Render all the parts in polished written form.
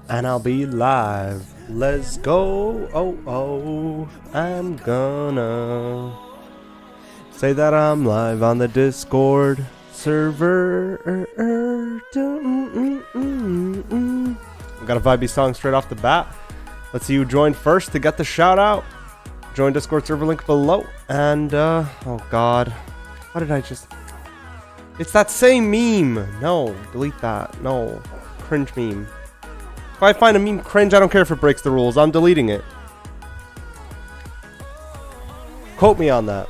and I'll be live. Let's go. Oh, I'm gonna say that I'm live on the Discord server. Got a vibey song straight off the bat. Let's see who joined first to get the shout out. Join Discord server link below. And oh god, what did I just? It's that same meme. No, delete that. No, cringe meme. If I find a meme cringe, I don't care if it breaks the rules. I'm deleting it. Quote me on that.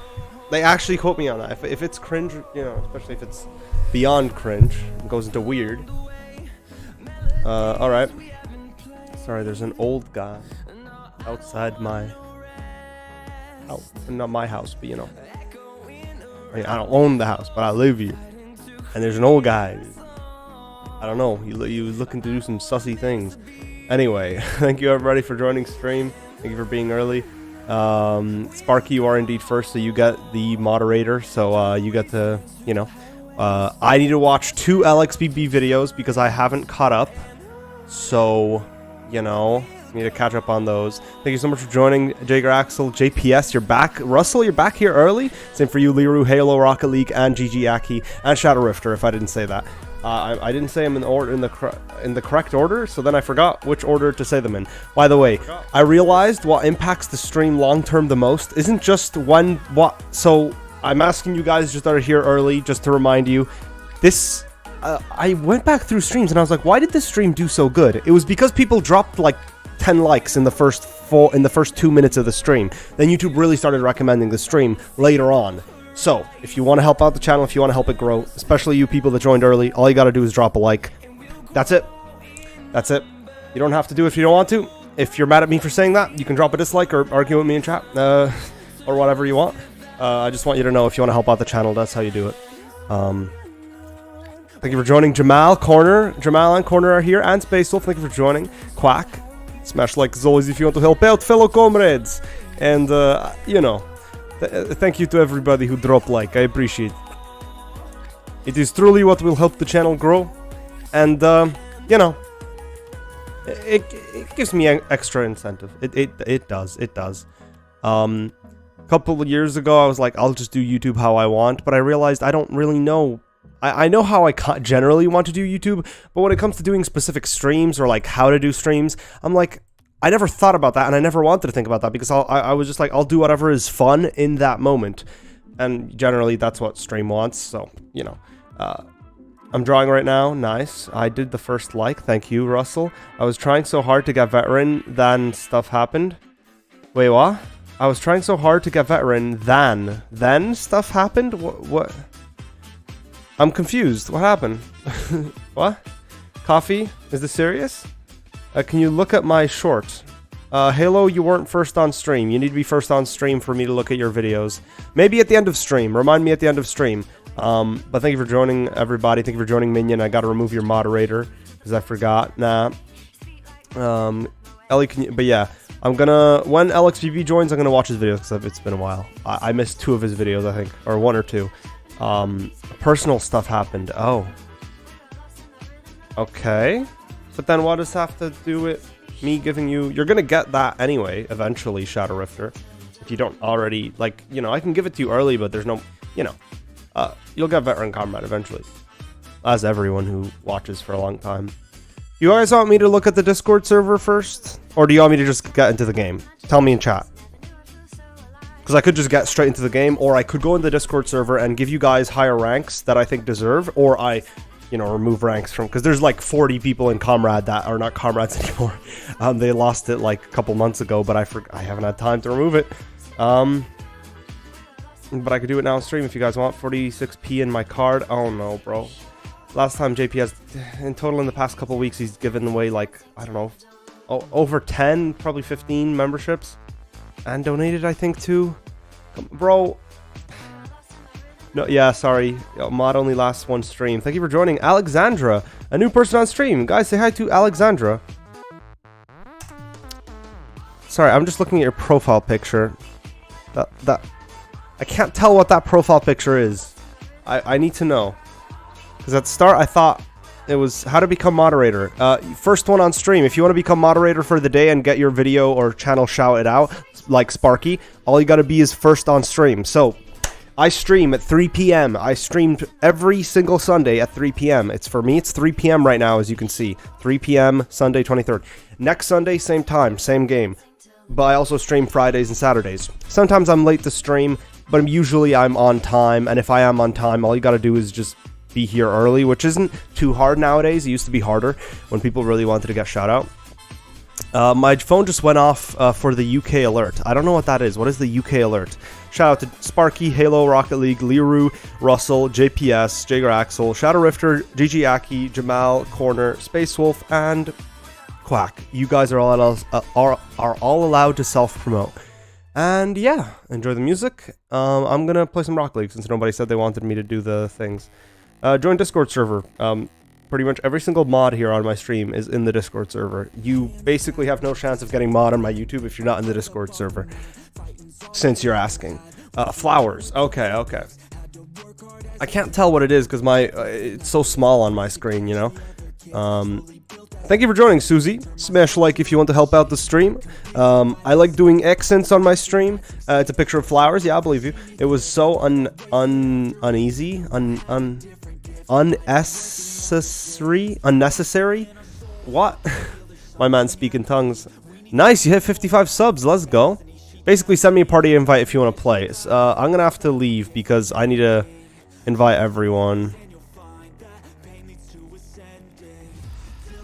They actually quote me on that. If it's cringe, you know, especially if it's beyond cringe, it goes into weird. Alright. Sorry, there's an old guy outside my house. Not my house, but you know. I mean, I don't own the house, but I live here. And there's an old guy. I don't know. He was looking to do some sussy things. Anyway, thank you everybody for joining stream. Thank you for being early. Sparky, you are indeed first, so you get the moderator. So you get to, you know. I need to watch 2 LXBB videos because I haven't caught up. So, you know, need to catch up on those. Thank you so much for joining, Jager Axel, JPS, you're back. Russell, you're back here early. Same for you, Liru, Halo, Rocket League, and GG Aki, and Shadow Rifter, if I didn't say that. I didn't say them in the correct order, so then I forgot which order to say them in. By the way, I realized what impacts the stream long term the most isn't just so I'm asking you guys just that are here early, just to remind you, this, I went back through streams and I was like, why did this stream do so good? It was because people dropped like 10 likes in the first 2 minutes of the stream. Then YouTube really started recommending the stream later on. So, if you want to help out the channel, if you want to help it grow, especially you people that joined early, all you got to do is drop a like. That's it. That's it. You don't have to do it if you don't want to. If you're mad at me for saying that, you can drop a dislike or argue with me in chat, or whatever you want. I just want you to know if you want to help out the channel, that's how you do it. Thank you for joining, Jamal, Corner. Jamal and Corner are here, and Space Wolf, thank you for joining. Quack. Smash like as always if you want to help out fellow comrades. And, you know. Thank you to everybody who dropped like. I appreciate it. It is truly what will help the channel grow. And, you know, it gives me an extra incentive. It does. It does. A couple of years ago, I was like, I'll just do YouTube how I want. But I realized I don't really know. I know how I generally want to do YouTube. But when it comes to doing specific streams or like how to do streams, I'm like, I never thought about that, and I never wanted to think about that because I was just like, I'll do whatever is fun in that moment. And generally, that's what stream wants, so, you know. I'm drawing right now. Nice. I did the first like. Thank you, Russell. I was trying so hard to get veteran, then stuff happened. Wait, what? I was trying so hard to get veteran, then stuff happened? What? I'm confused. What happened? What? Coffee? Is this serious? Can you look at my short? Halo, you weren't first on stream. You need to be first on stream for me to look at your videos. Maybe at the end of stream. Remind me at the end of stream. But thank you for joining, everybody. Thank you for joining, Minion. I gotta remove your moderator because I forgot. Nah. Ellie, can you? But yeah, I'm gonna, when LXBB joins, I'm gonna watch his videos because it's been a while. I missed 2 of his videos, I think, or 1 or 2. Personal stuff happened. Oh. Okay. But then what does that have to do with me giving you... You're going to get that anyway, eventually, Shadow Rifter. If you don't already... Like, you know, I can give it to you early, but there's no... You know. You'll get Veteran Combat eventually. As everyone who watches for a long time. You guys want me to look at the Discord server first? Or do you want me to just get into the game? Tell me in chat. Because I could just get straight into the game, or I could go in the Discord server and give you guys higher ranks that I think deserve, or I... you know, remove ranks from, because there's like 40 people in Comrade that are not Comrades anymore. They lost it like a couple months ago, but I haven't had time to remove it. But I could do it now on stream if you guys want. 46p in my card. Oh no, bro. Last time JP has, in total in the past couple weeks, he's given away like, I don't know, over 10, probably 15 memberships. And donated, I think, too. Bro. No, yeah, sorry. Mod only lasts 1 stream. Thank you for joining, Alexandra, a new person on stream. Guys, say hi to Alexandra. Sorry, I'm just looking at your profile picture. I can't tell what that profile picture is. I need to know. Because at the start, I thought It was how to become moderator. First one on stream. If you want to become moderator for the day and get your video or channel shouted out, like Sparky, all you got to be is first on stream. So, I stream at 3 p.m. I streamed every single Sunday at 3 p.m. It's for me, it's 3 p.m. right now, as you can see. 3 p.m. Sunday 23rd. Next Sunday, same time, same game. But I also stream Fridays and Saturdays. Sometimes I'm late to stream, but usually I'm on time. And if I am on time, all you got to do is just be here early, which isn't too hard nowadays. It used to be harder when people really wanted to get shout out. My phone just went off for the UK alert. I don't know what that is. What is the UK alert? Shout out to Sparky, Halo, Rocket League, Liru, Russell, JPS, Jager Axel, Shadow Rifter, GG Aki, Jamal, Corner, Space Wolf, and Quack. You guys are all allowed to self-promote. And yeah, enjoy the music. I'm gonna play some Rocket League since nobody said they wanted me to do the things. Join Discord server. Pretty much every single mod here on my stream is in the Discord server. You basically have no chance of getting mod on my YouTube if you're not in the Discord server. Since you're asking. Flowers. Okay. I can't tell what it is because it's so small on my screen, you know? Thank you for joining, Susie. Smash like if you want to help out the stream. I like doing accents on my stream. It's a picture of flowers. Yeah, I believe you. It was so unnecessary. What? My man speaking tongues. Nice, you hit 55 subs. Let's go. Basically, send me a party invite if you want to play. I'm gonna have to leave because I need to invite everyone.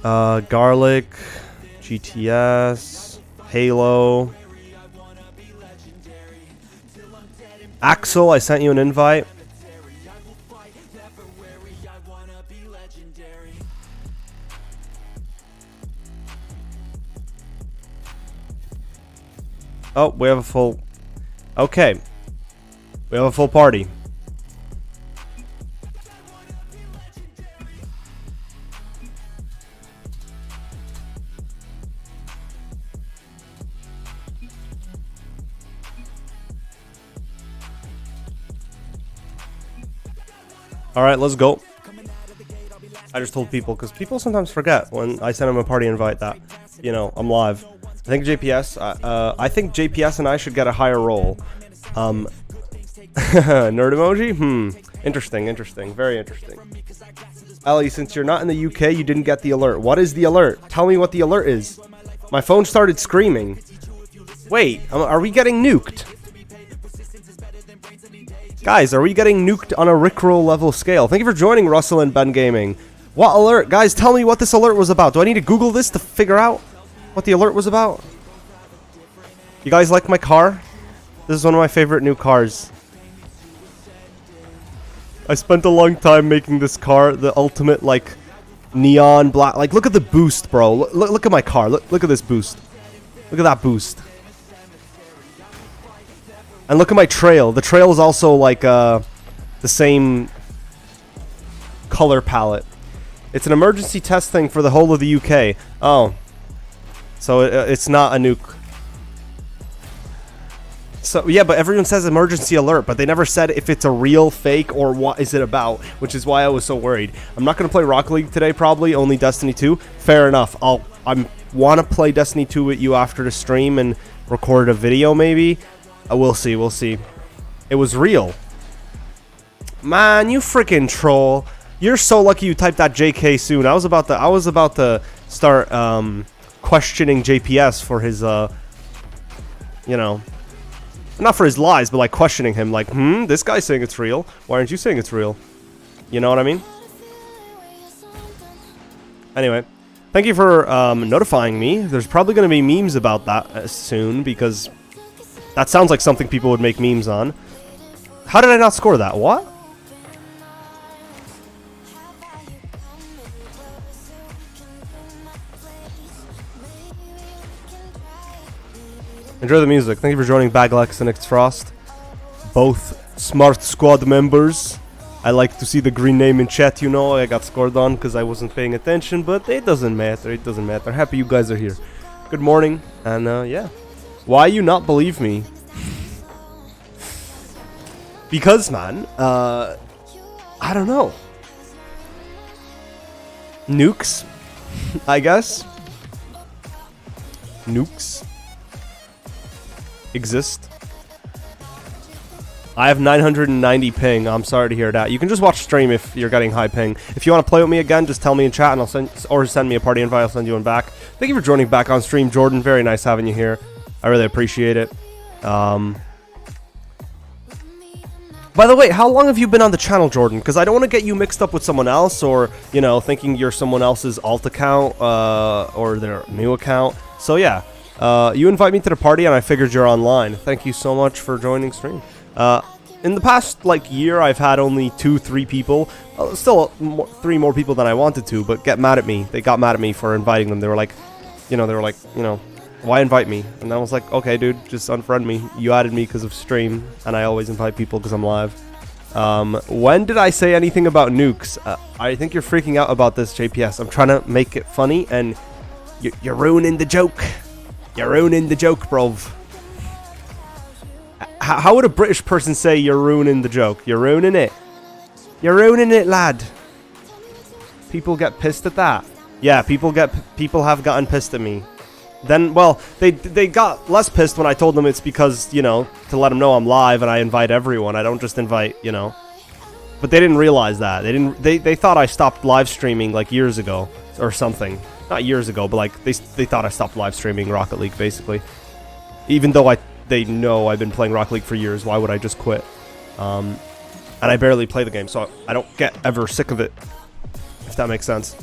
Garlic, GTS, Halo, Axel, I sent you an invite. Oh, we have a full... Okay. We have a full party. Alright, let's go. I just told people, because people sometimes forget when I send them a party invite that, you know, I'm live. I think JPS, I think JPS and I should get a higher role. Nerd emoji? Interesting, very interesting. Ali, since you're not in the UK, you didn't get the alert. What is the alert? Tell me what the alert is. My phone started screaming. Wait, are we getting nuked? Guys, are we getting nuked on a Rickroll level scale? Thank you for joining, Russell and Ben Gaming. What alert? Guys, tell me what this alert was about. Do I need to Google this to figure out what the alert was about? You guys like my car? This is one of my favorite new cars. I spent a long time making this car, the ultimate, like, neon black. Like, look at the boost, bro. Look at my car. Look at this boost. Look at that boost. And look at my trail. The trail is also, like, the same color palette. It's an emergency test thing for the whole of the UK. Oh. So it's not a nuke. So yeah, but everyone says emergency alert, but they never said if it's a real, fake, or what is it about, which is why I was so worried. I'm not going to play Rocket League today, probably, only Destiny 2. Fair enough. I want to play Destiny 2 with you after the stream and record a video, maybe. We'll see. It was real. Man, you freaking troll. You're so lucky you typed that JK soon. I was about to start questioning JPS for his you know, not for his lies, but like questioning him, like, this guy's saying it's real. Why aren't you saying it's real? You know what I mean? Anyway, thank you for notifying me. There's probably going to be memes about that soon, because that sounds like something people would make memes on. How did I not score that? What? Enjoy the music. Thank you for joining Baglex and Frost. Both smart squad members. I like to see the green name in chat, you know. I got scored on because I wasn't paying attention, but it doesn't matter. It doesn't matter. Happy you guys are here. Good morning. And yeah. Why you not believe me? Because, man, I don't know. Nukes, I guess. Nukes exist. I have 990 ping. I'm sorry to hear that. You can just watch stream if you're getting high ping. If you want to play with me again, just tell me in chat and I'll send me a party invite. I'll send you one back. Thank you for joining back on stream, Jordan. Very nice having you here. I really appreciate it. By the way, how long have you been on the channel, Jordan? Because I don't want to get you mixed up with someone else, or, you know, thinking you're someone else's alt account or their new account. So yeah, you invite me to the party and I figured you're online. Thank you so much for joining stream. In the past, like, year, I've had only 2-3 people, still 3 more people than I wanted to, but get mad at me. They got mad at me for inviting them. They were like, you know, why invite me? And I was like, okay, dude, just unfriend me. You added me because of stream, and I always invite people because I'm live. When did I say anything about nukes? I think you're freaking out about this, JPS. I'm trying to make it funny, and you're ruining the joke. You're ruining the joke, brov. How would a British person say you're ruining the joke? You're ruining it. You're ruining it, lad. People get pissed at that. Yeah, people have gotten pissed at me. Then, well, they got less pissed when I told them it's because, you know, to let them know I'm live and I invite everyone. I don't just invite, you know. But they didn't realize that. They thought I stopped live streaming like years ago or something. Not years ago, but like they thought I stopped live streaming Rocket League basically. Even though they know I've been playing Rocket League for years. Why would I just quit? And I barely play the game, so I don't get ever sick of it. If that makes sense.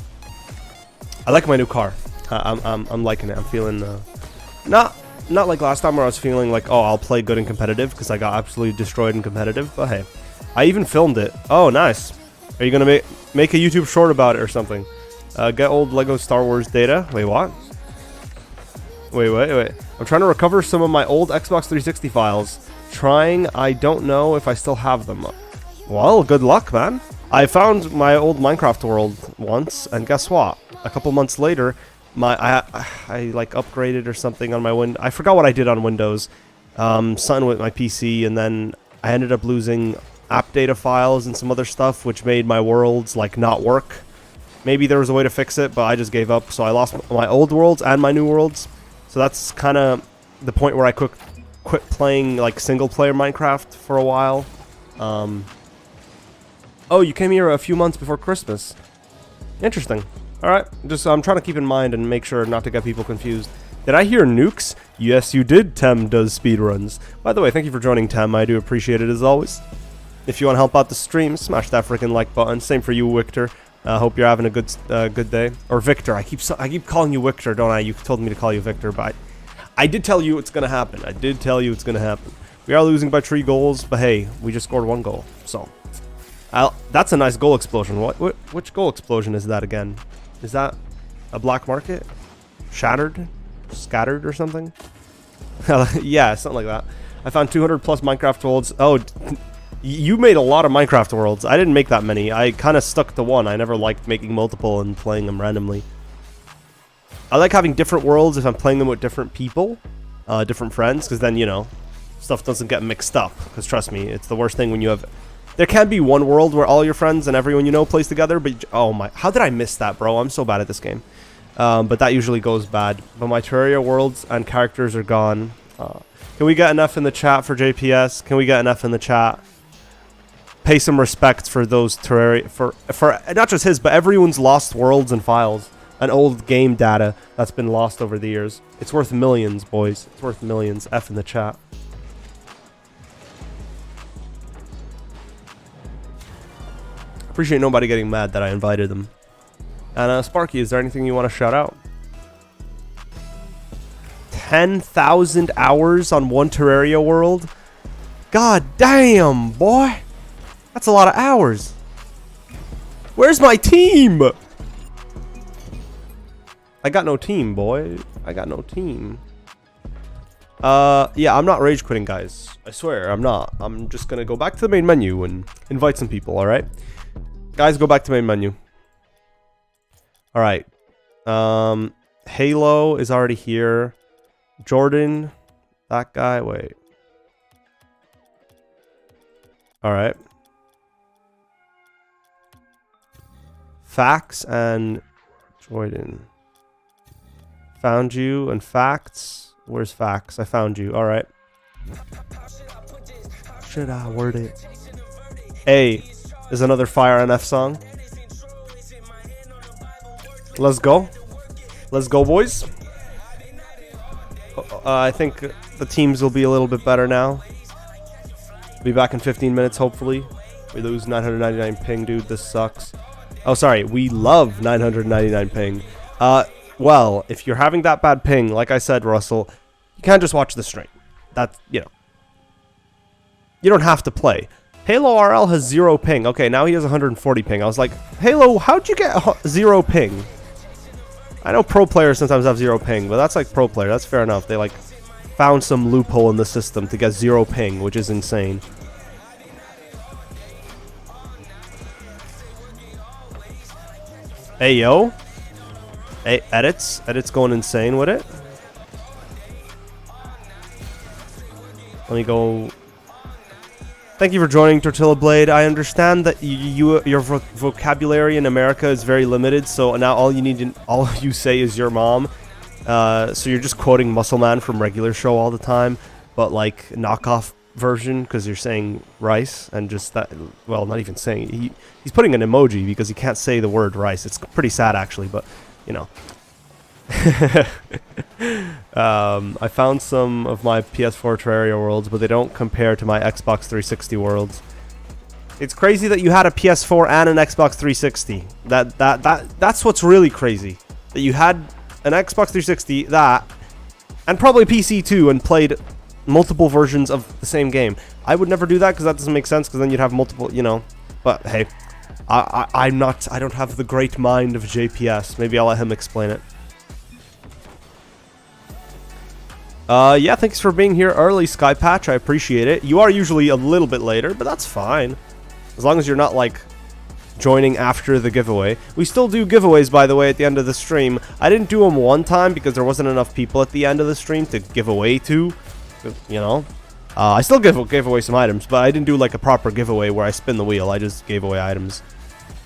I like my new car. I'm liking it. I'm feeling not like last time where I was feeling like, oh, I'll play good and competitive because I got absolutely destroyed in competitive. But hey, I even filmed it. Oh, nice. Are you gonna make a YouTube short about it or something? Get old Lego Star Wars data. Wait, what? Wait. I'm trying to recover some of my old Xbox 360 files. I don't know if I still have them. Well, good luck, man. I found my old Minecraft world once, and guess what? A couple months later, I like upgraded or something on my I forgot what I did on Windows. Something with my PC, and then I ended up losing app data files and some other stuff, which made my worlds like not work. Maybe there was a way to fix it, but I just gave up. So I lost my old worlds and my new worlds. So that's kind of the point where I quit playing like single player Minecraft for a while. Oh, you came here a few months before Christmas. Interesting. Alright, just I'm trying to keep in mind and make sure not to get people confused. Did I hear nukes? Yes, you did. Tem does speedruns. By the way, thank you for joining, Tem. I do appreciate it as always. If you want to help out the stream, smash that freaking like button. Same for you, Victor. Hope you're having a good day. Or Victor. I keep calling you Victor, don't I? You told me to call you Victor, but I did tell you it's gonna happen. I did tell you it's gonna happen. We are losing by 3 goals, but hey, we just scored 1 goal. So, that's a nice goal explosion. Which goal explosion is that again? Is that a black market? Shattered? Scattered or something? Yeah, something like that. I found 200 plus Minecraft worlds. Oh, you made a lot of Minecraft worlds. I didn't make that many. I kind of stuck to one. I never liked making multiple and playing them randomly. I like having different worlds if I'm playing them with different people, different friends, because then, you know, stuff doesn't get mixed up. Because trust me, it's the worst thing when you have... There can be one world where all your friends and everyone you know plays together, but oh my... How did I miss that, bro? I'm so bad at this game. But that usually goes bad. But my Terraria worlds and characters are gone. Can we get enough in the chat for JPS? Can we get enough in the chat? Pay some respect for those Terraria... For not just his, but everyone's lost worlds and files. And old game data that's been lost over the years. It's worth millions, boys. It's worth millions. F in the chat. Appreciate nobody getting mad that I invited them. And Sparky, is there anything you want to shout out? 10,000 hours on one Terraria world? God damn, boy. That's a lot of hours. Where's my team? I got no team, boy. I got no team. Yeah, I'm not rage quitting, guys. I swear, I'm not. I'm just gonna go back to the main menu and invite some people, alright? Guys, go back to main menu. Alright. Halo is already here. Jordan. That guy. Wait. Alright. Fax and Jordan. Found you. And facts. Where's facts? I found you. All right. Should I word it? A is another Fire NF song. Let's go. Let's go, boys. I think the teams will be a little bit better now. Be back in 15 minutes, hopefully. We lose 999 ping, dude. This sucks. Oh, sorry. We love 999 ping. Well, if you're having that bad ping, like I said, Russell, you can't just watch the stream. That's, you know. You don't have to play. Halo RL has 0 ping. Okay, now he has 140 ping. I was like, Halo, how'd you get 0 ping? I know pro players sometimes have 0 ping, but that's like pro player. That's fair enough. They like found some loophole in the system to get 0 ping, which is insane. Hey, yo. Hey, edits. Edits going insane with it. Let me go. Thank you for joining, Tortilla Blade. I understand that your vocabulary in America is very limited, so now all you say is your mom. So you're just quoting Muscle Man from regular show all the time, but like knockoff version because you're saying rice and just that. Well, not even saying. He's putting an emoji because he can't say the word rice. It's pretty sad actually, but you know. I found some of my PS4 Terraria worlds, but they don't compare to my Xbox 360 worlds. It's crazy that you had a PS4 and an Xbox 360. That's what's really crazy. That you had an Xbox 360, that, and probably PC too, and played multiple versions of the same game. I would never do that because that doesn't make sense, because then you'd have multiple, you know. But hey, I don't have the great mind of JPS. Maybe I'll let him explain it. Yeah, thanks for being here early, Skypatch. I appreciate it. You are usually a little bit later, but that's fine. As long as you're not, like, joining after the giveaway. We still do giveaways, by the way, at the end of the stream. I didn't do them one time because there wasn't enough people at the end of the stream to give away to. You know? I still gave away some items, but I didn't do, like, a proper giveaway where I spin the wheel. I just gave away items.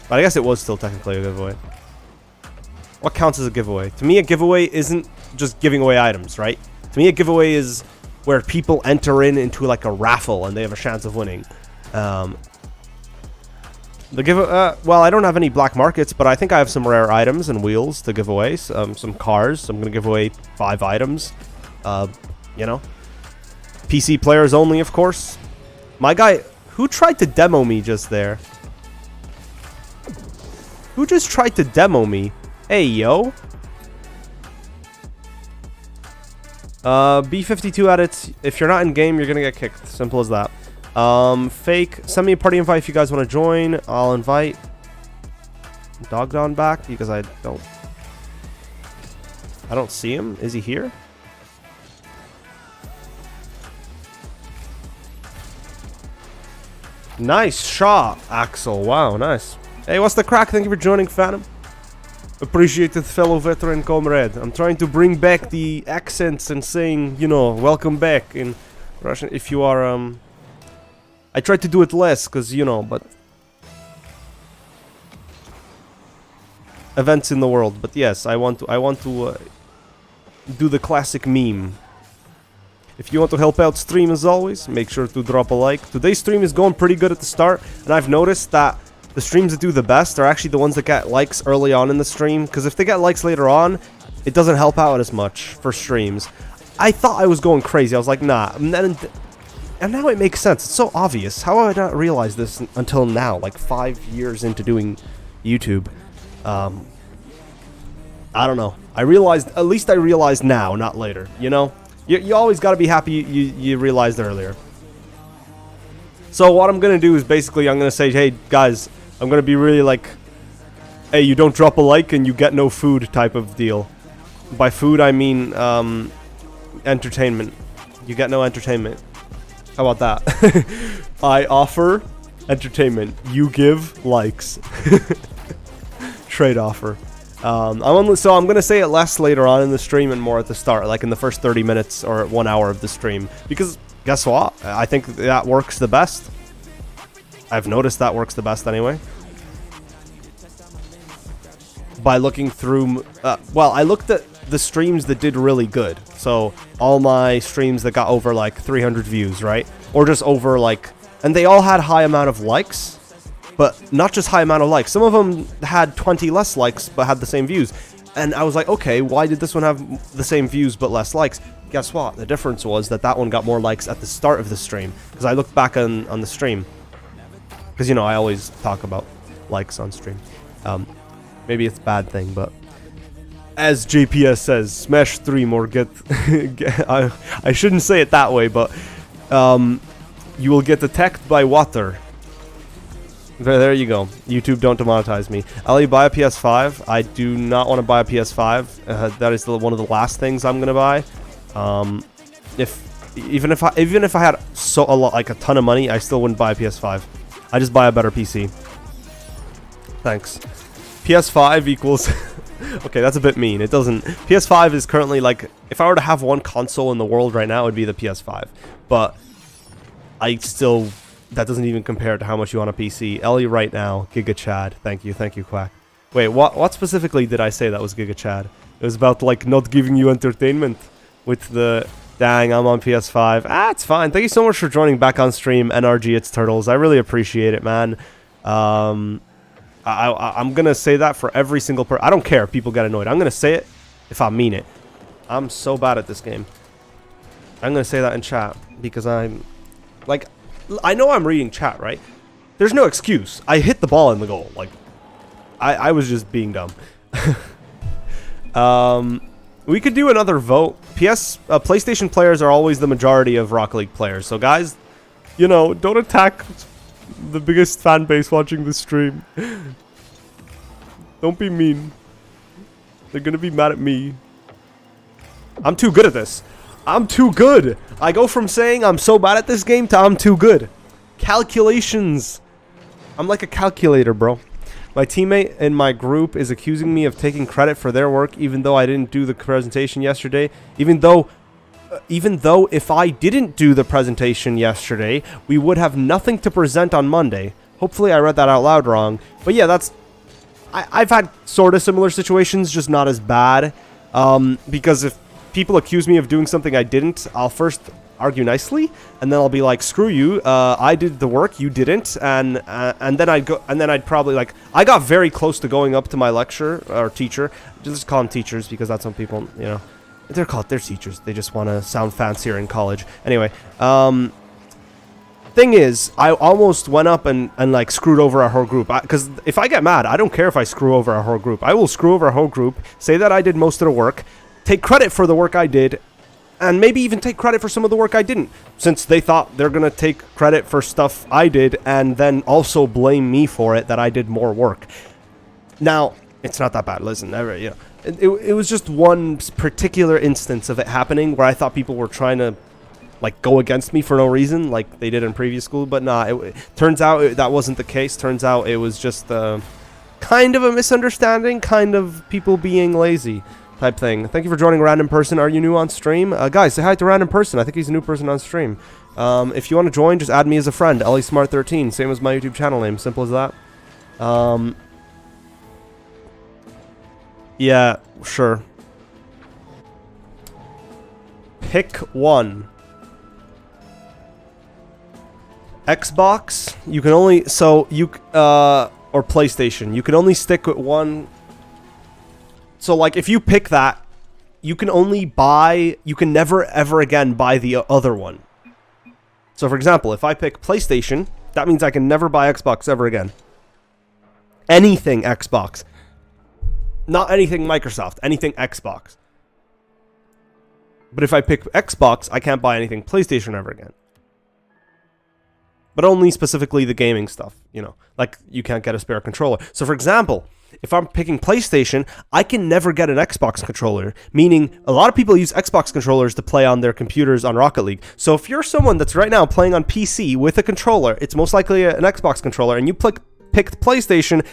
But I guess it was still technically a giveaway. What counts as a giveaway? To me, a giveaway isn't just giving away items, right? To me, a giveaway is where people enter into like a raffle and they have a chance of winning. Well, I don't have any black markets, but I think I have some rare items and wheels to give away. Some cars. I'm gonna give away 5 items. You know, PC players only, of course. My guy, who tried to demo me just there? Who just tried to demo me? Hey, yo. B52 edits. If you're not in game, you're gonna get kicked. Simple as that. Fake. Send me a party invite if you guys want to join. I'll invite Dogdon back because I don't see him. Is he here? Nice shot, Axel. Wow, nice. Hey, what's the crack? Thank you for joining, Phantom. Appreciated fellow veteran comrade. I'm trying to bring back the accents and saying, you know, welcome back in Russian. If you are, I tried to do it less, cause you know, but events in the world. But yes, I want to do the classic meme. If you want to help out stream as always, make sure to drop a like. Today's stream is going pretty good at the start, and I've noticed that the streams that do the best are actually the ones that get likes early on in the stream, because if they get likes later on, it doesn't help out as much for streams. I thought I was going crazy. I was like, nah. And now it makes sense. It's so obvious. How have I not realized this until now, like 5 years into doing YouTube? I don't know. At least I realized now, not later, you know? You always got to be happy you realized earlier. So what I'm going to do is basically I'm going to say, hey, guys, I'm going to be really like, hey, you don't drop a like and you get no food type of deal. By food, I mean entertainment. You get no entertainment. How about that? I offer entertainment. You give likes. Trade offer. So I'm going to say it less later on in the stream and more at the start, like in the first 30 minutes or 1 hour of the stream. Because guess what? I think that works the best. I've noticed that works the best anyway. by looking through, well, I looked at the streams that did really good. So all my streams that got over like 300 views, right? Or just over like, and they all had high amount of likes, but not just high amount of likes. Some of them had 20 less likes, but had the same views. And I was like, okay, why did this one have the same views, but less likes? Guess what? The difference was that that one got more likes at the start of the stream. Because I looked back on the stream. Because, you know, I always talk about likes on stream. Maybe it's a bad thing, but as JPS says, smash 3 more get I shouldn't say it that way, but you will get attacked by water. There you go. YouTube, don't demonetize me. Ellie, buy a PS5. I do not want to buy a PS5. That is one of the last things I'm gonna buy. Even if I had like a ton of money, I still wouldn't buy a PS5. I just buy a better PC. Thanks. PS5 equals okay, that's a bit mean. It doesn't. PS5 is currently like, if I were to have one console in the world right now, it would be the PS5. But I still, that doesn't even compare to how much you want a PC. Ellie right now, Giga Chad. Thank you, Quack. Wait, what specifically did I say that was Giga Chad? It was about like not giving you entertainment with the dang, I'm on PS5. Ah, it's fine. Thank you so much for joining back on stream, NRG It's Turtles. I really appreciate it, man. I'm gonna say that for every single person. I don't care if people get annoyed. I'm gonna say it if I mean it. I'm so bad at this game. I'm gonna say that in chat because I'm like, I know I'm reading chat, right? There's no excuse. I hit the ball in the goal. Like, I was just being dumb. We could do another vote. PlayStation players are always the majority of Rocket League players. So guys, you know, don't attack the biggest fan base watching this stream. Don't be mean. They're gonna be mad at me. I'm too good at this. I'm too good. I go from saying I'm so bad at this game to I'm too good. Calculations. I'm like a calculator, bro. My teammate in my group is accusing me of taking credit for their work even though I didn't do the presentation yesterday. Even though if I didn't do the presentation yesterday, we would have nothing to present on Monday. Hopefully I read that out loud wrong. But yeah, that's... I've had sort of similar situations, just not as bad. Because if people accuse me of doing something I didn't, I'll first argue nicely, and then I'll be like, screw you, I did the work, you didn't, and then I'd probably, like, I got very close to going up to my lecturer, or teacher, just call them teachers, because that's what people, you know, they're teachers, they just want to sound fancier in college. Anyway, thing is, I almost went up and like screwed over our whole group, because if I get mad, I don't care if I screw over our whole group. I will screw over our whole group, say that I did most of the work, take credit for the work I did, and maybe even take credit for some of the work I didn't, since they thought they're gonna take credit for stuff I did and then also blame me for it, that I did more work. Now, it's not that bad. Listen, you know, it was just one particular instance of it happening where I thought people were trying to like go against me for no reason, like they did in previous school. But nah, it turns out that wasn't the case. Turns out it was just kind of a misunderstanding, kind of people being lazy type thing. Thank you for joining Random Person. Are you new on stream? Guys, say hi to Random Person. I think he's a new person on stream. If you want to join, just add me as a friend. EllieSmart13, same as my YouTube channel name. Simple as that. Yeah, sure. Pick one. Xbox, you can only, or PlayStation, you can only stick with one. So, like, if you pick that, you can never ever again buy the other one. So, for example, if I pick PlayStation, that means I can never buy Xbox ever again. Anything Xbox. Not anything Microsoft, anything Xbox. But if I pick Xbox, I can't buy anything PlayStation ever again. But only specifically the gaming stuff, you know. Like, you can't get a spare controller. So, for example, if I'm picking PlayStation, I can never get an Xbox controller, meaning a lot of people use Xbox controllers to play on their computers on Rocket League. So if you're someone that's right now playing on PC with a controller, it's most likely an Xbox controller, and you picked PlayStation,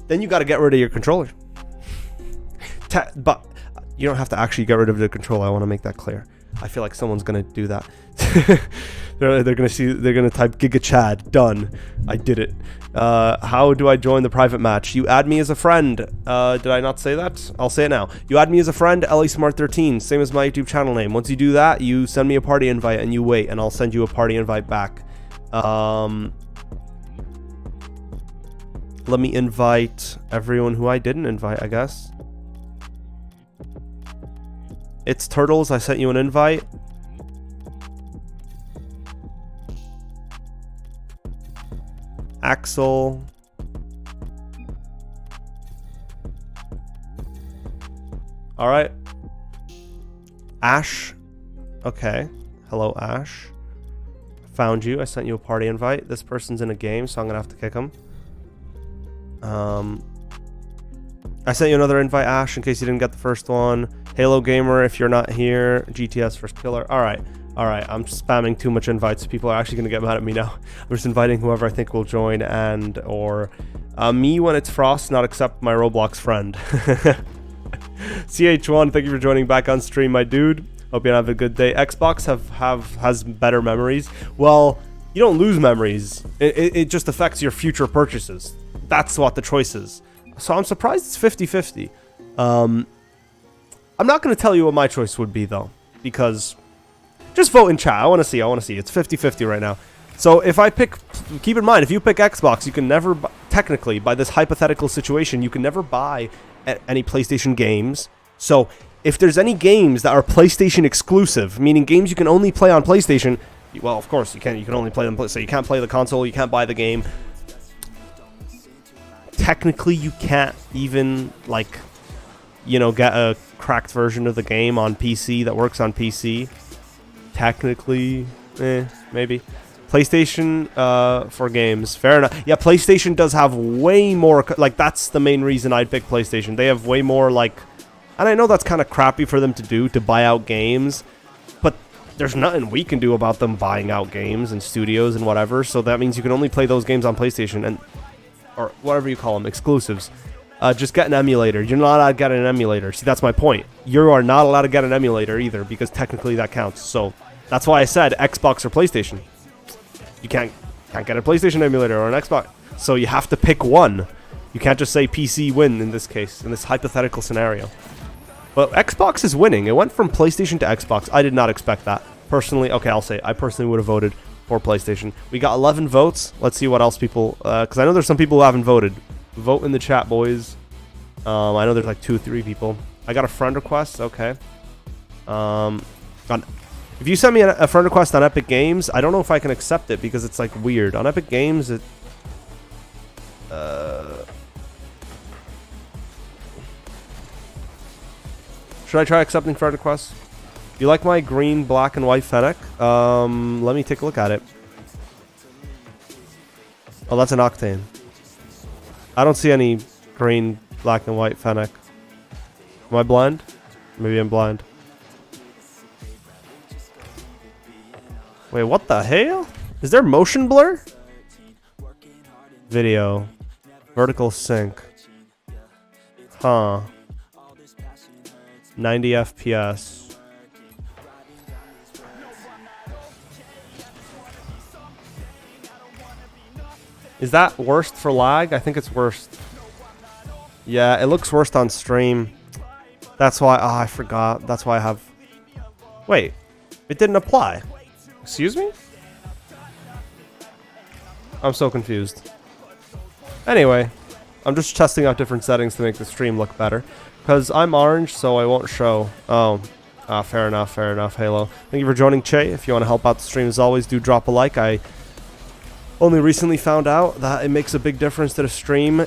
then you got to get rid of your controller. But you don't have to actually get rid of the controller, I want to make that clear. I feel like someone's gonna do that. they're gonna type Giga Chad. Done. I did it. How do I join the private match? You add me as a friend. Did I not say that? I'll say it now. You add me as a friend, LASmart13, same as my YouTube channel name. Once you do that, you send me a party invite and you wait, and I'll send you a party invite back. Let me invite everyone who I didn't invite, I guess. It's Turtles. I sent you an invite. Axel. All right. Ash. Okay. Hello, Ash. Found you. I sent you a party invite. This person's in a game, so I'm gonna have to kick him. I sent you another invite, Ash, in case you didn't get the first one. Halo Gamer, if you're not here. GTS First Killer. All right. I'm spamming too much invites. People are actually going to get mad at me now. I'm just inviting whoever I think will join, and or me when it's Frost, not accept my Roblox friend. CH1, thank you for joining back on stream, my dude. Hope you have a good day. Xbox has better memories. Well, you don't lose memories. It just affects your future purchases. That's what the choice is. So I'm surprised it's 50-50. I'm not going to tell you what my choice would be, though, because just vote in chat. I want to see. It's 50-50 right now. So if I pick, keep in mind, if you pick Xbox, you can never, technically, by this hypothetical situation, you can never buy any PlayStation games. So if there's any games that are PlayStation exclusive, meaning games you can only play on PlayStation, well, of course you can. You can only play them. So you can't play the console. You can't buy the game. Technically, you can't even, like, you know, get a cracked version of the game on PC that works on PC. Technically, maybe. PlayStation for games. Fair enough. Yeah, PlayStation does have way more, like, that's the main reason I'd pick PlayStation. They have way more, like, and I know that's kind of crappy for them to do, to buy out games, but there's nothing we can do about them buying out games and studios and whatever, so that means you can only play those games on PlayStation, and or whatever you call them, exclusives. Just get an emulator. You're not allowed to get an emulator. See, that's my point. You are not allowed to get an emulator either, because technically that counts. So that's why I said Xbox or PlayStation. You can't get a PlayStation emulator or an Xbox. So you have to pick one. You can't just say PC win in this case, in this hypothetical scenario. But Xbox is winning. It went from PlayStation to Xbox. I did not expect that. Personally, okay, I'll say I personally would have voted for PlayStation. We got 11 votes. Let's see what else people, because I know there's some people who haven't voted. Vote in the chat, boys. I know there's like 2-3 people. I got a friend request. Okay. If you send me a friend request on Epic Games, I don't know if I can accept it because it's like weird. On Epic Games, it. Should I try accepting friend requests? Do you like my green, black, and white Fennec? Let me take a look at it. Oh, that's an Octane. I don't see any green, black, and white Fennec. Am I blind? Maybe I'm blind. Wait, what the hell? Is there motion blur? Video. Vertical sync. Huh. 90 FPS. Is that worst for lag? I think it's worst. Yeah, it looks worst on stream. That's why... Oh, I forgot. That's why I have... Wait. It didn't apply. Excuse me? I'm so confused. Anyway, I'm just testing out different settings to make the stream look better. Because I'm orange, so I won't show. Oh. Fair enough, Halo. Thank you for joining, Che. If you want to help out the stream, as always, do drop a like. I only recently found out that it makes a big difference to the stream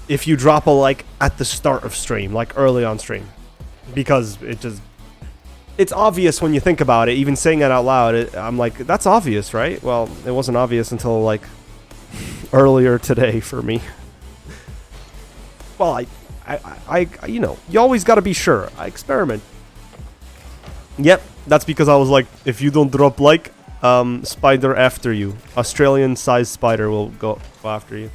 if you drop a like at the start of stream, like early on stream. Because it just... It's obvious when you think about it. Even saying it out loud, I'm like, that's obvious, right? Well, it wasn't obvious until, like, earlier today for me. Well, I you know, you always got to be sure. I experiment. Yep, that's because I was like, if you don't drop like, spider after you. Australian-sized spider will go after you.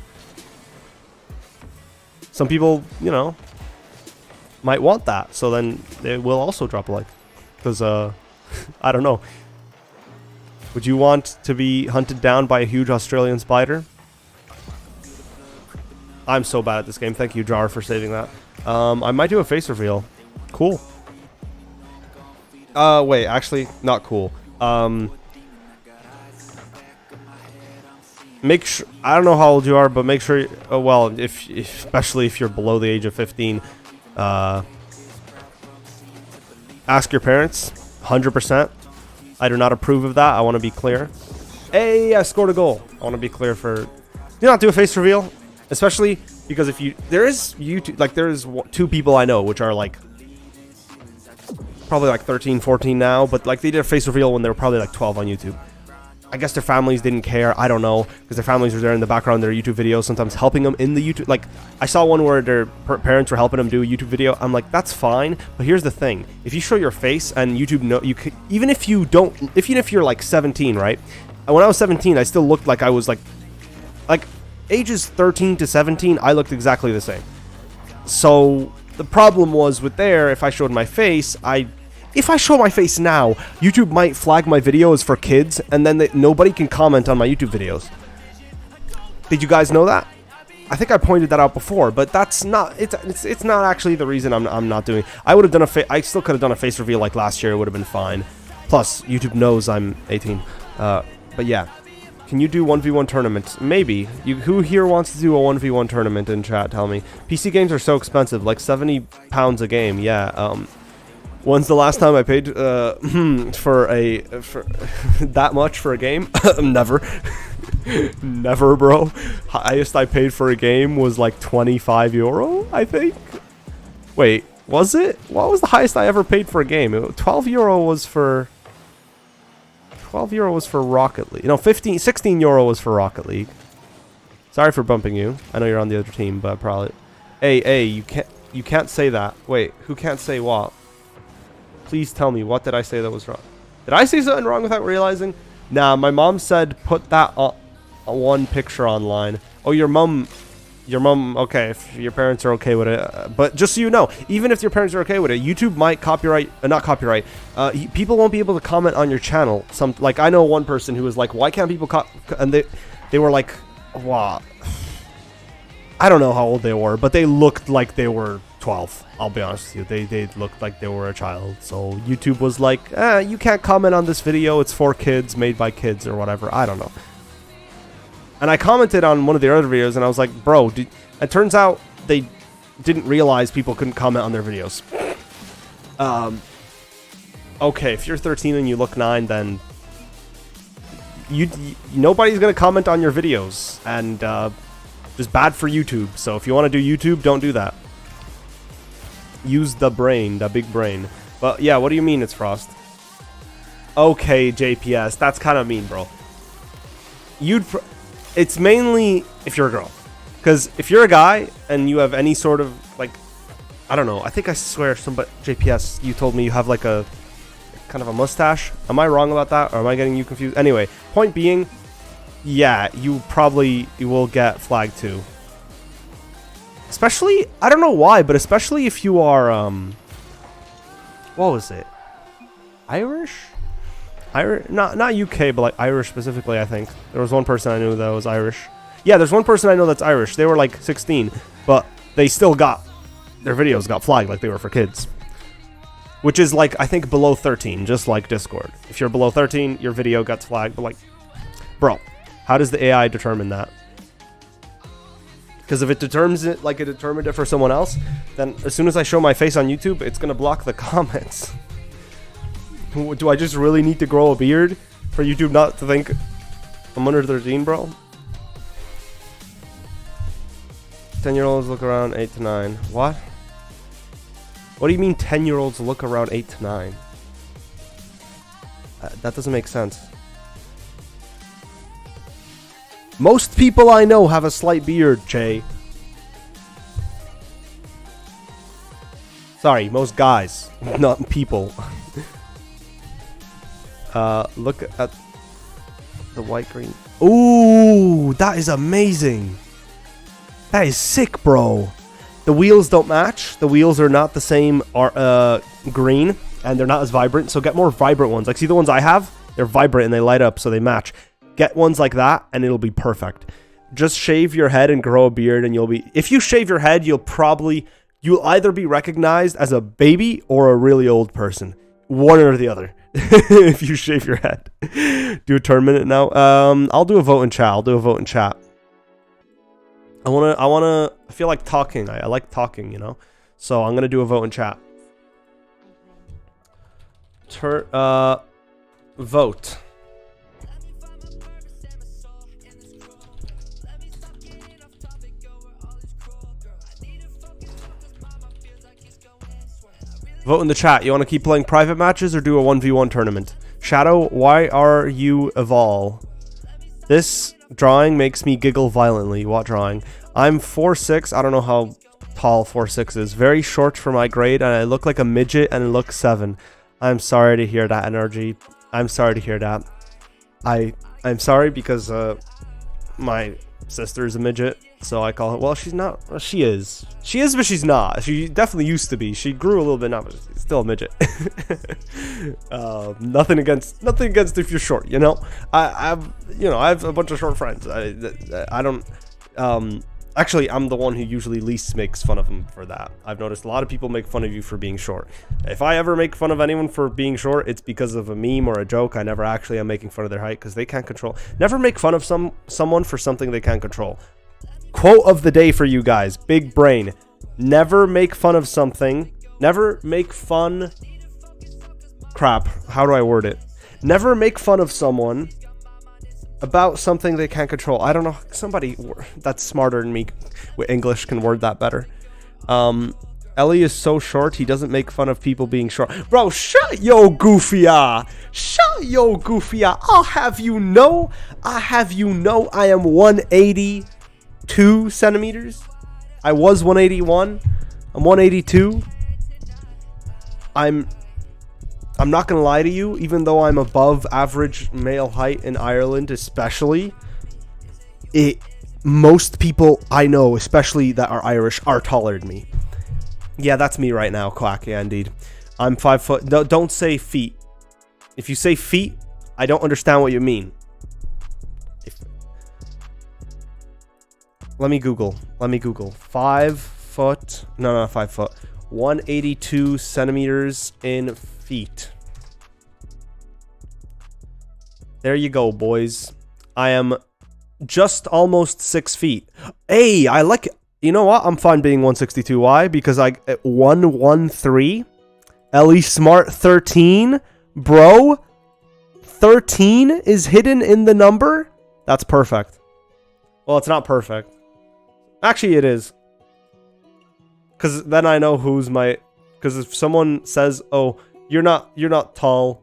Some people, you know, might want that, so then they will also drop a like. Because I don't know. Would you want to be hunted down by a huge Australian spider? I'm so bad at this game. Thank you, Jar, for saving that. I might do a face reveal. Cool. Wait, actually, not cool. Make sure, I don't know how old you are, but make sure, well, especially if you're below the age of 15, ask your parents, 100%. I do not approve of that. I want to be clear. Hey, I scored a goal. I want to be clear for, do not do a face reveal, especially because if you, there is YouTube, like there is 2 people I know, which are like, probably like 13, 14 now, but like they did a face reveal when they were probably like 12 on YouTube. I guess their families didn't care. I don't know, because their families were there in the background, their YouTube videos, sometimes helping them in the YouTube. Like, I saw one where their parents were helping them do a YouTube video. I'm like, that's fine, but here's the thing: if you show your face and YouTube know you could, even if you don't, even if you're like 17, right? And when I was 17, I still looked like I was like ages 13 to 17, I looked exactly the same. So the problem was with there, if I showed my face, if I show my face now, YouTube might flag my videos for kids, and then nobody can comment on my YouTube videos. Did you guys know that? I think I pointed that out before, but that's not. It's not actually the reason I'm not doing. I would have done I still could have done a face reveal like last year. It would have been fine. Plus, YouTube knows I'm 18. But yeah, can you do 1v1 tournaments? Maybe. Who here wants to do a 1v1 tournament in chat? Tell me. PC games are so expensive, like £70 a game. Yeah. When's the last time I paid for that much for a game? Never. Never, bro. Highest I paid for a game was like €25, I think. Wait, was it? What was the highest I ever paid for a game? €12 was for Rocket League. No, €16 was for Rocket League. Sorry for bumping you. I know you're on the other team, but probably. Hey, you can't say that. Wait, who can't say what? Please tell me, what did I say that was wrong? Did I say something wrong without realizing? Nah, my mom said put that one picture online. Oh, your mom, okay, if your parents are okay with it. But just so you know, even if your parents are okay with it, YouTube might not copyright. People won't be able to comment on your channel. Like, I know one person who was like, why can't people and they were like, wow. I don't know how old they were, but they looked like they were 12. I'll be honest with you, they looked like they were a child. So YouTube was like, you can't comment on this video, it's for kids, made by kids or whatever. I don't know. And I commented on one of their other videos and I was like, bro, it turns out they didn't realize people couldn't comment on their videos. Okay, if you're 13 and you look 9, then nobody's gonna comment on your videos, and it's bad for YouTube. So if you want to do YouTube, don't do that. Use the brain, the big brain. But yeah, what do you mean it's Frost? Okay, JPS, that's kind of mean, bro. It's mainly if you're a girl, because if you're a guy and you have any sort of like, I don't know. I think I swear JPS, you told me you have like a kind of a mustache. Am I wrong about that, or am I getting you confused? Anyway, point being, yeah, you will get flagged too. Especially, I don't know why, but especially if you are, what was it? Irish? Not UK, but like Irish specifically, I think. There was one person I knew that was Irish. Yeah, there's one person I know that's Irish. They were like 16, but they still their videos got flagged like they were for kids. Which is like, I think, below 13, just like Discord. If you're below 13, your video gets flagged, but like, bro, how does the AI determine that? Because if it determines it like it determined it for someone else, then as soon as I show my face on YouTube, it's going to block the comments. Do I just really need to grow a beard for YouTube not to think I'm under 13, bro? 10-year-olds look around 8 to 9. What? What do you mean 10-year-olds look around 8 to 9? That doesn't make sense. Most people I know have a slight beard, Jay. Sorry, most guys, not people. Look at the white green. Ooh, that is amazing. That is sick, bro. The wheels don't match. The wheels are not the same green. and they're not as vibrant. So get more vibrant ones. Like, see the ones I have? They're vibrant and they light up, so they match. Get ones like that, and it'll be perfect. Just shave your head and grow a beard, and you'll be... If you shave your head, you'll either be recognized as a baby or a really old person. One or the other. If you shave your head. Do a tournament now. I'll do a vote in chat. I feel like talking. I like talking, you know? So I'm gonna do a vote in chat. Vote. Vote in the chat. You want to keep playing private matches or do a 1v1 tournament? Shadow, why are you evol? This drawing makes me giggle violently. What drawing? I'm 4'6". I don't know how tall 4'6" is. Very short for my grade, and I look like a midget and look 7. I'm sorry to hear that, energy. I'm sorry to hear that. I'm sorry because my sister is a midget, so I call her. Well, she's not. She is, but she's not. She definitely used to be. She grew a little bit now, but she's still a midget. Nothing against if you're short. You know, I have a bunch of short friends. I don't. Actually, I'm the one who usually least makes fun of them for that. I've noticed a lot of people make fun of you for being short. If I ever make fun of anyone for being short, it's because of a meme or a joke. I never actually am making fun of their height because they can't control. Never make fun of someone for something they can't control. Quote of the day for you guys. Big brain. Never make fun of something. Never make fun. Crap. How do I word it? Never make fun of someone about something they can't control. I don't know. Somebody that's smarter than me with English can word that better. Ellie is so short, he doesn't make fun of people being short. Bro, shut yo goofy ah. Shut yo goofy ah. I'll have you know I am 182 centimeters. I was 181. I'm 182. I'm not gonna lie to you, even though I'm above average male height in Ireland, especially, most people I know, especially that are Irish, are taller than me. Yeah, that's me right now, Quack. Yeah, indeed. I'm 5 foot. No, don't say feet. If you say feet, I don't understand what you mean. Let me Google. 5 foot. No, not 5 foot. 182 centimeters in feet. There you go, boys. I am just almost 6 feet. Hey, I like it. You know what? I'm fine being 162. Why? Because I 113. Ellie Smart 13. Bro, 13 is hidden in the number? That's perfect. Well, it's not perfect. Actually, it is. Because then I know who's my... Because if someone says, oh, you're not tall,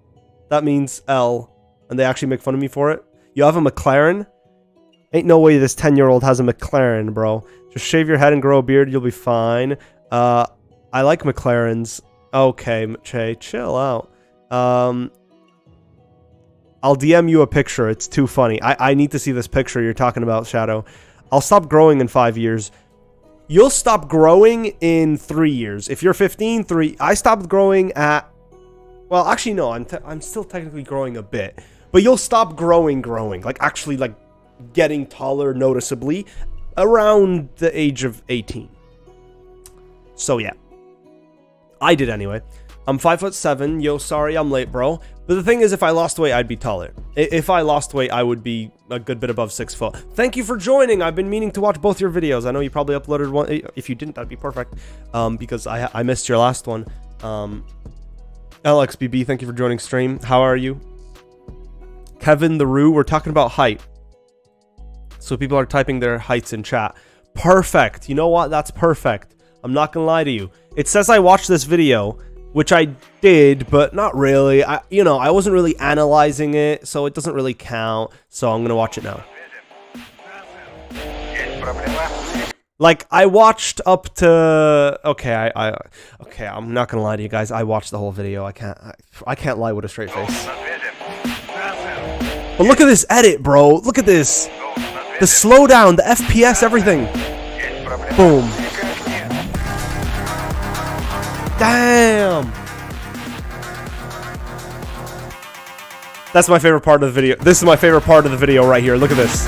that means L, and they actually make fun of me for it. You have a McLaren? Ain't no way this 10-year-old has a McLaren, bro. Just shave your head and grow a beard, you'll be fine. I like McLarens. Okay, Che, chill out. I'll DM you a picture. It's too funny. I need to see this picture you're talking about, Shadow. I'll stop growing in 5 years. You'll stop growing in 3 years. If you're 15, 3. I stopped growing at... Well, actually, no. I'm still technically growing a bit. But you'll stop growing. Like, actually, like, getting taller noticeably around the age of 18. So, yeah. I did anyway. I'm 5'7". Yo, sorry I'm late, bro. But the thing is, if I lost weight, I'd be taller. If I lost weight, I would be a good bit above 6 foot. Thank you for joining. I've been meaning to watch both your videos. I know you probably uploaded one. If you didn't, that'd be perfect. Because I missed your last one. LXBB, thank you for joining stream. How are you? Kevin the Roo, we're talking about height. So people are typing their heights in chat. Perfect. You know what? That's perfect. I'm not gonna lie to you. It says I watched this video, which I did, but not really. I wasn't really analyzing it, so it doesn't really count. So I'm gonna watch it now. Like, I watched up to... Okay, okay, I'm not gonna lie to you guys. I watched the whole video. I can't lie with a straight face. But look at this edit, bro. Look at this. The slowdown, the FPS, everything. Boom. Damn. That's my favorite part of the video. This is my favorite part of the video right here. Look at this.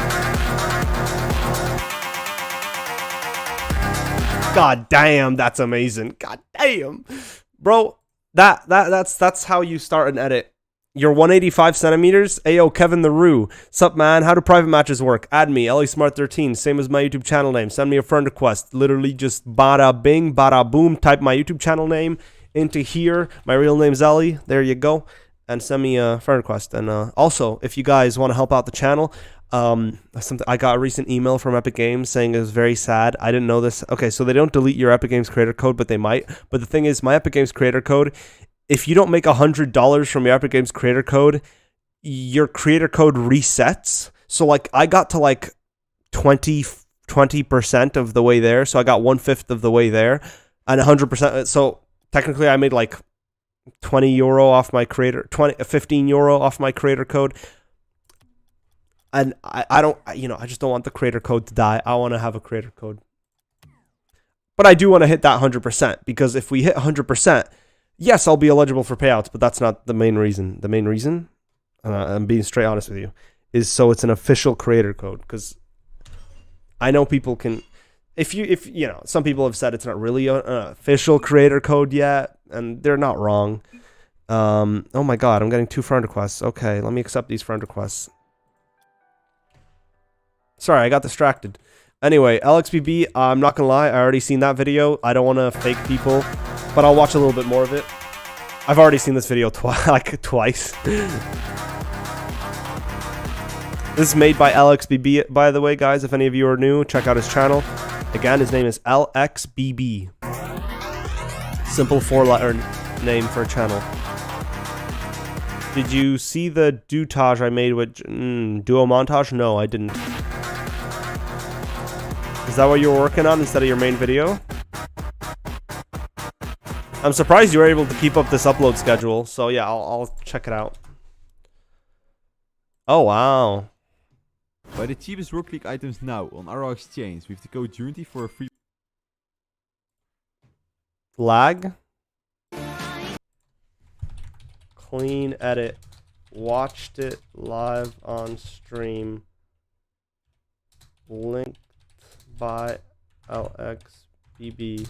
God damn, that's amazing. God damn. Bro, that's how you start an edit. You're 185 centimeters. Ayo, Kevin the Roo. Sup, man? How do private matches work? Add me, LeSmart13, same as my YouTube channel name. Send me a friend request. Literally just bada bing, bada boom. Type my YouTube channel name into here. My real name's Ellie. There you go. And send me a friend request. And also, if you guys want to help out the channel, I got a recent email from Epic Games saying it was very sad. I didn't know this. Okay, so they don't delete your Epic Games creator code, but they might. But the thing is, my Epic Games creator code, if you don't make $100 from your Epic Games creator code, your creator code resets. So like I got to like 20% of the way there. So I got 1/5 of the way there, and 100%. So technically I made like 20 euro off my creator, 15 euro off my creator code. And I don't, you know, I just don't want the creator code to die. I want to have a creator code. But I do want to hit that 100%, because if we hit 100%, yes, I'll be eligible for payouts, but that's not the main reason. The main reason, I'm being straight honest with you, is so it's an official creator code. Because I know people can, if you know, some people have said it's not really an official creator code yet, and they're not wrong. Oh my god, I'm getting 2 friend requests. Okay, let me accept these friend requests. Sorry, I got distracted. Anyway, LXBB, I'm not gonna lie, I already seen that video. I don't want to fake people, but I'll watch a little bit more of it. I've already seen this video twice. This is made by LXBB, by the way, guys. If any of you are new, check out his channel. Again, his name is LXBB. Simple 4-letter name for a channel. Did you see the dutage I made with duo montage? No, I didn't. Is that what you were working on instead of your main video? I'm surprised you were able to keep up this upload schedule. So yeah, I'll check it out. Oh wow. Buy the cheapest Rocket League items now on our exchange with the code Unity for a free lag. Clean edit. Watched it live on stream. Linked by LXBB.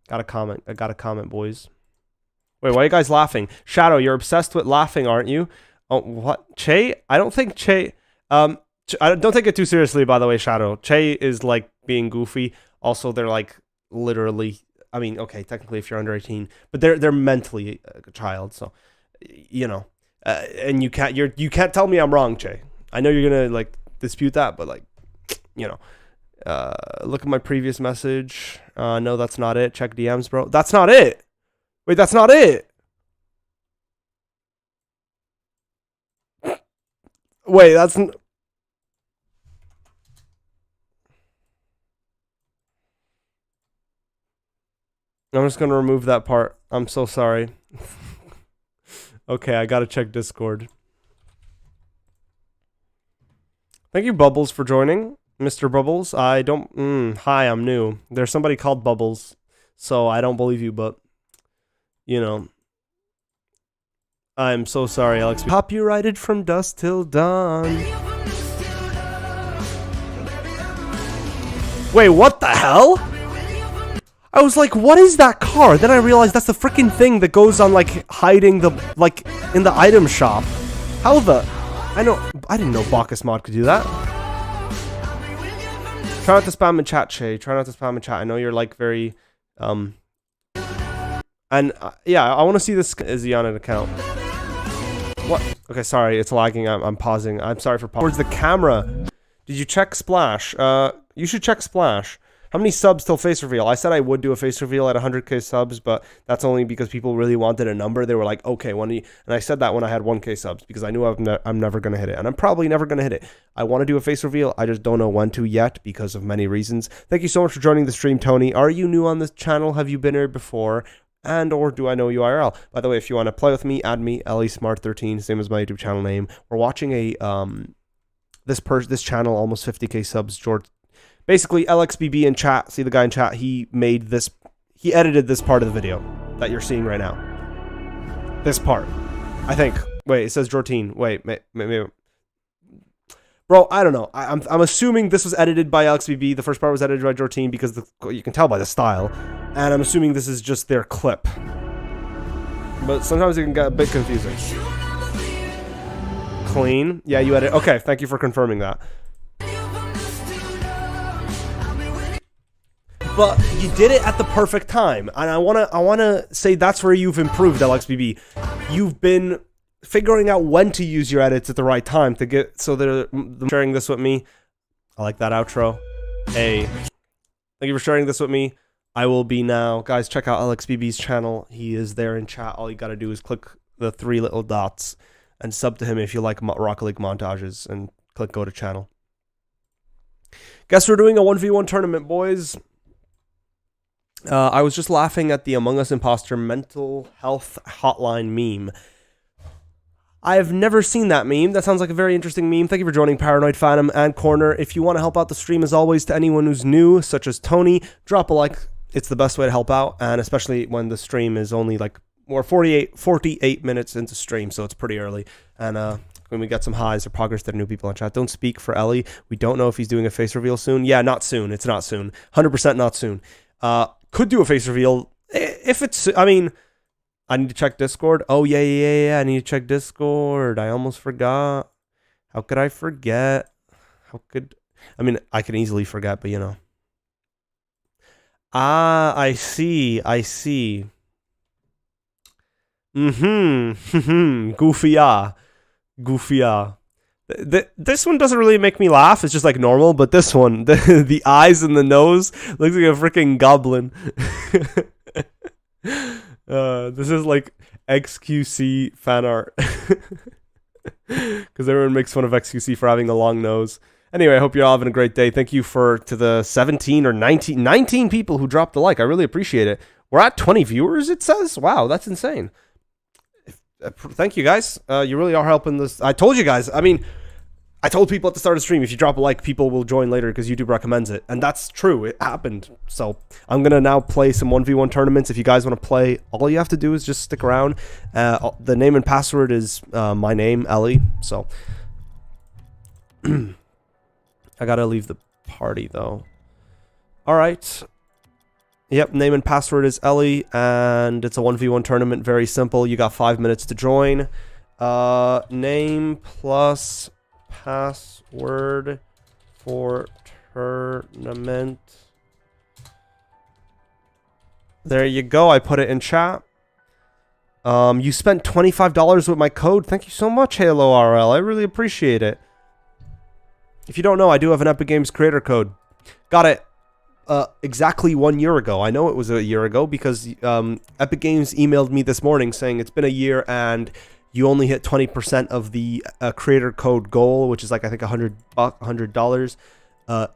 Got a comment. I got a comment, boys. Wait, why are you guys laughing? Shadow, you're obsessed with laughing, aren't you? Oh, what? Che? I don't think Che... I don't take it too seriously, by the way, Shadow. Che is, like, being goofy. Also, they're, like, literally... I mean, okay, technically if you're under 18. But they're mentally a child, so... You know. And you can't tell me I'm wrong, Che. I know you're gonna, like, dispute that, but, like, you know. Look at my previous message. No, that's not it. Check DMs, bro. That's not it! Wait, that's not it! Wait, that's... I'm just gonna remove that part. I'm so sorry. Okay, I gotta check Discord. Thank you, Bubbles, for joining. Mr. Bubbles, I don't... hi, I'm new. There's somebody called Bubbles, so I don't believe you, but... You know... I'm so sorry, Alex. Copyrighted from dusk till dawn. Wait, what the hell? I was like, what is that car? Then I realized that's the freaking thing that goes on, like, hiding the... Like, in the item shop. How the... I didn't know Bacchus Mod could do that. Try not to spam in chat, Shay. Try not to spam in chat. I know you're, like, very... And, yeah, I want to see this... Is he on an account? What? Okay, sorry. It's lagging. I'm pausing. I'm sorry for pausing. Towards the camera. Did you check Splash? You should check Splash. How many subs till face reveal? I said I would do a face reveal at 100k subs, but that's only because people really wanted a number. They were like, okay, and I said that when I had 1k subs, because I knew I'm never going to hit it, and I'm probably never going to hit it. I want to do a face reveal. I just don't know when to yet because of many reasons. Thank you so much for joining the stream, Tony. Are you new on this channel? Have you been here before? And or do I know you IRL? By the way, if you want to play with me, add me, LeSmart13, same as my YouTube channel name. We're watching a this channel, almost 50k subs, George. Basically, LXBB in chat, see the guy in chat, he edited this part of the video that you're seeing right now. This part. I think. Wait, it says Jortine. Wait, maybe. Bro, I don't know. I'm assuming this was edited by LXBB. The first part was edited by Jortine because you can tell by the style. And I'm assuming this is just their clip. But sometimes it can get a bit confusing. Clean. Yeah, you edit. Okay, thank you for confirming that. But you did it at the perfect time. And I wanna say that's where you've improved, LXBB. You've been figuring out when to use your edits at the right time to get so they're sharing this with me. I like that outro. Hey, thank you for sharing this with me. I will be now, guys. Check out LXBB's channel. He is there in chat. All you gotta do is click the 3 little dots and sub to him if you like Rocket League montages, and click go to channel. Guess we're doing a 1v1 tournament, boys. I was just laughing at the Among Us Imposter mental health hotline meme. I have never seen that meme. That sounds like a very interesting meme. Thank you for joining Paranoid Phantom and Corner. If you want to help out the stream, as always, to anyone who's new, such as Tony, drop a like. It's the best way to help out, and especially when the stream is only like, we're 48 minutes into stream, so it's pretty early. And when we get some highs or progress to the new people in chat, don't speak for Ellie. We don't know if he's doing a face reveal soon. Yeah, not soon. It's not soon. 100% not soon. Could do a face reveal if it's, I mean, I need to check Discord. Oh, yeah. I need to check Discord. I almost forgot. How could I forget? I mean, I can easily forget, but you know. Ah, I see. Goofy. This one doesn't really make me laugh. It's just like normal, but this one, the eyes and the nose looks like a freaking goblin. This is like XQC fan art. Because everyone makes fun of XQC for having a long nose. Anyway, I hope you're all having a great day. Thank you to the 17 or 19 people who dropped a like. I really appreciate it. We're at 20 viewers, it says. Wow, that's insane. Thank you, guys. You really are helping this. I told you guys. I mean, I told people at the start of the stream, if you drop a like, people will join later because YouTube recommends it. And that's true. It happened. So I'm going to now play some 1v1 tournaments. If you guys want to play, all you have to do is just stick around. The name and password is my name, Ellie. So I got to leave the party, though. All right. Yep, name and password is Ellie, and it's a 1v1 tournament. Very simple. You got 5 minutes to join. Name plus password for tournament. There you go. I put it in chat. You spent $25 with my code. Thank you so much, Halo RL. I really appreciate it. If you don't know, I do have an Epic Games creator code. Got it. Exactly 1 year ago. I know it was a year ago because Epic Games emailed me this morning saying it's been a year and you only hit 20% of the creator code goal, which is like I think $100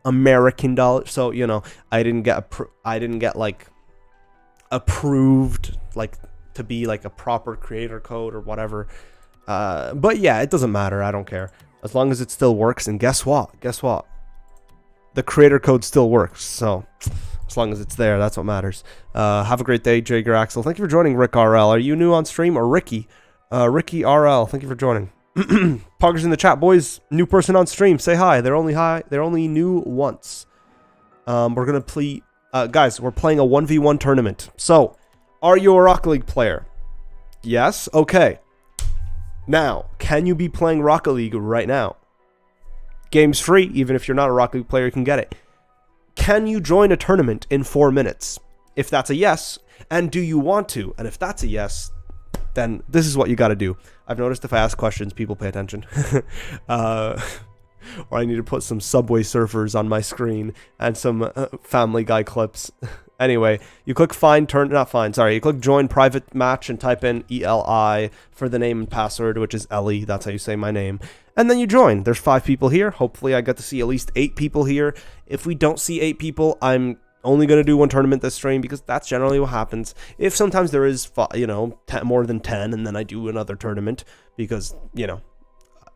American dollars. So you know, I didn't get like approved like to be like a proper creator code or whatever. But yeah, it doesn't matter. I don't care as long as it still works. And guess what? The creator code still works, so as long as it's there, that's what matters. Have a great day, Jager Axel. Thank you for joining, Rick RL. Are you new on stream or Ricky? Ricky RL, thank you for joining. Poggers in the chat, boys. New person on stream, say hi. They're only new once. We're gonna play, guys. We're playing a 1v1 tournament. So, are you a Rocket League player? Yes. Okay. Now, can you be playing Rocket League right now? Game's free, even if you're not a Rocket League player, you can get it. Can you join a tournament in 4 minutes? If that's a yes, and do you want to? And if that's a yes, then this is what you got to do. I've noticed if I ask questions, people pay attention. Or I need to put some Subway Surfers on my screen and some Family Guy clips. Anyway, you click you click join private match and type in ELI for the name and password, which is Ellie. That's how you say my name. And then you join. There's 5 people here. Hopefully I get to see at least 8 people here. If we don't see 8 people, I'm only going to do one tournament this stream because that's generally what happens. If sometimes there is, more than 10, and then I do another tournament because,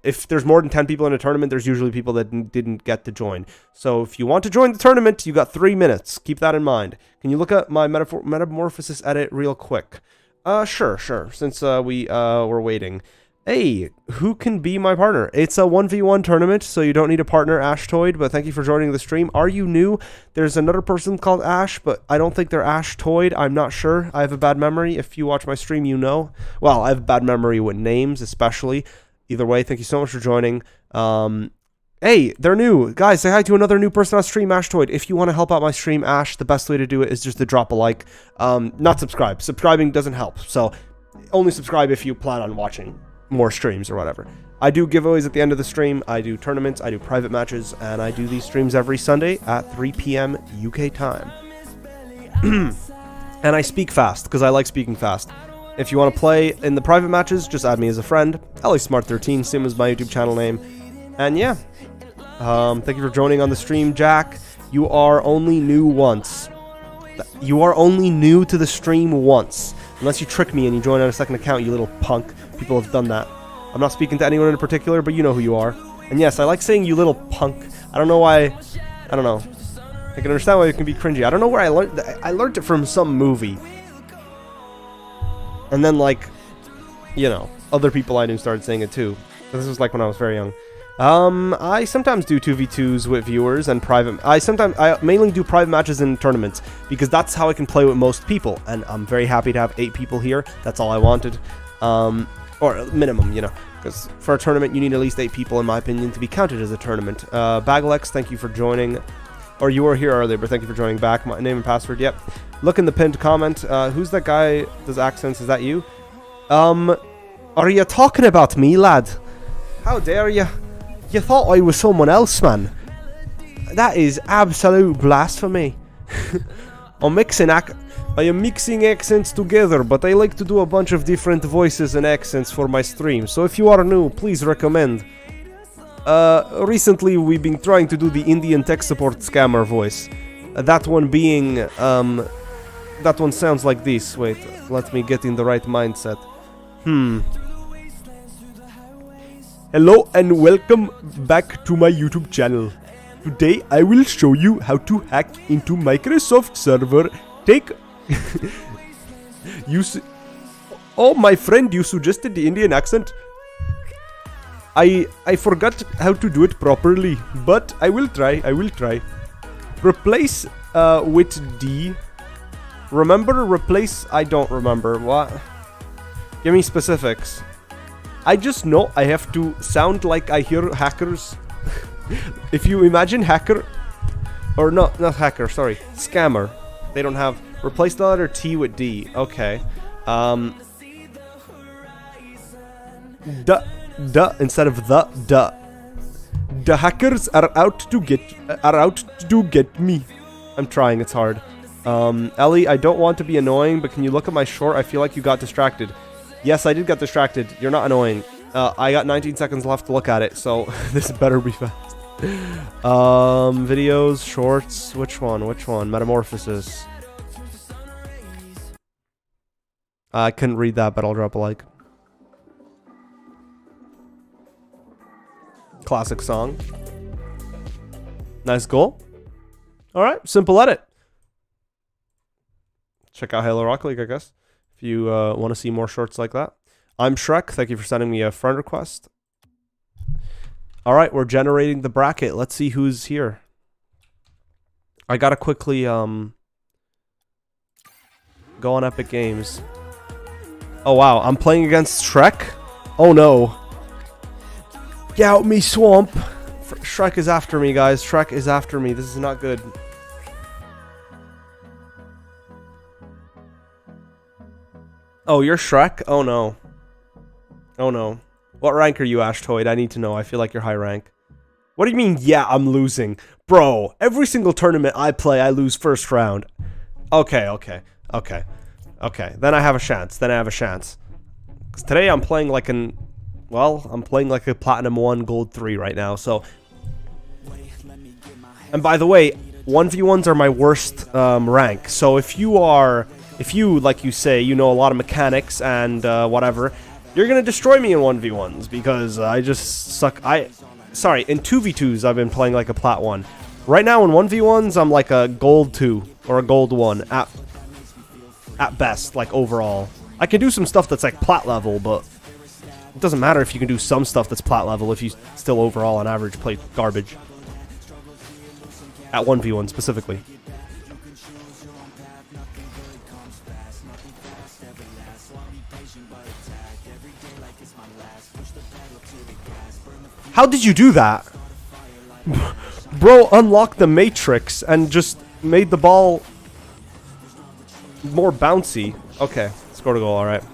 if there's more than 10 people in a tournament, there's usually people that didn't get to join. So if you want to join the tournament, you got 3 minutes. Keep that in mind. Can you look at my Metamorphosis edit real quick? Sure. Since we were waiting. Hey, who can be my partner? It's a 1v1 tournament, so you don't need a partner, Ashtoid, but thank you for joining the stream. Are you new? There's another person called Ash, but I don't think they're Ashtoid. I'm not sure. I have a bad memory. If you watch my stream, you know. Well, I have a bad memory with names, especially. Either way, thank you so much for joining. Hey, they're new. Guys, say hi to another new person on stream, Ashtoid. If you want to help out my stream, Ash, the best way to do it is just to drop a like. Not subscribe. Subscribing doesn't help, so only subscribe if you plan on watching more streams or whatever. I do giveaways at the end of the stream. I do tournaments. I do private matches. And I do these streams every Sunday at 3 p.m. UK time. And I speak fast because I like speaking fast. If you want to play in the private matches, just add me as a friend. LASmart13, same as my YouTube channel name. And yeah. Thank you for joining on the stream, Jack. You are only new once. You are only new to the stream once. Unless you trick me and you join on a second account, you little punk. People have done that. I'm not speaking to anyone in particular, but you know who you are. And yes, I like saying you little punk. I don't know why. I don't know. I can understand why it can be cringy. I don't know where I learned. I learned it from some movie. And then, like, you know, other people I knew started saying it too. This was like when I was very young. I sometimes do 2v2s with viewers and private. I mainly do private matches in tournaments because that's how I can play with most people. And I'm very happy to have 8 people here. That's all I wanted. Or minimum, you know, because for a tournament you need at least 8 people, in my opinion, to be counted as a tournament. Baglex, thank you for joining. Or you were here earlier, but thank you for joining back. My name and password, yep. Look in the pinned comment. Who's that guy? Does accents? Is that you? Are you talking about me, lad? How dare you? You thought I was someone else, man. That is absolute blasphemy. I am mixing accents together, but I like to do a bunch of different voices and accents for my stream. So if you are new, please recommend. Recently we've been trying to do the Indian tech support scammer voice. That one being, that one sounds like this. Wait, let me get in the right mindset. Hello and welcome back to my YouTube channel. Today I will show you how to hack into Microsoft server. Oh, my friend, you suggested the Indian accent. I forgot how to do it properly, but I will try. Replace with D. Remember, replace. I don't remember. What? Give me specifics. I just know I have to sound like I hear hackers. If you imagine hacker, or no, not hacker, sorry, scammer. They don't have, replace the letter T with D. Okay. Duh instead of the. The hackers are out to get me. I'm trying, it's hard. Ellie, I don't want to be annoying, but can you look at my short? I feel like you got distracted. Yes, I did get distracted. You're not annoying. I got 19 seconds left to look at it, so this better be fast. Videos, shorts, which one? Metamorphosis. I couldn't read that, but I'll drop a like. Classic song. Nice goal. Alright, simple edit. Check out Halo Rock League, I guess, if you want to see more shorts like that. I'm Shrek. Thank you for sending me a friend request. Alright, we're generating the bracket. Let's see who's here. I gotta quickly go on Epic Games. Oh wow, I'm playing against Shrek? Oh no. Get out me swamp. Shrek is after me, guys. Shrek is after me. This is not good. Oh, you're Shrek? Oh no. Oh no. What rank are you, Ashtoid? I need to know. I feel like you're high rank. What do you mean, yeah, I'm losing? Bro, every single tournament I play, I lose first round. Okay. Then I have a chance. Because today I'm playing like an... Well, I'm playing like a Platinum 1, Gold 3 right now, so... And by the way, 1v1s are my worst rank. So if you, like you say, you know a lot of mechanics and whatever... You're gonna destroy me in 1v1s because I just suck. Sorry, in 2v2s I've been playing like a Plat 1. Right now in 1v1s I'm like a Gold 2 or a Gold 1 at best, like overall. I can do some stuff that's like plat level, but it doesn't matter if you can do some stuff that's plat level if you still overall on average play garbage. At 1v1 specifically. How did you do that? Bro unlocked the Matrix and just made the ball more bouncy. Okay, scored a goal, alright.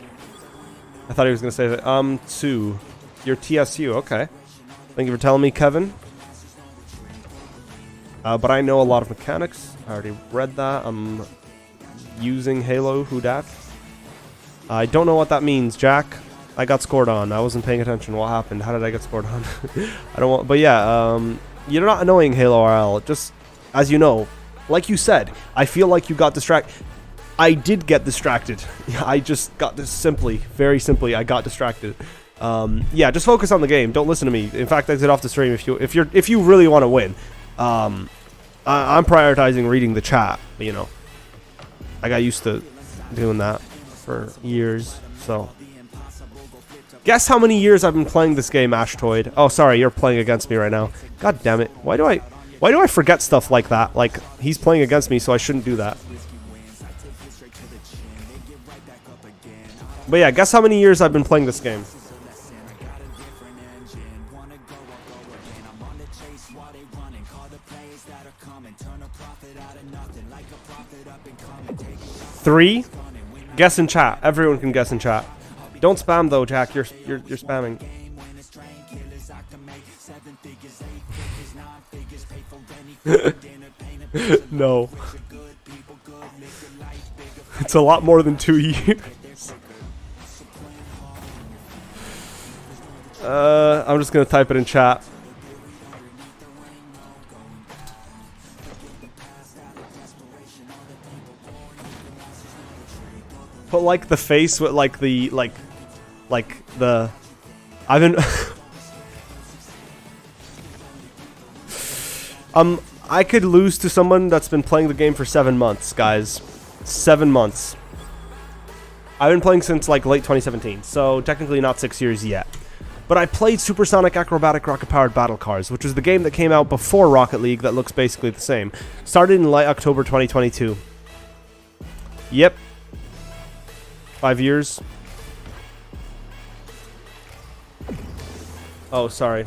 I thought he was going to say that. 2. Your TSU, okay. Thank you for telling me, Kevin. But I know a lot of mechanics. I already read that. I'm using Halo, who dat? I don't know what that means, Jack. I got scored on. I wasn't paying attention. What happened? How did I get scored on? I don't want... But yeah, you're not annoying, Halo RL. Just, as you know, like you said, I feel like you got distracted. I did get distracted. I just got this simply, very simply, I got distracted. Yeah, just focus on the game. Don't listen to me. In fact, exit off the stream if you really want to win. I'm prioritizing reading the chat. You know, I got used to doing that for years. So, guess how many years I've been playing this game, Ashtoid? Oh, sorry, you're playing against me right now. God damn it! Why do I forget stuff like that? Like he's playing against me, so I shouldn't do that. But yeah, guess how many years I've been playing this game. Three? Guess in chat. Everyone can guess in chat. Don't spam though, Jack. You're spamming. No. It's a lot more than 2 years. I'm just gonna type it in chat. Put like the face with like the I've been I could lose to someone that's been playing the game for 7 months, guys. 7 months. I've been playing since like late 2017, so technically not 6 years yet. But I played Supersonic Acrobatic Rocket-Powered Battle Cars, which was the game that came out before Rocket League that looks basically the same. Started in late October 2022. Yep. 5 years. Oh, sorry.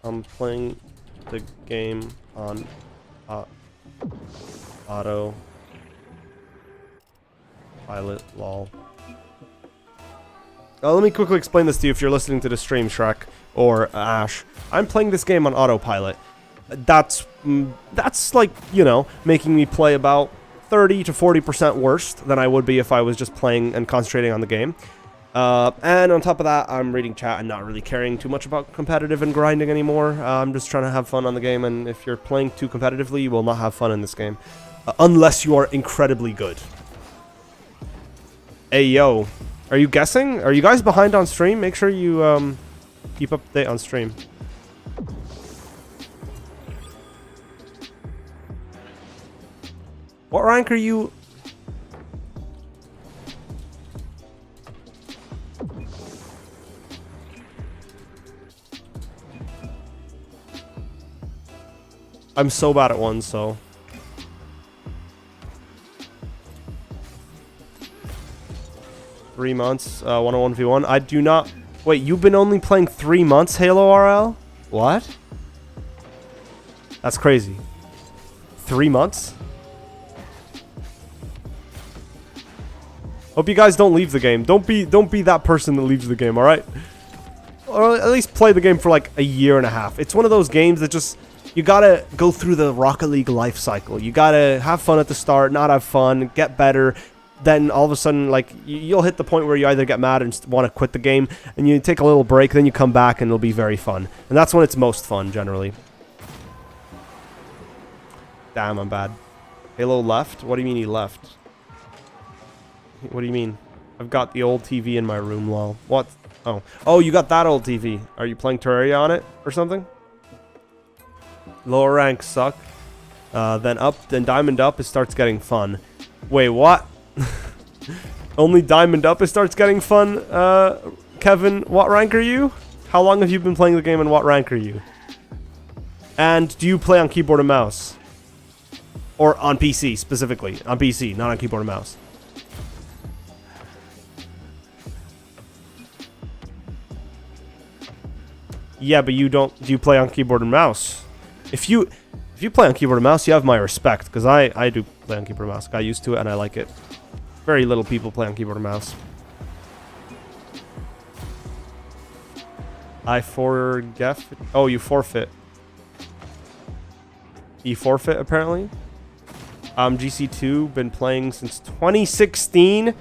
I'm playing the game on auto pilot, lol. Let me quickly explain this to you if you're listening to the stream, Shrek, or Ash. I'm playing this game on autopilot. That's like, you know, making me play about 30 to 40% worse than I would be if I was just playing and concentrating on the game. And on top of that, I'm reading chat and not really caring too much about competitive and grinding anymore. I'm just trying to have fun on the game, and if you're playing too competitively, you will not have fun in this game. Unless you are incredibly good. Hey, yo. Are you guessing? Are you guys behind on stream? Make sure you keep up to date on stream. What rank are you? I'm so bad at one, so. Three months, 101v1. I do not. Wait, you've been only playing 3 months, Halo RL? What? That's crazy. 3 months? Hope you guys don't leave the game. Don't be that person that leaves the game, alright? Or at least play the game for like a year and a half. It's one of those games that just, you gotta go through the Rocket League life cycle. You gotta have fun at the start, not have fun, get better. Then all of a sudden, like, you'll hit the point where you either get mad and want to quit the game, and you take a little break, then you come back and it'll be very fun. And that's when it's most fun, generally. Damn, I'm bad. Halo left? What do you mean he left? What do you mean? I've got the old TV in my room, lol. What? Oh. Oh, you got that old TV. Are you playing Terraria on it or something? Lower ranks suck. Then diamond up, it starts getting fun. Wait, what? Only diamond up, it starts getting fun? Kevin, what rank are you? How long have you been playing the game and what rank are you? And do you play on keyboard and mouse? Or on PC, specifically. On PC, not on keyboard and mouse. Yeah, but you don't... Do you play on keyboard and mouse? If you play on keyboard and mouse, you have my respect. Because I do play on keyboard and mouse. Got used to it and I like it. Very little people play on keyboard and mouse. I forget... Oh, you forfeit. You forfeit, apparently. GC2, been playing since 2016.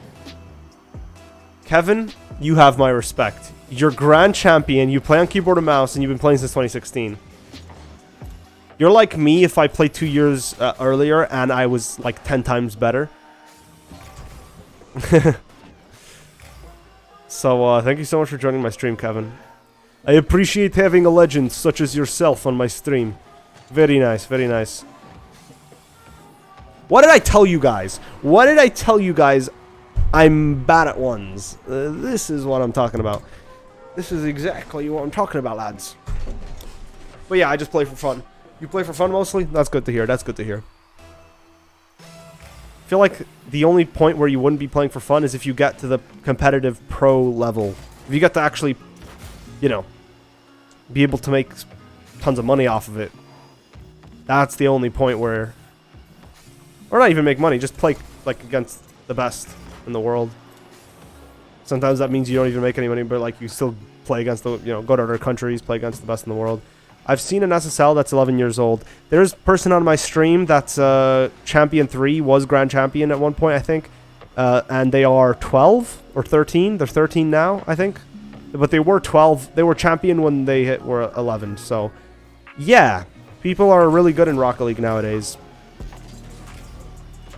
Kevin, you have my respect. You're grand champion, you play on keyboard and mouse, and you've been playing since 2016. You're like me if I played 2 years earlier and I was like 10 times better. So, thank you so much for joining my stream, Kevin. I appreciate having a legend such as yourself on my stream. Very nice, very nice. What did I tell you guys? What did I tell you guys? I'm bad at ones. This is what I'm talking about. This is exactly what I'm talking about, lads. But yeah, I just play for fun. You play for fun mostly? That's good to hear. That's good to hear. I feel like the only point where you wouldn't be playing for fun is if you get to the competitive pro level. If you get to actually, you know, be able to make tons of money off of it. That's the only point where... Or not even make money, just play like against the best in the world. Sometimes that means you don't even make any money, but like you still play against the, you know, go to other countries, play against the best in the world. I've seen an SSL that's 11 years old. There's a person on my stream that's Champion 3, was Grand Champion at one point, I think. And they are 12 or 13. They're 13 now, I think. But they were 12. They were Champion when they were 11. So, yeah. People are really good in Rocket League nowadays.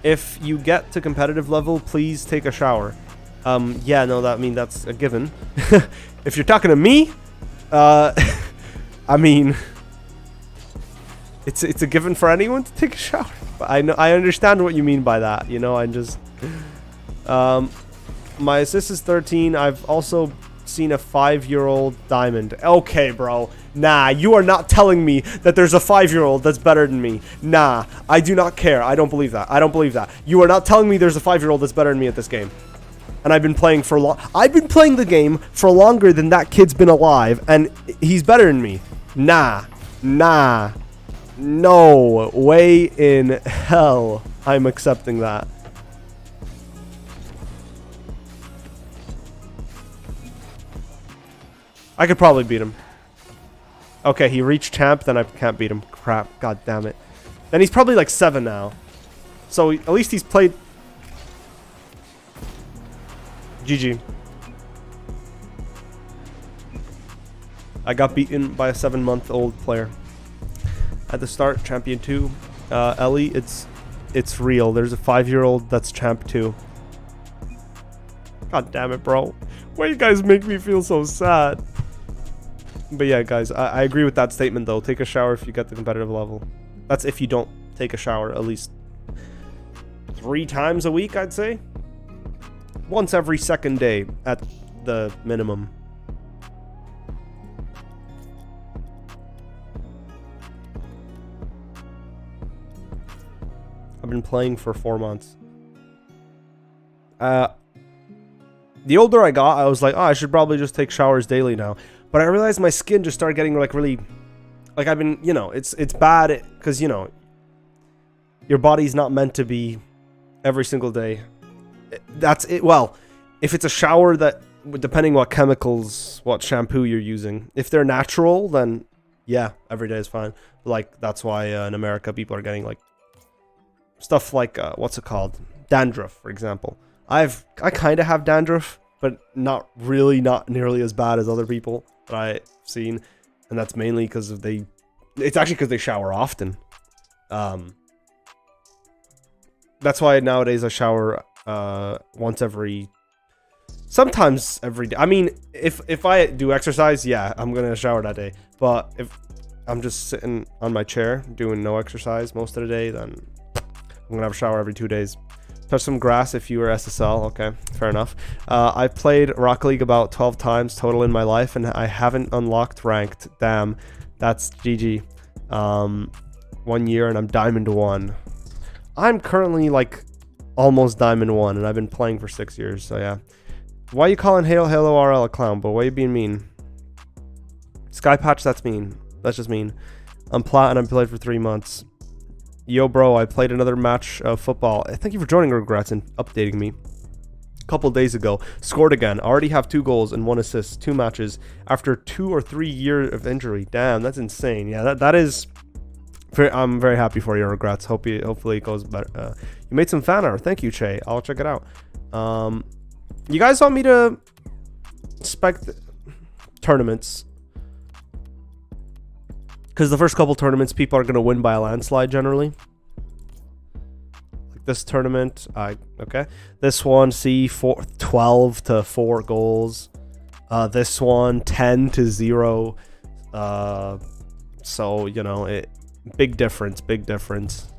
If you get to competitive level, please take a shower. Yeah, no, that's a given. If you're talking to me, I mean, it's a given for anyone to take a shower. But I understand what you mean by that. You know, I just my assist is 13. I've also seen a 5-year-old diamond. Okay, bro. Nah, you are not telling me that there's a 5-year-old that's better than me. Nah, I do not care. I don't believe that. I don't believe that. You are not telling me there's a 5-year-old that's better than me at this game. And I've been playing for I've been playing the game for longer than that kid's been alive, and he's better than me. Nah. Nah. No way in hell I'm accepting that. I could probably beat him. Okay, he reached champ, then I can't beat him. Crap, god damn it. Then he's probably like 7 now. So at least he's played... GG. I got beaten by a 7-month-old player. At the start, Champion 2. Ellie, it's real. There's a 5-year-old that's Champ 2. God damn it, bro. Why you guys make me feel so sad? But yeah, guys, I agree with that statement, though. Take a shower if you get the competitive level. That's if you don't take a shower at least 3 times a week, I'd say. Once every second day at the minimum. I've been playing for 4 months. The older I got, I was like, oh, I should probably just take showers daily now. But I realized my skin just started getting like really, like I've been, you know, it's bad because, you know, your body's not meant to be every single day. That's it. Well, if it's a shower that, depending what chemicals, what shampoo you're using, if they're natural, then yeah, every day is fine. Like that's why in America people are getting like stuff like what's it called, dandruff, for example. I kind of have dandruff, but not nearly as bad as other people that I've seen, and that's mainly because of it's actually because they shower often. That's why nowadays I shower sometimes every day. I mean, if I do exercise, yeah, I'm gonna shower that day. But if I'm just sitting on my chair doing no exercise most of the day, then I'm gonna have a shower every 2 days. Touch some grass if you were SSL. Okay, fair enough. I've played Rocket League about 12 times total in my life, and I haven't unlocked ranked. Damn, that's GG. 1 year and I'm Diamond 1. I'm currently like almost Diamond 1, and I've been playing for 6 years, so yeah. Why are you calling Halo RL a clown, but why are you being mean? Skypatch, that's mean. That's just mean. I'm plat and I played for 3 months. Yo, bro, I played another match of football. Thank you for joining, Regrets, and updating me. A couple days ago, scored again. Already have 2 goals and 1 assist, 2 matches after 2 or 3 years of injury. Damn, that's insane. Yeah, that is. I'm very happy for you, Regrets. Hopefully it goes better. You made some fan art. Thank you, Che. I'll check it out. You guys want me to spec tournaments? Because the first couple tournaments, people are going to win by a landslide generally. Like this tournament, okay. This one, see, 12 to 4 goals. This one, 10 to 0. So, you know, big difference, big difference.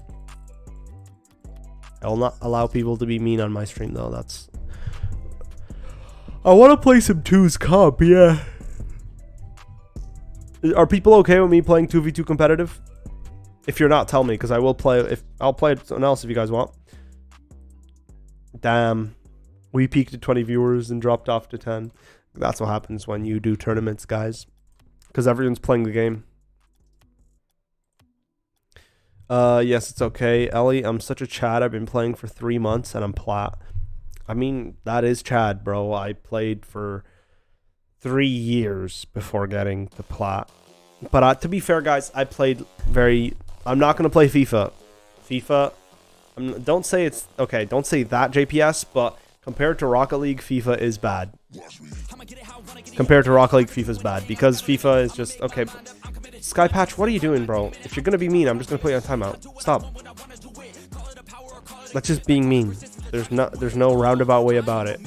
I will not allow people to be mean on my stream, though. I want to play some 2s comp, yeah. Are people okay with me playing 2v2 competitive? If you're not, tell me, because I'll play something else if you guys want. Damn. We peaked at 20 viewers and dropped off to 10. That's what happens when you do tournaments, guys. Because everyone's playing the game. Yes, it's okay. Ellie, I'm such a Chad. I've been playing for 3 months and I'm plat. I mean, that is Chad, bro. I played for 3 years before getting to plat. But to be fair, guys, I played I'm not going to play FIFA. Don't say it's... Okay, don't say that, JPS, but compared to Rocket League, FIFA is bad. Compared to Rocket League, FIFA is bad. Because FIFA is just... Okay, Skypatch, what are you doing, bro? If you're going to be mean, I'm just going to put you on timeout. Stop. That's just being mean. There's no roundabout way about it.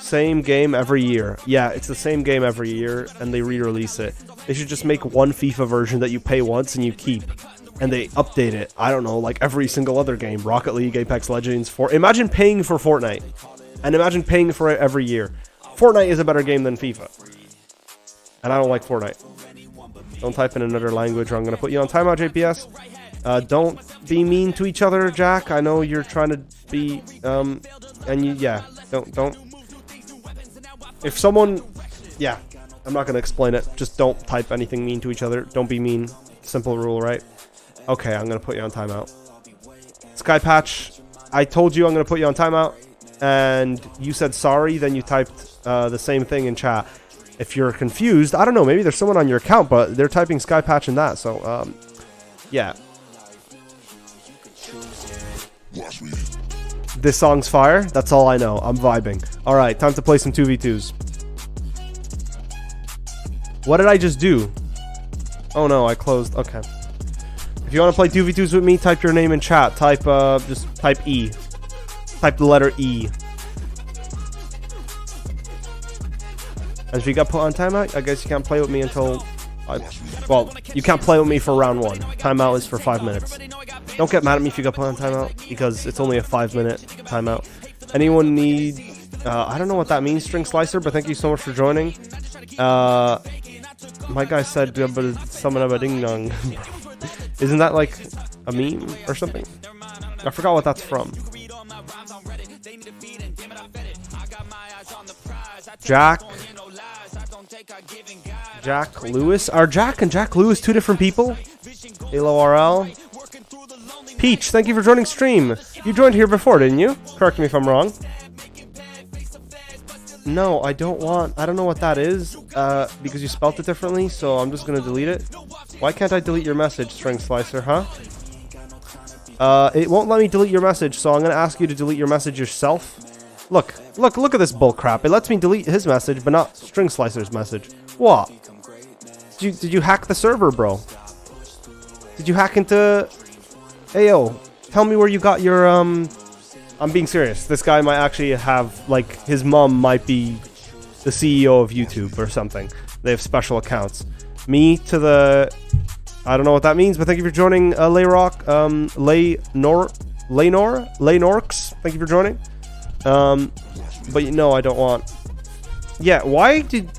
Same game every year. Yeah, it's the same game every year, and they re-release it. They should just make one FIFA version that you pay once and you keep. And they update it, I don't know, like every single other game. Rocket League, Apex Legends, Imagine paying for Fortnite. And imagine paying for it every year. Fortnite is a better game than FIFA. And I don't like Fortnite. Don't type in another language or I'm going to put you on timeout, JPS. Don't be mean to each other, Jack. I know you're trying to be, yeah, don't. If someone, yeah, I'm not going to explain it. Just don't type anything mean to each other. Don't be mean. Simple rule, right? Okay, I'm going to put you on timeout. Skypatch, I told you I'm going to put you on timeout, and you said sorry, then you typed the same thing in chat. If you're confused, I don't know, maybe there's someone on your account, but they're typing Skypatch in that, so, yeah. This song's fire. That's all I know. I'm vibing. All right, time to play some 2v2s. What did I just do? Oh no, I closed. Okay. If you want to play 2v2s with me, type your name in chat. Just type E. Type the letter E. And if you got put on timeout, I guess you can't play with me until... Well, you can't play with me for round 1. Timeout is for 5 minutes. Don't get mad at me if you got put on timeout, because it's only a 5-minute timeout. Anyone need... I don't know what that means, String Slicer, but thank you so much for joining. My guy said, summon up a ding-dong. Isn't that like a meme or something? I forgot what that's from. Jack Lewis? Are Jack and Jack Lewis 2 different people? Halo RL. Peach, thank you for joining stream. You joined here before, didn't you? Correct me if I'm wrong. No, I don't know what that is, because you spelt it differently, so I'm just gonna delete it. Why can't I delete your message, String Slicer, huh? It won't let me delete your message, so I'm gonna ask you to delete your message yourself. Look at this bull crap. It lets me delete his message, but not String Slicer's message. What? Did you hack the server, bro? Did you hack into... Ayo, tell me where you got your, I'm being serious. This guy might actually have, like, his mom might be the CEO of YouTube or something. They have special accounts. Me to the... I don't know what that means, but thank you for joining, Layrock. Laynorks, thank you for joining. But no, I don't want... Yeah, why did...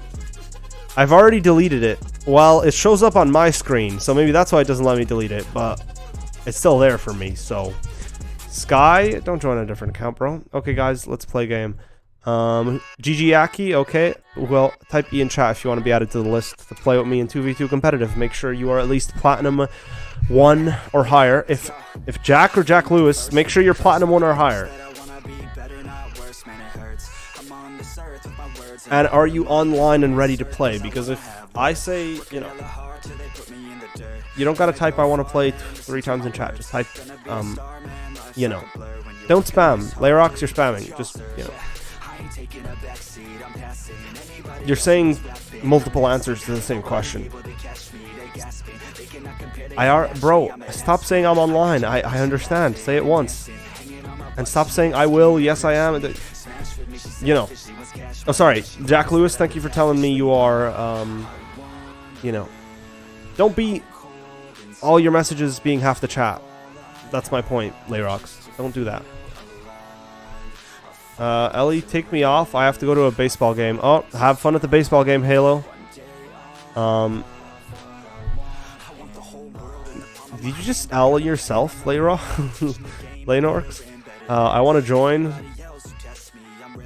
I've already deleted it. Well, it shows up on my screen, so maybe that's why it doesn't let me delete it, but it's still there for me, so... Sky, don't join a different account, bro. Okay, guys, let's play a game. GG Aki, okay. Well, type E in chat if you want to be added to the list to play with me in 2v2 competitive. Make sure you are at least Platinum 1 or higher. If Jack or Jack Lewis, make sure you're Platinum 1 or higher. And are you online and ready to play? Because if I say, you know, you don't gotta type I want to play 3 times in chat. Just type, you know, don't spam. Layrox, you're spamming. Just, you know. You're saying multiple answers to the same question. Bro, stop saying I'm online. I understand. Say it once. And stop saying I will, yes I am. You know. Oh, sorry. Jack Lewis, thank you for telling me you are, you know. Don't be all your messages being half the chat. That's my point, Layrox. Don't do that. Ellie, take me off. I have to go to a baseball game. Oh, have fun at the baseball game, Halo. Did you just L yourself, Laynorks? I want to join.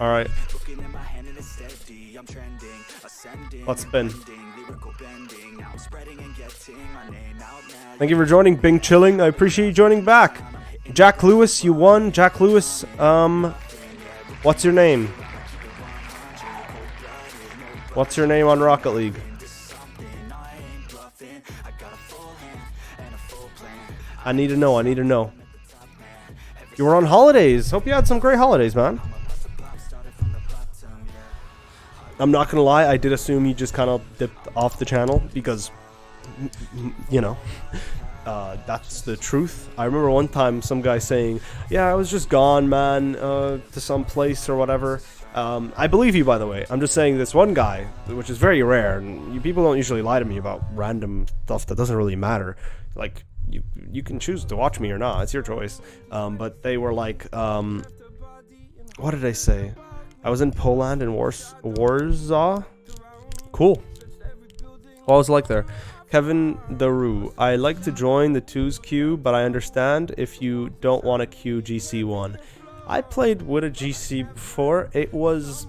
Alright. Let's spin. Thank you for joining, Bing Chilling. I appreciate you joining back. Jack Lewis, you won. Jack Lewis, what's your name? What's your name on Rocket League? I need to know. I need to know. You were on holidays. Hope you had some great holidays, man. I'm not gonna lie. I did assume you just kind of dipped off the channel because, you know, that's the truth. I remember one time some guy saying, "Yeah, I was just gone, man, to some place or whatever." I believe you, by the way. I'm just saying this one guy, which is very rare, and you people don't usually lie to me about random stuff that doesn't really matter. Like, you can choose to watch me or not. It's your choice. But they were like, what did I say? I was in Poland and Warsaw. Cool. What was it like there? Kevin Daru. I like to join the 2's queue, but I understand if you don't want to queue GC1. I played with a GC before. It was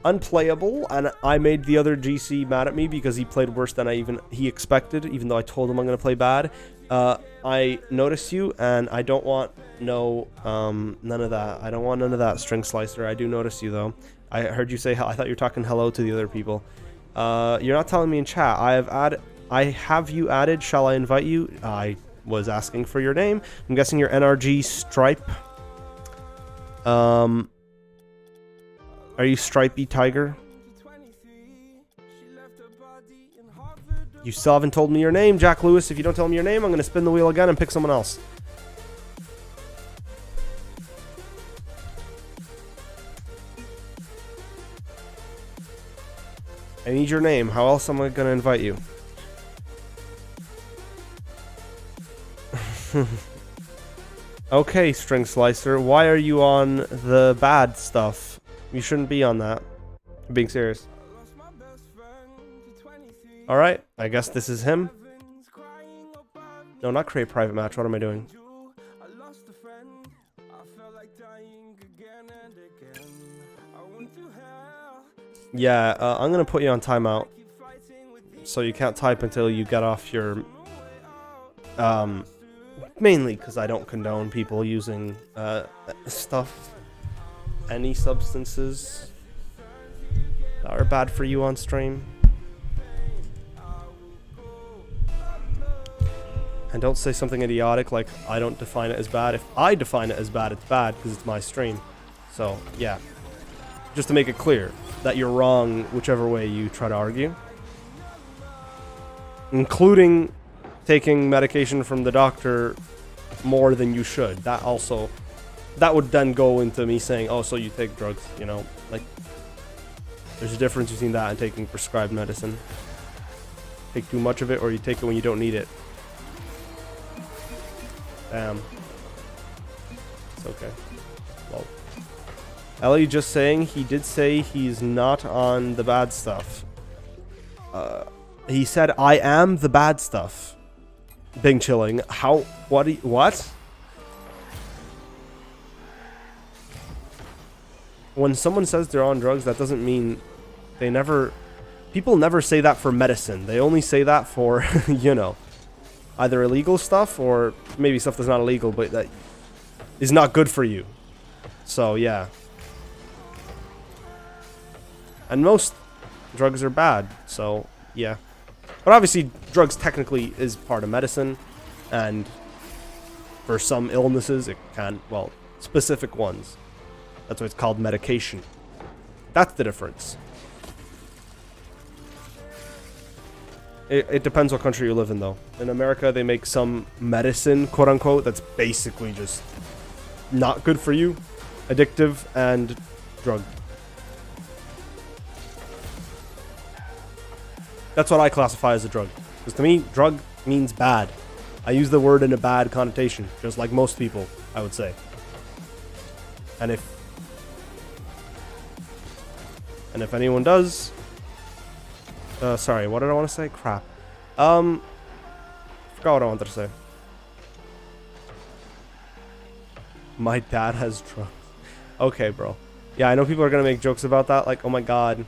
unplayable, and I made the other GC mad at me because he played worse than he expected, even though I told him I'm going to play bad. I notice you, and I don't want none of that. I don't want none of that, String Slicer. I do notice you, though. I heard you say, I thought you were talking hello to the other people. You're not telling me in chat. I have you added. Shall I invite you? I was asking for your name. I'm guessing you're NRG Stripe. Are you Stripey Tiger? You still haven't told me your name, Jack Lewis. If you don't tell me your name, I'm going to spin the wheel again and pick someone else. I need your name. How else am I going to invite you? Okay, String Slicer. Why are you on the bad stuff? You shouldn't be on that. I'm being serious. Alright, I guess this is him. No, not create private match. What am I doing? Yeah, I'm gonna put you on timeout. So you can't type until you get off your... mainly because I don't condone people using stuff. Any substances that are bad for you on stream. And don't say something idiotic like, I don't define it as bad. If I define it as bad, it's bad because it's my stream. So, yeah. Just to make it clear that you're wrong whichever way you try to argue. Including taking medication from the doctor more than you should. That would then go into me saying, oh, so you take drugs, you know? Like, There's a difference between that and taking prescribed medicine. Take too much of it, or you take it when you don't need it. Damn. It's okay. Well, Ellie just saying he did say he's not on the bad stuff. He said, I am the bad stuff. Bing chilling. How? What? When someone says they're on drugs, that doesn't mean they never... People never say that for medicine. They only say that for, you know, either illegal stuff or maybe stuff that's not illegal, but that is not good for you. So, yeah. And most drugs are bad, so, yeah. But obviously, drugs technically is part of medicine, and for some illnesses, it can, well, specific ones. That's why it's called medication. That's the difference. It depends what country you live in, though. In America, they make some medicine, quote-unquote, that's basically just not good for you, addictive, and drug. That's what I classify as a drug. Because to me, drug means bad. I use the word in a bad connotation, just like most people, I would say. And if anyone does... sorry, what did I want to say? Crap. Forgot what I wanted to say. My dad has drugs. Okay, bro. Yeah, I know people are gonna make jokes about that. Like, oh my god.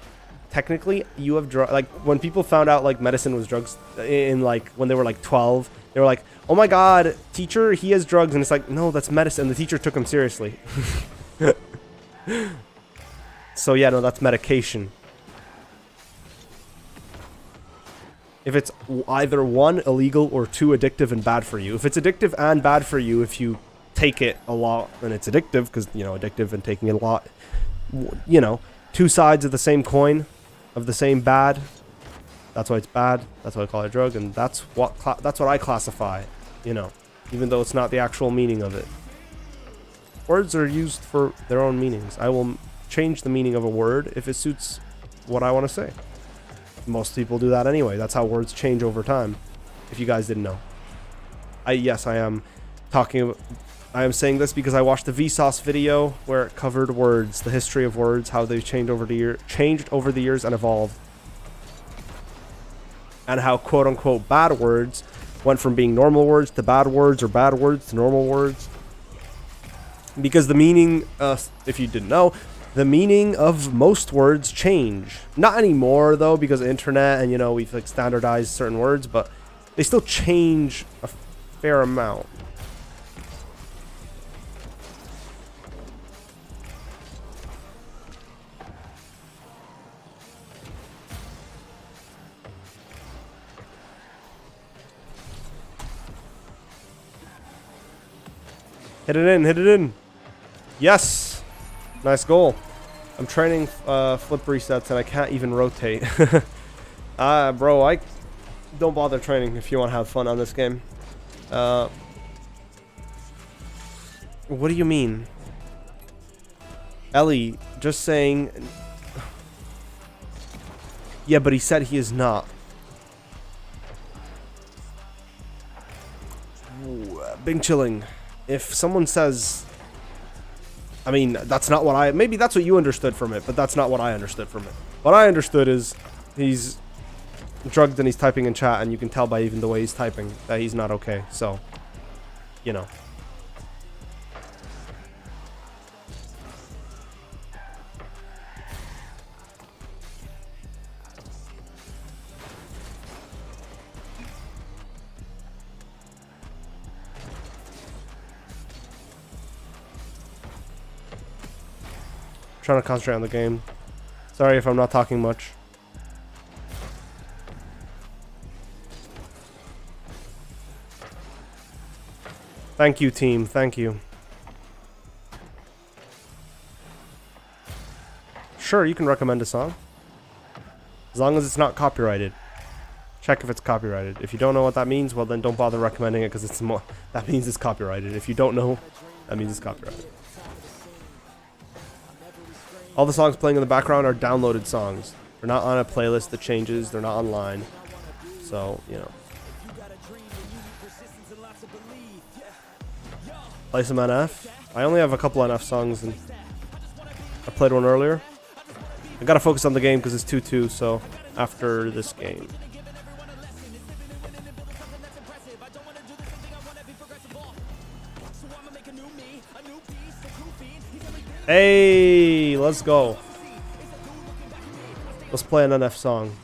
Technically, you have drugs. Like, when people found out, like, medicine was drugs in, like, when they were, like, 12, they were like, oh my god, teacher, he has drugs. And it's like, no, that's medicine. And the teacher took him seriously. So, yeah, no, that's medication. If it's either one, illegal, or two, addictive and bad for you. If it's addictive and bad for you, if you take it a lot, then it's addictive, because, you know, addictive and taking it a lot, you know, two sides of the same coin, of the same bad. That's why it's bad. That's why I call it a drug, and that's what I classify, you know, even though it's not the actual meaning of it. Words are used for their own meanings. I will change the meaning of a word if it suits what I want to say. Most people do that anyway. That's how words change over time, if you guys didn't know. Yes, I am saying this because I watched the Vsauce video where it covered words, the history of words, how they've changed over the years and evolved. And how quote-unquote bad words went from being normal words to bad words, or bad words to normal words. Because the meaning, if you didn't know, the meaning of most words change. Not anymore, though, because of the internet and, you know, we've, like, standardized certain words, but they still change a fair amount. Hit it in, hit it in. Yes. Nice goal. I'm training flip resets and I can't even rotate. Bro, I don't bother training if you want to have fun on this game. What do you mean? Ellie, just saying. Yeah, but he said he is not. Ooh, Bing chilling. If someone says... I mean, that's not what maybe that's what you understood from it, but that's not what I understood from it. What I understood is he's drugged and he's typing in chat, and you can tell by even the way he's typing that he's not okay. So, you know. Trying to concentrate on the game. Sorry if I'm not talking much. Thank you, team. Thank you. Sure, you can recommend a song. As long as it's not copyrighted. Check if it's copyrighted. If you don't know what that means, well then don't bother recommending it, because it's that means it's copyrighted. If you don't know, that means it's copyrighted. All the songs playing in the background are downloaded songs. They're not on a playlist that changes. They're not online. So, you know. Play some NF. I only have a couple NF songs, and I played one earlier. I gotta focus on the game because it's 2-2, so after this game. Hey, let's go. Let's play an NF song.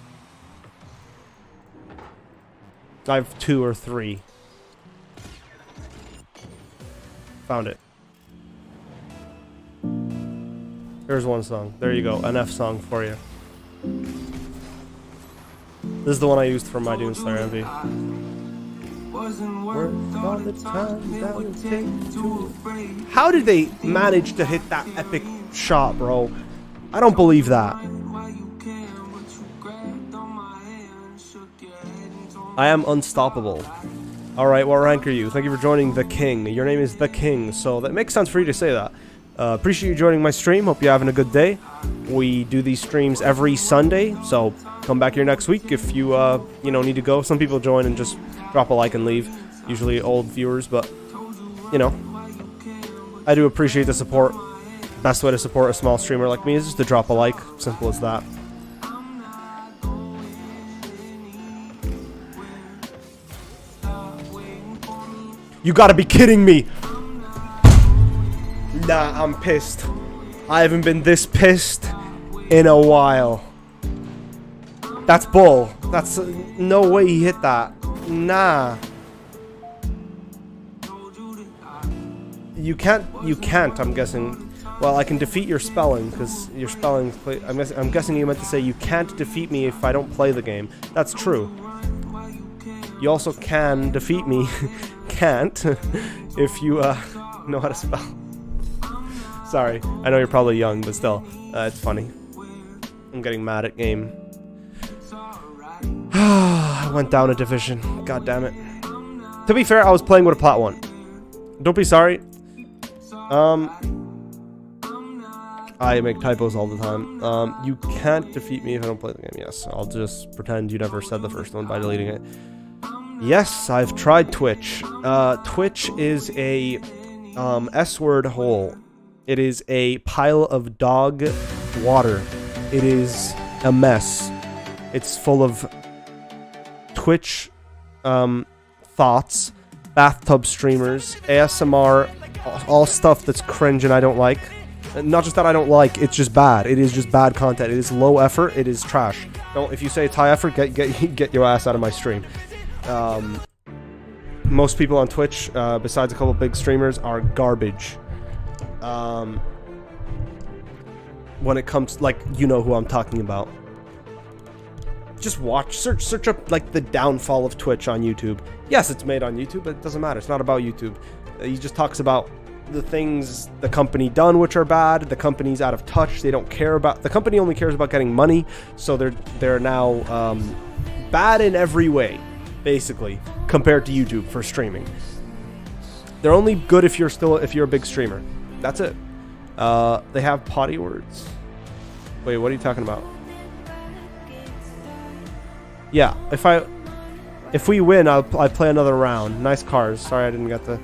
I have 2 or 3. Found it. Here's one song. There you go. NF song for you. This is the one I used for my Demon Slayer MV. How did they manage to hit that epic shot, bro? I don't believe that. I am unstoppable. Alright, what rank are you? Thank you for joining The King. Your name is The King, so that makes sense for you to say that. Appreciate you joining my stream. Hope you're having a good day. We do these streams every Sunday, so come back here next week if you, need to go. Some people join and just drop a like and leave. Usually old viewers, but, you know, I do appreciate the support. Best way to support a small streamer like me is just to drop a like. Simple as that. You gotta be kidding me! Nah, I'm pissed. I haven't been this pissed in a while. That's bull. That's no way he hit that. Nah. You can't, I'm guessing. Well, I can defeat your spelling, because your spelling... I'm guessing you meant to say you can't defeat me if I don't play the game. That's true. You also can defeat me, can't, if you know how to spell. Sorry, I know you're probably young, but still, it's funny. I'm getting mad at game. I went down a division. God damn it. To be fair, I was playing with a plat 1. Don't be sorry. I make typos all the time. You can't defeat me if I don't play the game. Yes, I'll just pretend you never said the first one by deleting it. Yes, I've tried Twitch. Twitch is a S-word hole. It is a pile of dog water. It is a mess. It's full of Twitch thoughts, bathtub streamers, ASMR, all stuff that's cringe and I don't like. And not just that I don't like, it's just bad. It is just bad content. It is low effort. It is trash. Don't, if you say it's high effort, get your ass out of my stream. Most people on Twitch, besides a couple big streamers, are garbage. When it comes, like, you know who I'm talking about. Just watch, search up, like, the downfall of Twitch on YouTube. Yes, it's made on YouTube, but it doesn't matter. It's not about YouTube. He just talks about the things the company done, which are bad. The company's out of touch. They don't care about, the company only cares about getting money. So they're now, bad in every way, basically, compared to YouTube for streaming. They're only good if you're a big streamer. That's it. They have potty words. Wait, what are you talking about? Yeah, if we win, I play another round. Nice cars. Sorry, I didn't get the.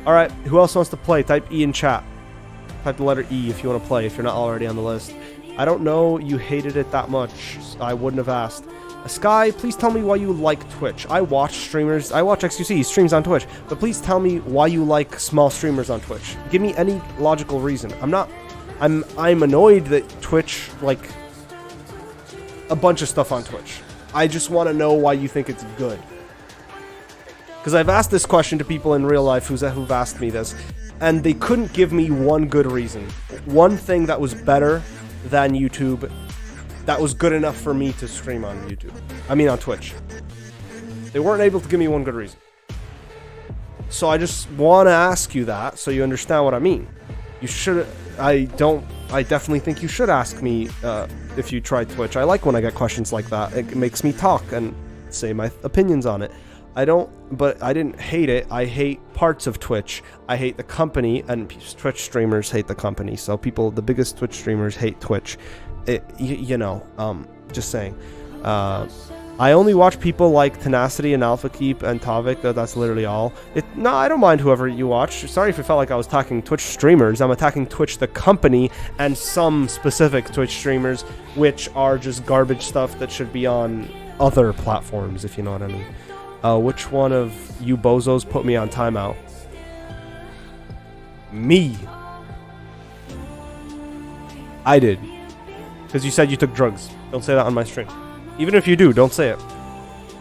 All right, who else wants to play? Type E in chat. Type the letter E if you want to play. If you're not already on the list. I don't know. You hated it that much. I wouldn't have asked. Sky, please tell me why you like Twitch. I watch streamers. I watch XQC. He streams on Twitch. But please tell me why you like small streamers on Twitch. Give me any logical reason. I'm annoyed that Twitch, like, a bunch of stuff on Twitch. I just want to know why you think it's good. Because I've asked this question to people in real life who've asked me this, and they couldn't give me one good reason. One thing that was better than YouTube that was good enough for me to stream on YouTube. I mean on Twitch. They weren't able to give me one good reason. So I just want to ask you that so you understand what I mean. You should... I definitely think you should ask me if you tried Twitch. I like when I get questions like that. It makes me talk and say my opinions on it. but I didn't hate it. I hate parts of Twitch. I hate the company, and Twitch streamers hate the company. So the biggest Twitch streamers hate Twitch. Just saying. I only watch people like Tenacity and Alpha Keep and Tavik. That's literally all. No, I don't mind whoever you watch. Sorry if it felt like I was attacking Twitch streamers. I'm attacking Twitch, the company, and some specific Twitch streamers, which are just garbage stuff that should be on other platforms, if you know what I mean. Which one of you bozos put me on timeout? Me. I did. Because you said you took drugs. Don't say that on my stream. Even if you do, don't say it.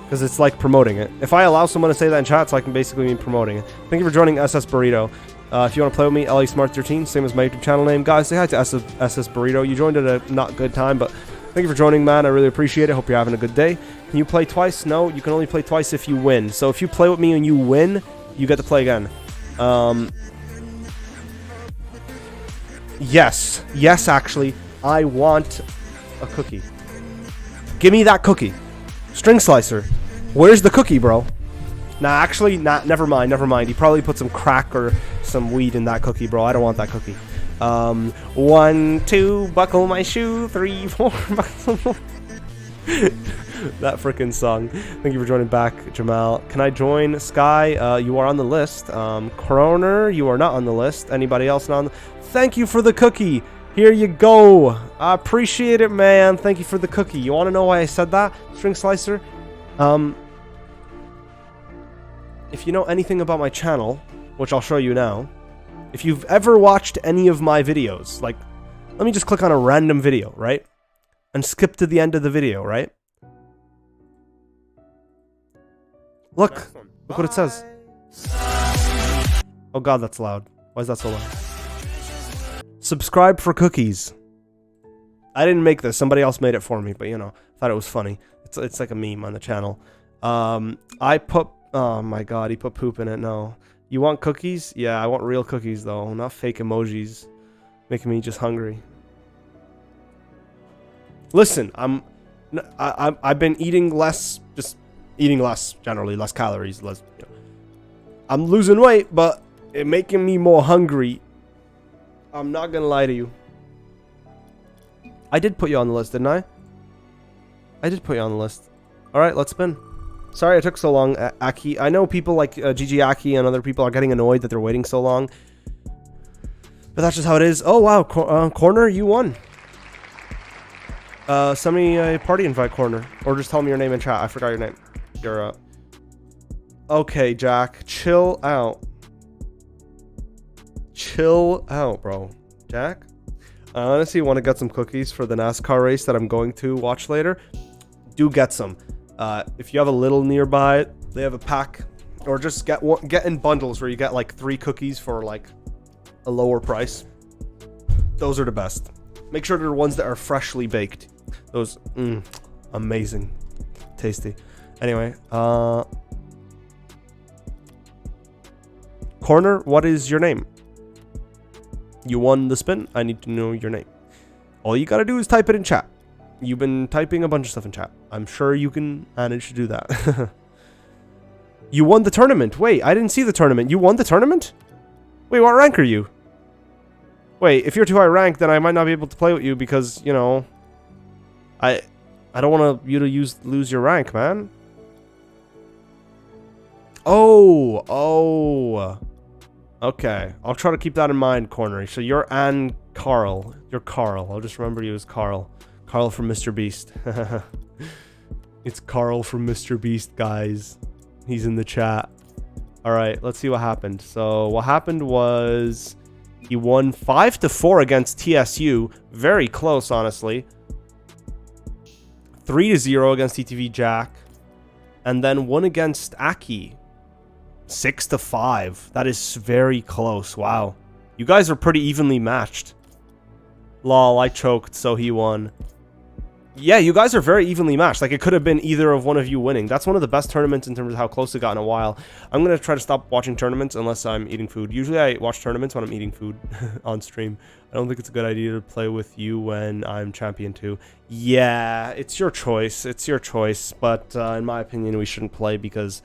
Because it's like promoting it. If I allow someone to say that in chat, it's like basically me promoting it. Thank you for joining SS Burrito. If you want to play with me, LA Smart 13, same as my YouTube channel name. Guys, say hi to SS Burrito. You joined at a not good time, but thank you for joining, man. I really appreciate it. Hope you're having a good day. Can you play twice? No, you can only play twice if you win. So if you play with me and you win, you get to play again. Yes. Yes, actually. I want a cookie. Give me that cookie. String slicer. Where's the cookie, bro? Nah, actually, never mind, never mind. He probably put some crack or some weed in that cookie, bro. I don't want that cookie. 1, 2, buckle my shoe. 3, 4, buckle. That freaking song. Thank you for joining back, Jamal. Can I join Sky? You are on the list. Croner, you are not on the list. Anybody else not on the... Thank you for the cookie. Here you go. I appreciate it, man. Thank you for the cookie. You want to know why I said that, String Slicer? If you know anything about my channel, which I'll show you now, if you've ever watched any of my videos, like, let me just click on a random video, right? And skip to the end of the video, right? Look. Look what it says. Oh god, that's loud. Why is that so loud? Subscribe for cookies. I didn't make this. Somebody else made it for me, but you know, thought it was funny. It's like a meme on the channel. I put... Oh my god, he put poop in it. No. You want cookies? Yeah, I want real cookies though, not fake emojis. Making me just hungry. Listen, I've been eating less, just eating less, generally, less calories, less, you know. I'm losing weight, but it's making me more hungry. I'm not gonna lie to you. I did put you on the list, didn't I? I did put you on the list. Alright, let's spin. Sorry it took so long, Aki. I know people like GG Aki and other people are getting annoyed that they're waiting so long. But that's just how it is. Oh, wow. Corner, you won. Send me a party invite, Corner. Or just tell me your name in chat. I forgot your name. You're, Okay, Jack. Chill out. Chill out, bro. Jack? I honestly want to get some cookies for the NASCAR race that I'm going to watch later. Do get some. If you have a little nearby, they have a pack. Or just get in bundles where you get like 3 cookies for like a lower price. Those are the best. Make sure they're ones that are freshly baked. Those, amazing. Tasty. Anyway, Corner, what is your name? You won the spin. I need to know your name. All you gotta do is type it in chat. You've been typing a bunch of stuff in chat. I'm sure you can manage to do that. You won the tournament. Wait, I didn't see the tournament. You won the tournament? Wait, what rank are you? Wait, if you're too high rank, then I might not be able to play with you because, you know, I don't want you to lose your rank, man. Oh. Okay, I'll try to keep that in mind, Corner. So you're Ann Carl. You're Carl. I'll just remember you as Carl. Carl from Mr. Beast. It's Carl from Mr. Beast, guys. He's in the chat. Alright, let's see what happened. So what happened was he won 5-4 against TSU. Very close, honestly. 3-0 against TTV Jack. And then won against Aki. 6-5. That is very close. Wow. You guys are pretty evenly matched. Lol, I choked, so he won. Yeah, you guys are very evenly matched. Like, it could have been either of one of you winning. That's one of the best tournaments in terms of how close it got in a while. I'm going to try to stop watching tournaments unless I'm eating food. Usually I watch tournaments when I'm eating food on stream. I don't think it's a good idea to play with you when I'm champion 2. Yeah, it's your choice. It's your choice. But in my opinion, we shouldn't play because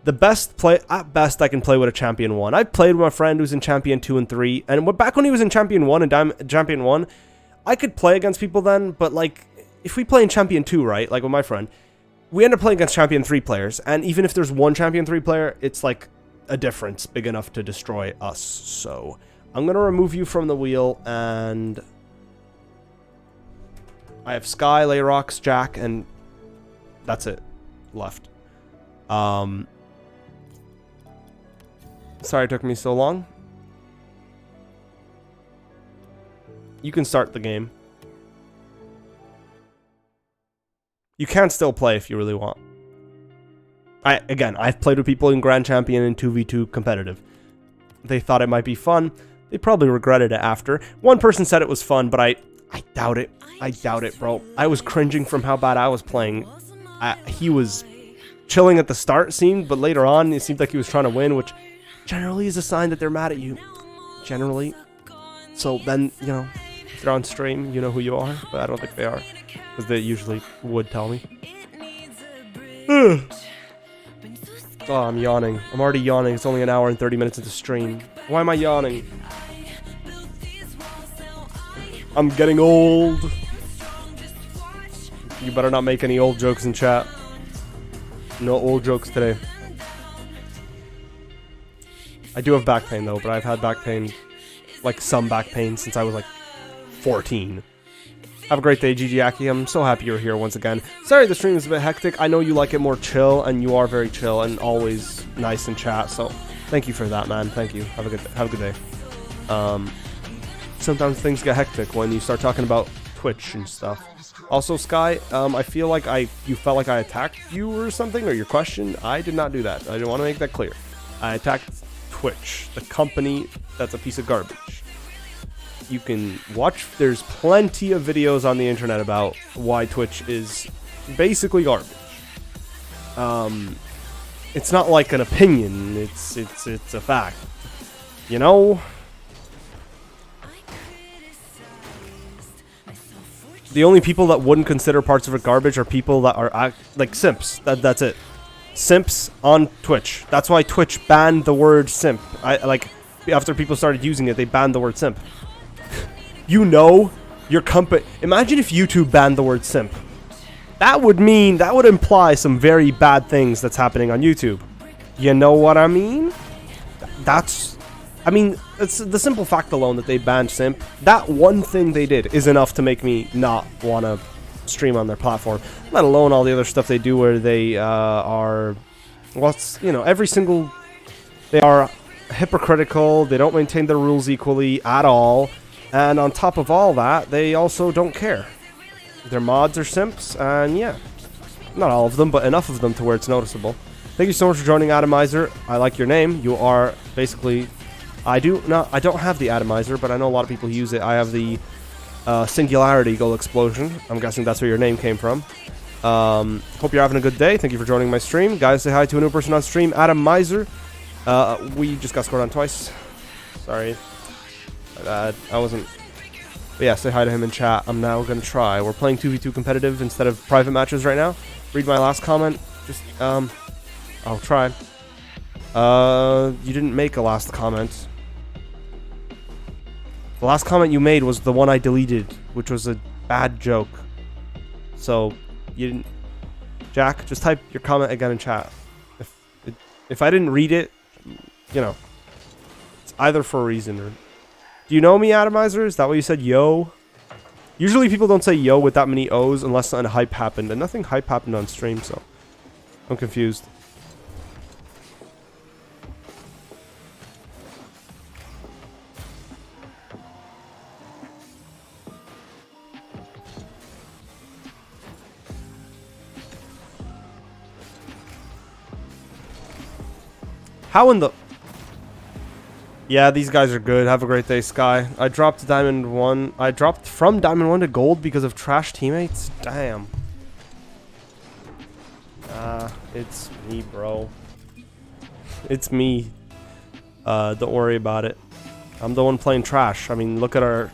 The best play, at best, I can play with a Champion 1. I've played with my friend who's in Champion 2 and 3, and back when he was in Champion 1 and Champion 1, I could play against people then, but like, if we play in Champion 2, right, like with my friend, we end up playing against Champion 3 players, and even if there's one Champion 3 player, it's like a difference big enough to destroy us. So I'm going to remove you from the wheel, and I have Sky, Layrox, Jack, and that's it left. Sorry it took me so long. You can start the game. You can still play if you really want. Again, I've played with people in Grand Champion and 2v2 competitive. They thought it might be fun. They probably regretted it after. One person said it was fun, but I doubt it. I doubt it, bro. I was cringing from how bad I was playing. He was chilling at the start, seemed, but later on, it seemed like he was trying to win, which generally is a sign that they're mad at you. Generally. So then, you know, if they're on stream, you know who you are, but I don't think they are, because they usually would tell me. Oh, I'm yawning. I'm already yawning. It's only an hour and 30 minutes into stream. Why am I yawning? I'm getting old. You better not make any old jokes in chat. No old jokes today. I do have back pain though, but I've had back pain, like some back pain, since I was like 14. Have a great day, Gigi Aki. I'm so happy you're here once again. Sorry the stream is a bit hectic. I know you like it more chill, and you are very chill and always nice in chat, so thank you for that, man. Thank you. Have a good day. Sometimes things get hectic when you start talking about Twitch and stuff. Also, Sky, I feel like you felt like I attacked you or something, or your question. I did not do that. I want to make that clear. I attacked Twitch, the company that's a piece of garbage. You can watch, there's plenty of videos on the internet about why Twitch is basically garbage. It's not like an opinion, it's a fact. You know? The only people that wouldn't consider parts of it garbage are people that are like simps. That's it. Simps on Twitch. That's why Twitch banned the word simp. Like after people started using it, they banned the word simp. You know, your company. Imagine if YouTube banned the word simp. That would imply some very bad things that's happening on YouTube. You know what I mean? It's the simple fact alone that they banned simp. That one thing they did is enough to make me not want to stream on their platform. Let alone all the other stuff they do where they are, they are hypocritical. They don't maintain their rules equally at all. And on top of all that, they also don't care. Their mods are simps, and yeah. Not all of them, but enough of them to where it's noticeable. Thank you so much for joining, Atomizer. I like your name. You are basically... I don't have the Atomizer, but I know a lot of people use it. I have the Singularity Goal Explosion. I'm guessing that's where your name came from. Hope you're having a good day. Thank you for joining my stream. Guys, say hi to a new person on stream, Atomizer. We just got scored on twice. Sorry. I wasn't... But yeah, say hi to him in chat. I'm now going to try. We're playing 2v2 competitive instead of private matches right now. Read my last comment. Just, I'll try. You didn't make a last comment. The last comment you made was the one I deleted, which was a bad joke. So, you didn't... Jack, just type your comment again in chat. If I didn't read it, you know, it's either for a reason or... Do you know me, Atomizer? Is that what you said, yo? Usually people don't say yo with that many O's unless something hype happened. And nothing hype happened on stream, so... I'm confused. How in the... Yeah, these guys are good. Have a great day, Sky. I dropped Diamond 1. I dropped from Diamond 1 to Gold because of trash teammates? Damn. It's me, bro. It's me. Don't worry about it. I'm the one playing trash. I mean, look at our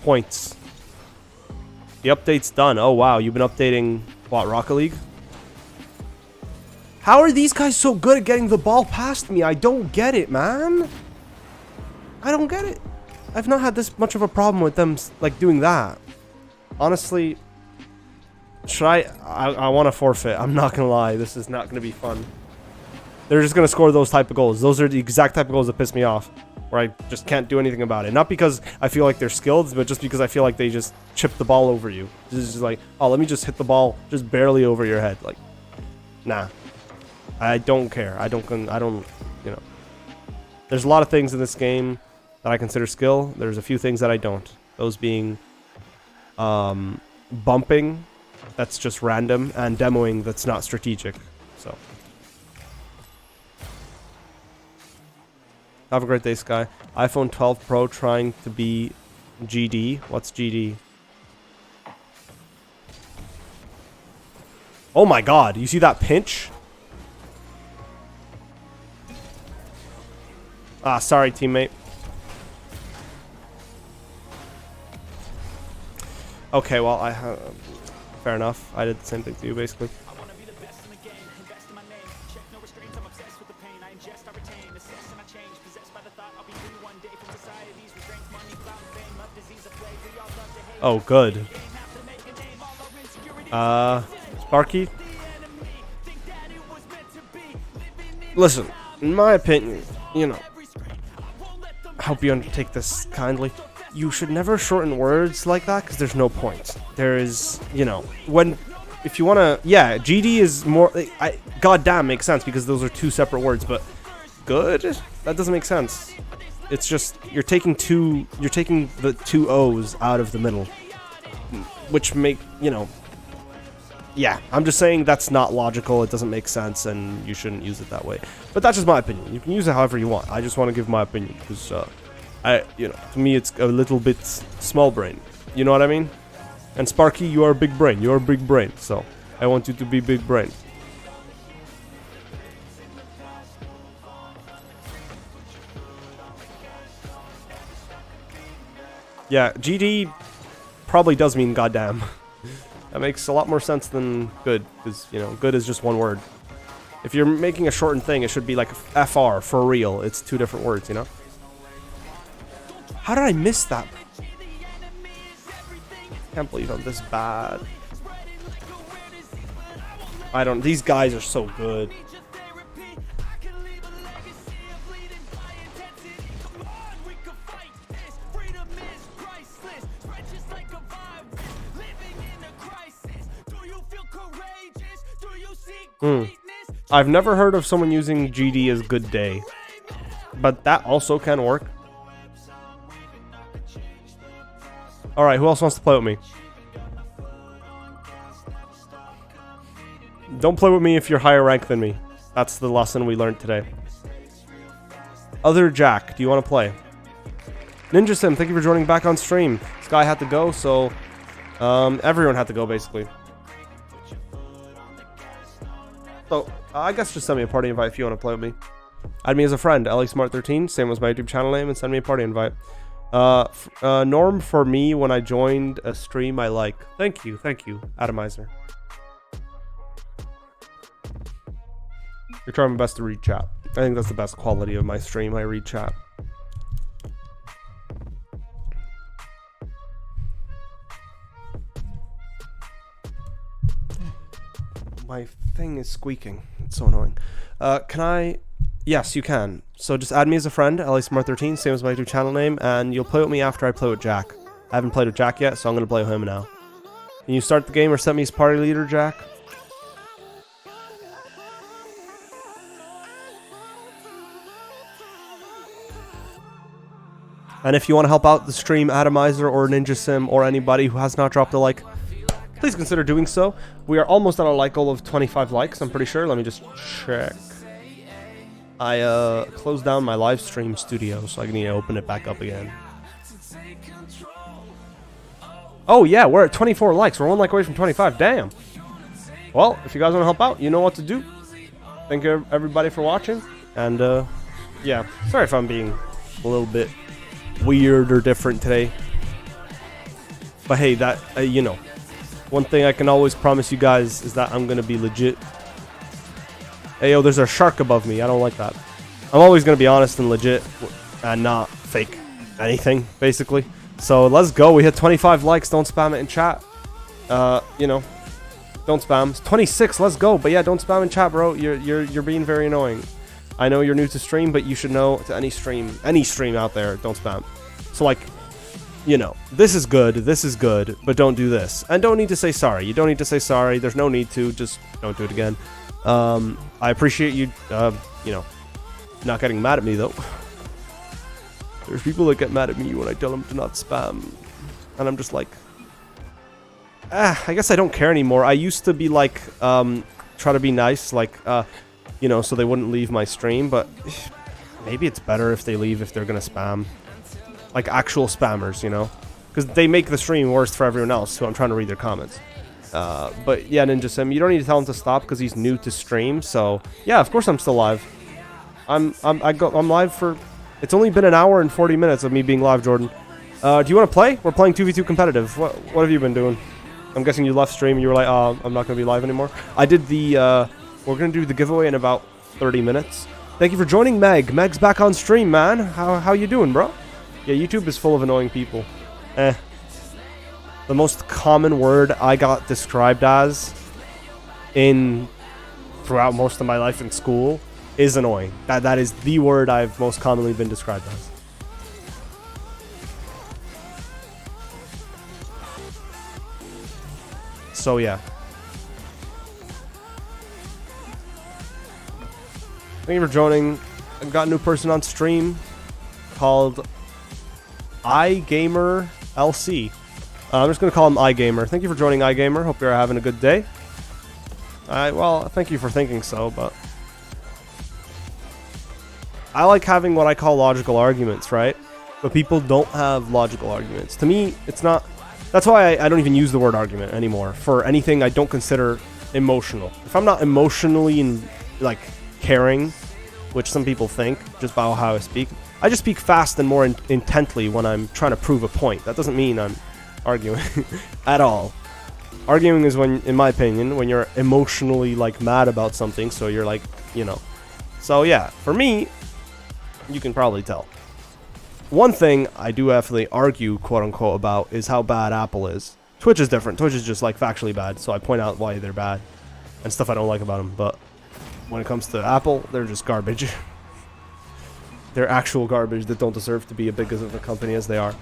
points. The update's done. Oh, wow. You've been updating, what, Rocket League? How are these guys so good at getting the ball past me? I don't get it, man. I don't get it. I've not had this much of a problem with them, like, doing that. Honestly, should I want to forfeit. I'm not going to lie. This is not going to be fun. They're just going to score those type of goals. Those are the exact type of goals that piss me off. Where I just can't do anything about it. Not because I feel like they're skilled, but just because I feel like they just chip the ball over you. This is just like, oh, let me just hit the ball just barely over your head. Like, nah. I don't care. I don't, you know. There's a lot of things in this game that I consider skill. There's a few things that I don't. Those being bumping, that's just random, and demoing, that's not strategic. So. Have a great day, Sky. iPhone 12 Pro trying to be GD. What's GD? Oh my god, you see that pinch? Ah, sorry, teammate. Okay, well, fair enough. I did the same thing to you, basically. Oh, good. Sparky? Listen, in my opinion, you know, I hope you take this kindly. You should never shorten words like that, because there's no point. There is, you know, if you want to, yeah, GD is more, goddamn makes sense, because those are two separate words, but good? That doesn't make sense. It's just, you're taking the two O's out of the middle, which make, you know, yeah, I'm just saying that's not logical, it doesn't make sense, and you shouldn't use it that way. But that's just my opinion. You can use it however you want. I just want to give my opinion, because, you know, to me it's a little bit small brain. You know what I mean? And Sparky, you are a big brain. You're a big brain, so I want you to be big brain. Yeah, GD probably does mean goddamn. That makes a lot more sense than good, because, you know, good is just one word. If you're making a shortened thing, it should be like FR, for real. It's two different words, you know? How did I miss that? Can't believe I'm this bad. These guys are so good. I've never heard of someone using GD as good day, but that also can work. Alright, who else wants to play with me? Don't play with me if you're higher rank than me. That's the lesson we learned today. Other Jack, do you want to play? Ninja Sim, thank you for joining back on stream. Sky had to go, so everyone had to go, basically. So, I guess just send me a party invite if you want to play with me. Add me as a friend, LASmart13, same as my YouTube channel name, and send me a party invite. Norm for me when I joined a stream I like. Thank you, Atomizer. You're trying my best to read chat. I think that's the best quality of my stream, I read chat. My thing is squeaking. It's so annoying. Can I? Yes, you can. So just add me as a friend, LASmart13, same as my YouTube channel name, and you'll play with me after I play with Jack. I haven't played with Jack yet, so I'm going to play with him now. Can you start the game or set me as party leader, Jack? And if you want to help out the stream, Atomizer or Ninja Sim or anybody who has not dropped a like, please consider doing so. We are almost at our like goal of 25 likes, I'm pretty sure. Let me just check. I closed down my live stream studio, so I need to open it back up again. Oh yeah, we're at 24 likes. We're one like away from 25. Damn. Well, if you guys want to help out, you know what to do. Thank you everybody for watching. And yeah, sorry if I'm being a little bit weird or different today. But hey, that, you know, one thing I can always promise you guys is that I'm going to be legit. Hey, yo, there's a shark above me. I don't like that. I'm always going to be honest and legit and not fake anything, basically. So let's go. We hit 25 likes. Don't spam it in chat. You know, don't spam. It's 26. Let's go. But yeah, don't spam in chat, bro. You're being very annoying. I know you're new to stream, but you should know to any stream out there, don't spam. So like, you know, this is good, but don't do this. And don't need to say sorry. You don't need to say sorry. There's no need to. Just don't do it again. I appreciate you, you know, not getting mad at me, though. There's people that get mad at me when I tell them to not spam. And I'm just like, I guess I don't care anymore. I used to be like, try to be nice, like, you know, so they wouldn't leave my stream. But maybe it's better if they leave if they're going to spam. Like actual spammers, you know, because they make the stream worse for everyone else who I'm trying to read their comments. But yeah, Ninja Sim, you don't need to tell him to stop because he's new to stream. So yeah, of course I'm still live. I'm live for. It's only been an hour and 40 minutes of me being live, Jordan. Do you want to play? We're playing 2v2 competitive. What have you been doing? I'm guessing you left stream and you were like, oh, I'm not gonna be live anymore. I did the. We're gonna do the giveaway in about 30 minutes. Thank you for joining, Meg. Meg's back on stream, man. How you doing, bro? Yeah, YouTube is full of annoying people. The most common word I got described as throughout most of my life in school is annoying. That is the word I've most commonly been described as. So yeah. Thank you for joining. I've got a new person on stream called iGamer LC. I'm just going to call him iGamer. Thank you for joining, iGamer. Hope you're having a good day. Well, thank you for thinking so, but I like having what I call logical arguments, right? But people don't have logical arguments. To me, it's not... That's why I don't even use the word argument anymore for anything I don't consider emotional. If I'm not emotionally, like, caring, which some people think, just by how I speak, I just speak fast and more intently when I'm trying to prove a point. That doesn't mean I'm arguing at all. Arguing is when, in my opinion, when you're emotionally like mad about something, so you're like, you know. So yeah, for me, you can probably tell. One thing I do definitely argue, quote unquote, about is how bad Apple is. Twitch is different. Twitch is just like factually bad, so I point out why they're bad and stuff I don't like about them. But when it comes to Apple, they're just garbage. They're actual garbage that don't deserve to be as big of a company as they are.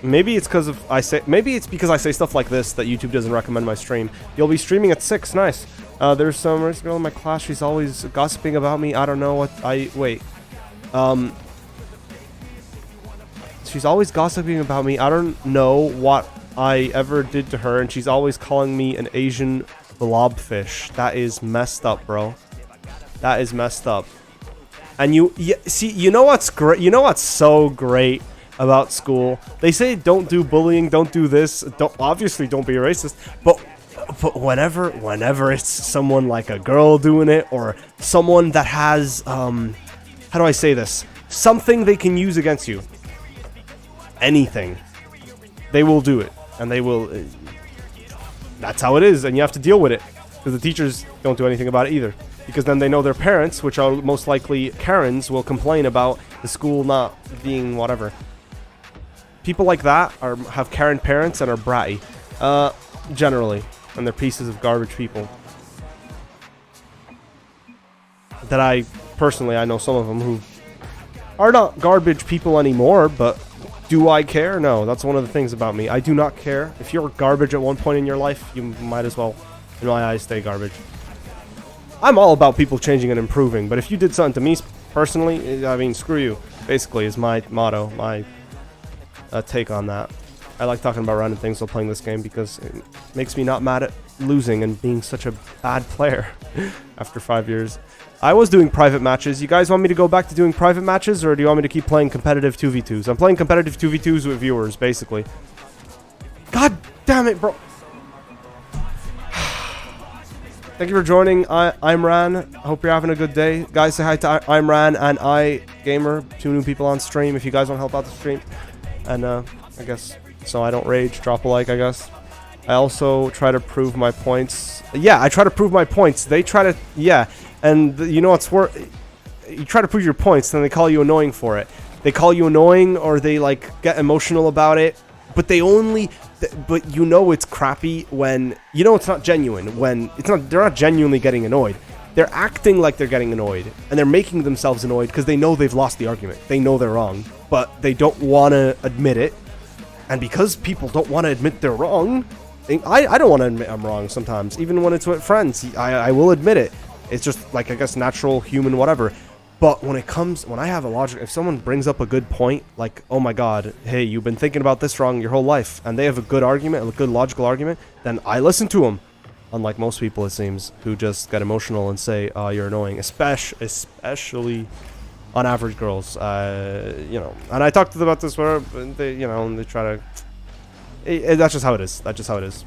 Maybe it's because I say stuff like this that YouTube doesn't recommend my stream. You'll be streaming at 6. Nice. There's some girl in my class. She's always gossiping about me. I don't know what wait. She's always gossiping about me. I don't know what I ever did to her, and she's always calling me an Asian blobfish. That is messed up, bro. That is messed up. And see, you know what's great? You know what's so great about school? They say don't do bullying, don't do this, obviously don't be a racist. But whenever it's someone like a girl doing it, or someone that has how do I say this? Something they can use against you. Anything, they will do it, and they will. That's how it is, and you have to deal with it because the teachers don't do anything about it either. Because then they know their parents, which are most likely Karens, will complain about the school not being whatever. People like that have Karen parents and are bratty, generally, and they're pieces of garbage people. That I know some of them who are not garbage people anymore, but do I care? No, that's one of the things about me. I do not care. If you're garbage at one point in your life, you might as well, in my eyes, stay garbage. I'm all about people changing and improving, but if you did something to me personally, I mean, screw you, basically, is my motto, my take on that. I like talking about random things while playing this game because it makes me not mad at losing and being such a bad player after 5 years. I was doing private matches. You guys want me to go back to doing private matches, or do you want me to keep playing competitive 2v2s? I'm playing competitive 2v2s with viewers, basically. God damn it, bro. Thank you for joining. I'm Ran. I hope you're having a good day. Guys, say hi to I'm Ran and iGamer, 2 new people on stream. If you guys want to help out the stream. And I guess, so I don't rage, drop a like, I guess. I also try to prove my points. Yeah, I try to prove my points. They try to, yeah. And you know what's you try to prove your points, then they call you annoying for it. They call you annoying, or they like get emotional about it, but but you know it's crappy when you know it's not genuine, when they're not genuinely getting annoyed. They're acting like they're getting annoyed, and they're making themselves annoyed because they know they've lost the argument. They know they're wrong, but they don't want to admit it. And because people don't want to admit they're wrong, I don't want to admit I'm wrong sometimes, even when it's with friends. I will admit it. It's just like, I guess, natural human whatever. But when I have a logic, if someone brings up a good point, like, oh my god, hey, you've been thinking about this wrong your whole life, and they have a good argument, a good logical argument, then I listen to them. Unlike most people, it seems, who just get emotional and say, oh, you're annoying. Especially on average girls. You know, and I talked to them about this where they, you know, and they try to... that's just how it is. That's just how it is.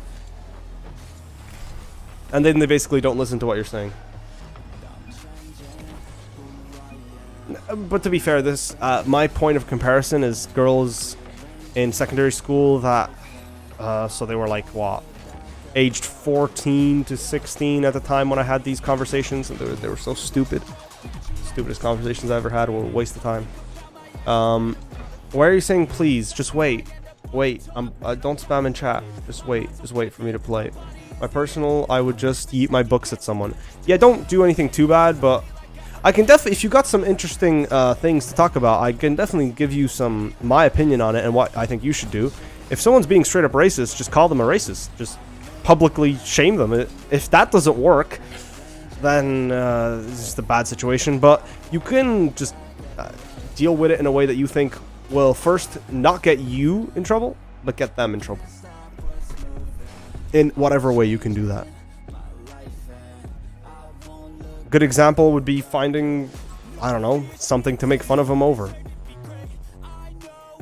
And then they basically don't listen to what you're saying. But to be fair, my point of comparison is girls in secondary school that... so they were like, what? Aged 14 to 16 at the time when I had these conversations, and they were so stupid. Stupidest conversations I ever had were a waste of time. Why are you saying please? Just wait. Wait. Don't spam in chat. Just wait. Just wait for me to play. My personal, I would just eat my books at someone. Yeah, don't do anything too bad, but I can definitely, if you got some interesting things to talk about, I can definitely give you my opinion on it and what I think you should do. If someone's being straight up racist, just call them a racist. Just publicly shame them. If that doesn't work, then it's just a bad situation. But you can just deal with it in a way that you think will first not get you in trouble, but get them in trouble. In whatever way you can do that. Good example would be finding, I don't know, something to make fun of them over.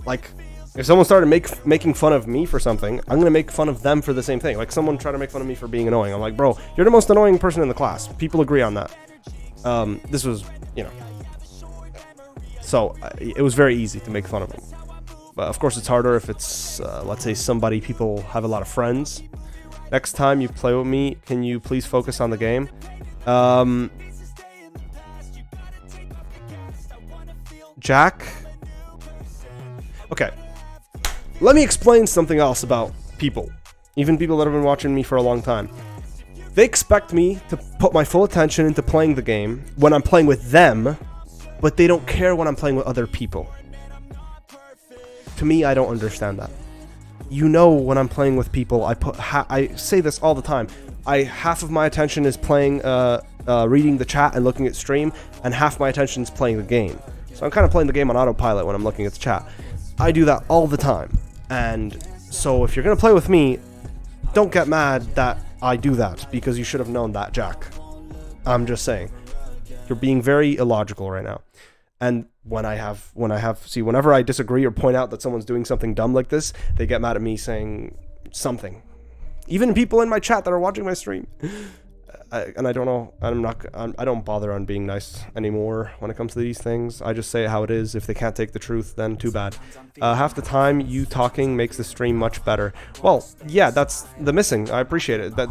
Like, if someone started making fun of me for something, I'm gonna make fun of them for the same thing. Like, someone tried to make fun of me for being annoying. I'm like, bro, you're the most annoying person in the class. People agree on that. This was, you know. So, it was very easy to make fun of them. But, of course, it's harder if it's, let's say, people have a lot of friends. Next time you play with me, can you please focus on the game? Jack? Okay. Let me explain something else about people. Even people that have been watching me for a long time. They expect me to put my full attention into playing the game when I'm playing with them, but they don't care when I'm playing with other people. To me, I don't understand that. You know, when I'm playing with people, I say this all the time. Half of my attention is playing, reading the chat and looking at stream, and half my attention is playing the game. So I'm kind of playing the game on autopilot when I'm looking at the chat. I do that all the time. And so if you're going to play with me, don't get mad that I do that, because you should have known that, Jack. I'm just saying. You're being very illogical right now. And whenever I disagree or point out that someone's doing something dumb like this, they get mad at me saying something. Even people in my chat that are watching my stream. And I don't know, I don't bother on being nice anymore when it comes to these things. I just say it how it is. If they can't take the truth, then too bad. Half the time, you talking makes the stream much better. Well, yeah, that's the missing. I appreciate it. That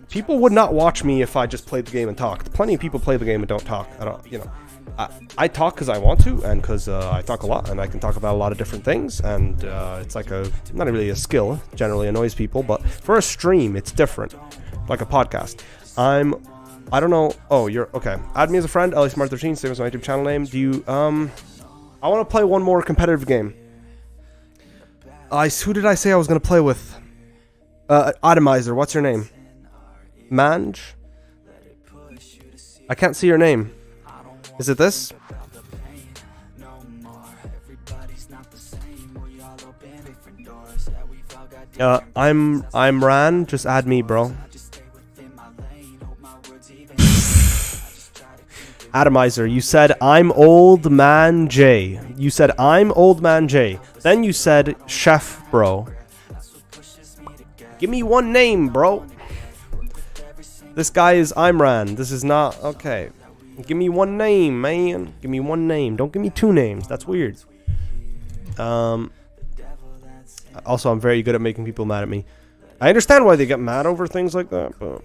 people would not watch me if I just played the game and talked. Plenty of people play the game and don't talk. I talk because I want to, and because I talk a lot, and I can talk about a lot of different things, and it's like not really a skill, generally annoys people, but for a stream, it's different, like a podcast. I don't know, oh, you're, okay, add me as a friend, LSmart13, same as my YouTube channel name. Do you, I want to play one more competitive game. Who did I say I was going to play with? Atomizer, what's your name? Manj? I can't see your name. Is it this? I'm Ran, just add me, bro. Atomizer, you said I'm old man J. You said I'm old man J. Then you said chef, bro. Give me one name, bro. This guy is Imran. This is not okay. Give me one name, man. Give me one name. Don't give me two names. That's weird. Also, I'm very good at making people mad at me. I understand why they get mad over things like that, but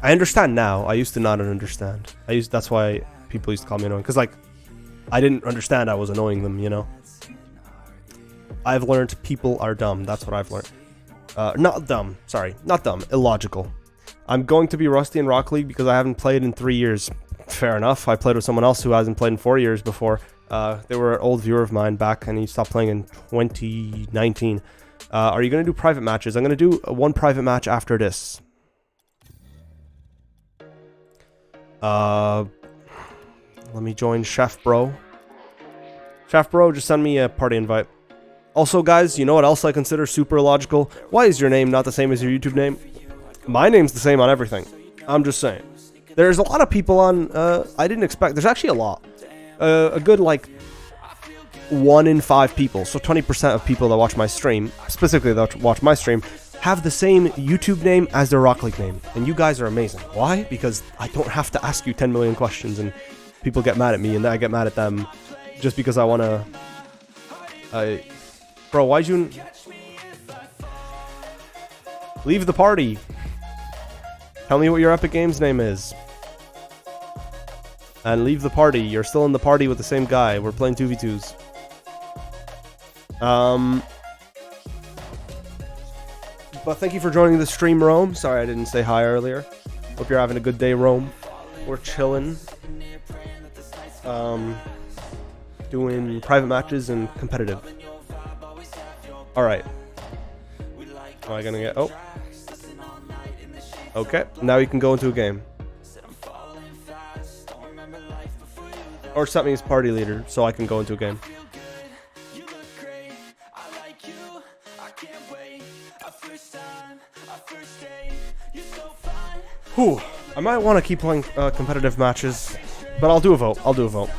I understand now. I used to not understand. That's why people used to call me annoying. Because, like, I didn't understand I was annoying them, you know? I've learned people are dumb. That's what I've learned. Not dumb. Sorry. Not dumb. Illogical. I'm going to be rusty in Rocket League because I haven't played in 3 years. Fair enough. I played with someone else who hasn't played in 4 years before. They were an old viewer of mine back, and he stopped playing in 2019. Are you going to do private matches? I'm going to do one private match after this. Let me join Chef Bro. Chef Bro, just send me a party invite. Also, guys, you know what else I consider super illogical? Why is your name not the same as your YouTube name? My name's the same on everything. I'm just saying. There's a lot of people on, I didn't expect, there's actually a lot. A good, like, 1 in 5 people, so 20% of people that watch my stream, specifically that watch my stream, have the same YouTube name as their Rocket League name. And you guys are amazing. Why? Because I don't have to ask you 10 million questions and people get mad at me and I get mad at them just because I want to... Bro, why'd you... Leave the party. Tell me what your Epic Games name is. And leave the party. You're still in the party with the same guy. We're playing 2v2s. But thank you for joining the stream, Rome. Sorry I didn't say hi earlier. Hope you're having a good day, Rome. We're chilling. Doing private matches and competitive. Alright. Am I gonna get... Oh. Okay. Now you can go into a game. Or set me as party leader so I can go into a game. Whew. I might want to keep playing competitive matches, but I'll do a vote. I'll do a vote.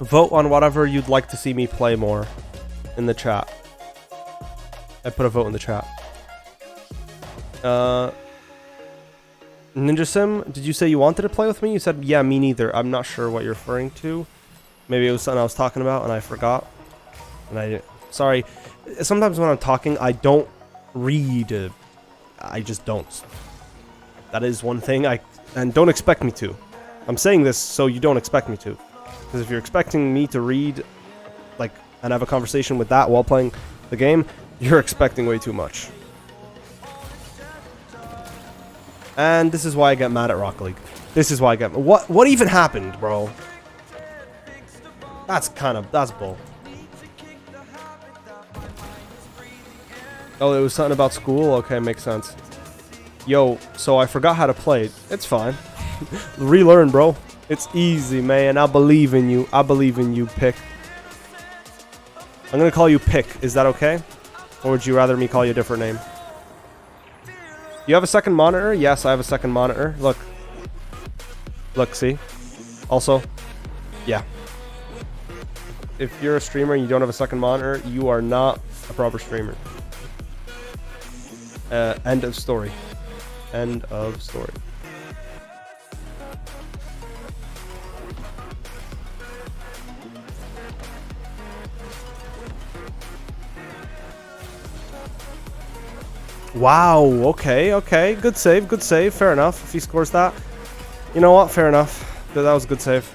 Vote on whatever you'd like to see me play more in the chat. I put a vote in the chat. Ninja Sim, did you say you wanted to play with me? You said, yeah, me neither. I'm not sure what you're referring to. Maybe it was something I was talking about and I forgot. And sorry. Sometimes when I'm talking, I don't read. I just don't. That is one thing and don't expect me to. I'm saying this so you don't expect me to. Because if you're expecting me to read, like, and have a conversation with that while playing the game, you're expecting way too much. And this is why I get mad at Rocket League. This is why I get... What even happened, bro? That's bull. Oh, it was something about school? Okay, makes sense. Yo, so I forgot how to play. It's fine. Relearn, bro. It's easy, man. I believe in you. I believe in you, Pick. I'm gonna call you Pick. Is that okay? Or would you rather me call you a different name? You have a second monitor? Yes, I have a second monitor. Look. Look, see? Also, yeah. If you're a streamer and you don't have a second monitor, you are not a proper streamer. End of story. End of story. Wow, okay. Good save. Fair enough. If he scores that. You know what? Fair enough. That was a good save.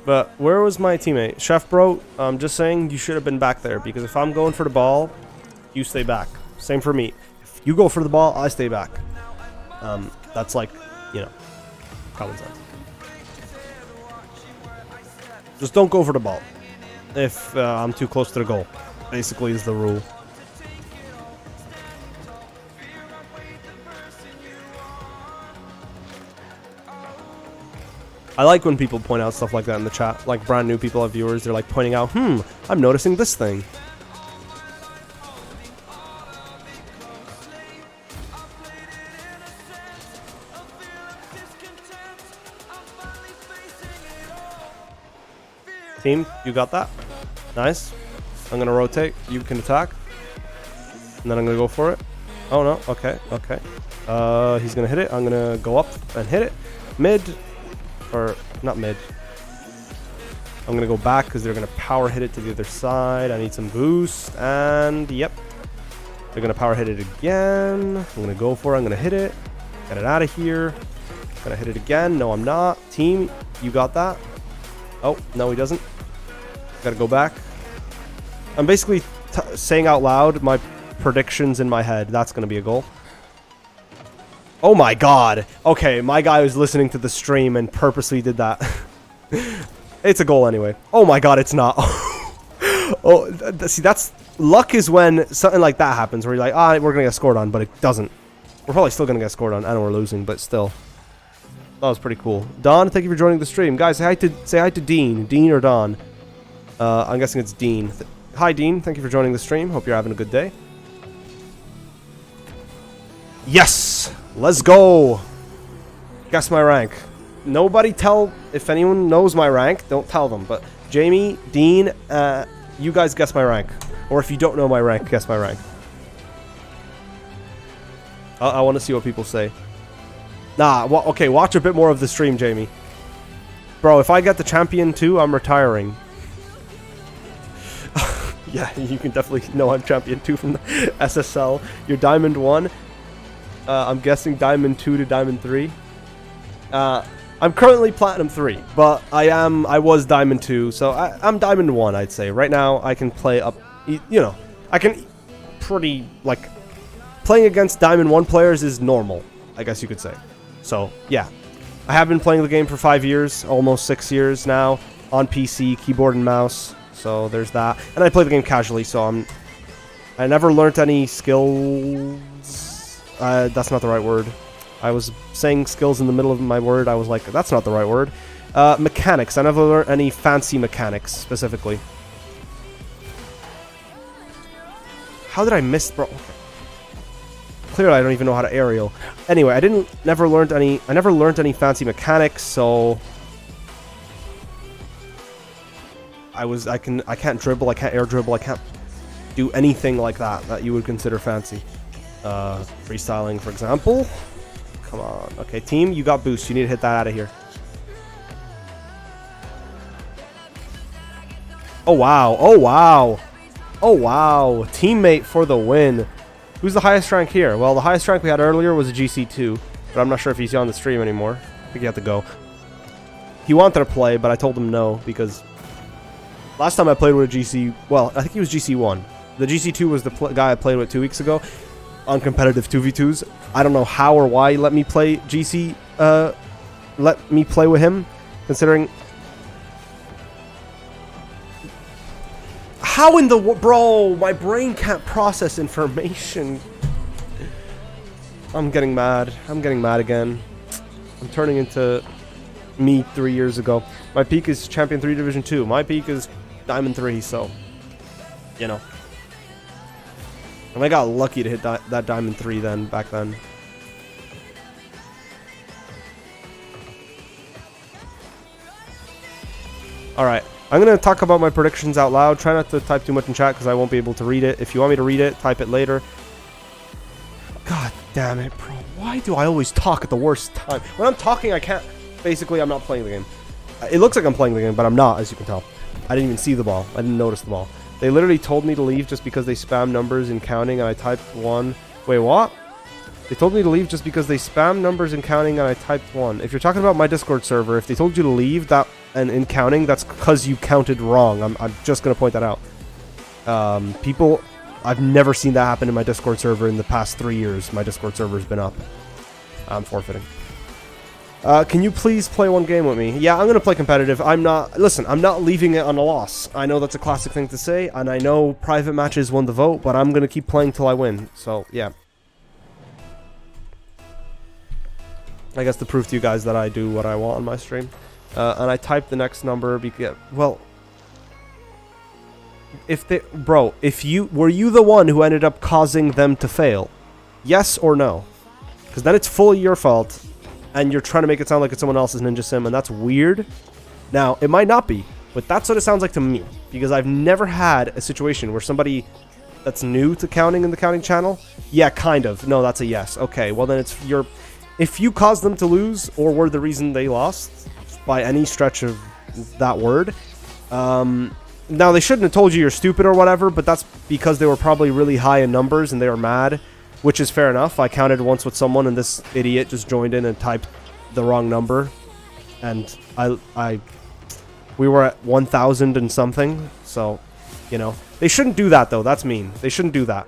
But where was my teammate? Chef Bro, I'm just saying you should have been back there. Because if I'm going for the ball, you stay back. Same for me. If you go for the ball, I stay back. That's like, you know, common sense. Just don't go for the ball. If I'm too close to the goal, basically is the rule. I like when people point out stuff like that in the chat. Like brand new people, viewers, they're like pointing out, I'm noticing this thing. Team, you got that? Nice. I'm gonna rotate. You can attack. And then I'm gonna go for it. Oh no, okay, okay. He's gonna hit it. I'm gonna go up and hit it. Mid, or not mid. I'm gonna go back because they're gonna power hit it to the other side. I need some boost, and yep. They're gonna power hit it again. I'm gonna go for it, I'm gonna hit it. Get it out of here. Gonna hit it again. No, I'm not. Team, you got that. Oh, no, he doesn't. Gotta go back. I'm basically saying out loud my predictions in my head. That's gonna be a goal. Oh my god. Okay, my guy was listening to the stream and purposely did that. It's a goal anyway. Oh my god, it's not. Oh, see, that's... Luck is when something like that happens, where you're like, ah, we're gonna get scored on, but it doesn't. We're probably still gonna get scored on. I know we're losing, but still. That was pretty cool. Don, thank you for joining the stream. Guys, say hi to Dean. Dean or Don? I'm guessing it's Dean. Hi, Dean. Thank you for joining the stream. Hope you're having a good day. Yes! Let's go! Guess my rank. Nobody tell... If anyone knows my rank, don't tell them. But Jamie, Dean, you guys guess my rank. Or if you don't know my rank, guess my rank. I want to see what people say. Nah, okay, watch a bit more of the stream, Jamie. Bro, if I get the champion 2, I'm retiring. Yeah, you can definitely know I'm champion 2 from the SSL. You're diamond 1. I'm guessing diamond 2 to diamond 3. I'm currently platinum 3, but I was diamond 2, so I'm diamond 1, I'd say. Right now, I can play up, you know, I can pretty, like, playing against diamond 1 players is normal, I guess you could say. So, yeah. I have been playing the game for 5 years, almost 6 years now, on PC, keyboard and mouse, so there's that. And I play the game casually, so I never learnt any skills. That's not the right word. I was saying skills in the middle of my word. I was like, that's not the right word. Mechanics. I never learned any fancy mechanics, specifically. How did I miss, bro? Clearly, I don't even know how to aerial. Anyway, I never learned any fancy mechanics, so I can't dribble, I can't air dribble, I can't do anything like that you would consider fancy. Freestyling, for example. Come on. Okay, team, you got boost. You need to hit that out of here. Oh, wow. Oh, wow. Oh, wow. Teammate for the win. Who's the highest rank here? Well, the highest rank we had earlier was a GC2, but I'm not sure if he's on the stream anymore. I think he had to go. He wanted to play, but I told him no, because last time I played with a GC... Well, I think he was GC1. The GC2 was the guy I played with 2 weeks ago on competitive 2v2s. I don't know how or why he let me play GC... let me play with him, considering... How in the... Bro, my brain can't process information. I'm getting mad. I'm getting mad again. I'm turning into me 3 years ago. My peak is Champion 3 Division 2. My peak is Diamond 3, so... You know. And I got lucky to hit that Diamond 3 then, back then. Alright. I'm going to talk about my predictions out loud. Try not to type too much in chat because I won't be able to read it. If you want me to read it, type it later. God damn it, bro. Why do I always talk at the worst time? When I'm talking, I can't... Basically, I'm not playing the game. It looks like I'm playing the game, but I'm not, as you can tell. I didn't even see the ball. I didn't notice the ball. They literally told me to leave just because they spam numbers in counting and I typed 1. Wait, what? They told me to leave just because they spam numbers in counting and I typed 1. If you're talking about my Discord server, if they told you to leave that and in counting, that's because you counted wrong. I'm just going to point that out. People, I've never seen that happen in my Discord server in the past 3 years. My Discord server's been up. I'm forfeiting. Can you please play one game with me? Yeah, I'm going to play competitive. I'm not... Listen, I'm not leaving it on a loss. I know that's a classic thing to say, and I know private matches won the vote, but I'm going to keep playing till I win. So, yeah. I guess to prove to you guys that I do what I want on my stream. And I typed the next number because... Well... If they... Bro, if you... Were you the one who ended up causing them to fail? Yes or no? Because then it's fully your fault. And you're trying to make it sound like it's someone else's Ninja Sim, and that's weird. Now, it might not be, But that's what it sounds like to me, because I've never had a situation where somebody that's new to counting in the counting channel, yeah, kind of. No, that's a yes. Okay, well then it's your... If you caused them to lose or were the reason they lost, by any stretch of that word, now they shouldn't have told you you're stupid or whatever, but that's because they were probably really high in numbers and they were mad, which is fair enough. I counted once with someone and this idiot just joined in and typed the wrong number, and we were at 1,000 and something, so, you know. They shouldn't do that, though. That's mean. They shouldn't do that.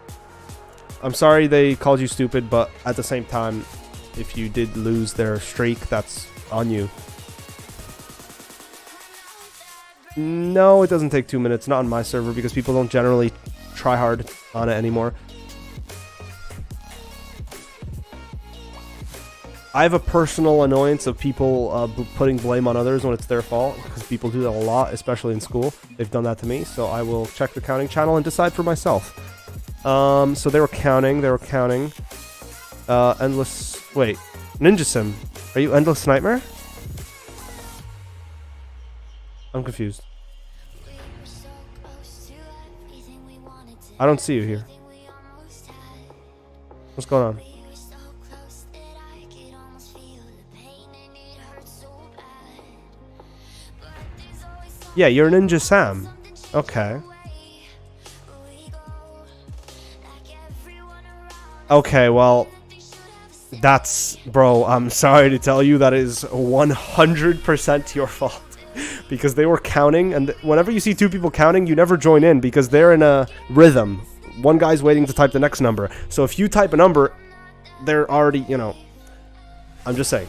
I'm sorry they called you stupid, but at the same time, if you did lose their streak, that's on you. No, it doesn't take 2 minutes. Not on my server, because people don't generally try hard on it anymore. I have a personal annoyance of people putting blame on others when it's their fault, because people do that a lot, especially in school. They've done that to me, so I will check the counting channel and decide for myself. So they were counting. Endless... Wait. Ninja Sim. Are you Endless Nightmare? I'm confused. I don't see you here. What's going on? Yeah, you're Ninja Sam. Okay. Okay, well, that's... Bro, I'm sorry to tell you that is 100% your fault. Because they were counting, and whenever you see two people counting, you never join in because they're in a rhythm. One guy's waiting to type the next number. So if you type a number, they're already, you know... I'm just saying.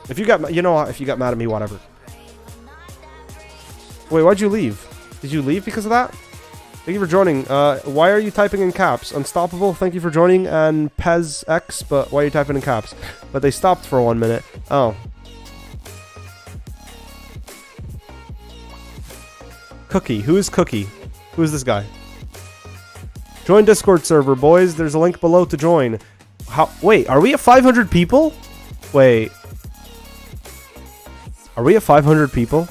If you got... You know what? If you got mad at me, whatever. Wait, why'd you leave? Did you leave because of that? Thank you for joining. Why are you typing in caps? Unstoppable, thank you for joining. And PezX, but why are you typing in caps? But they stopped for 1 minute. Oh. Cookie. Who is Cookie? Who is this guy? Join Discord server, boys. There's a link below to join. How? Wait, are we at 500 people? Wait. Are we at 500 people?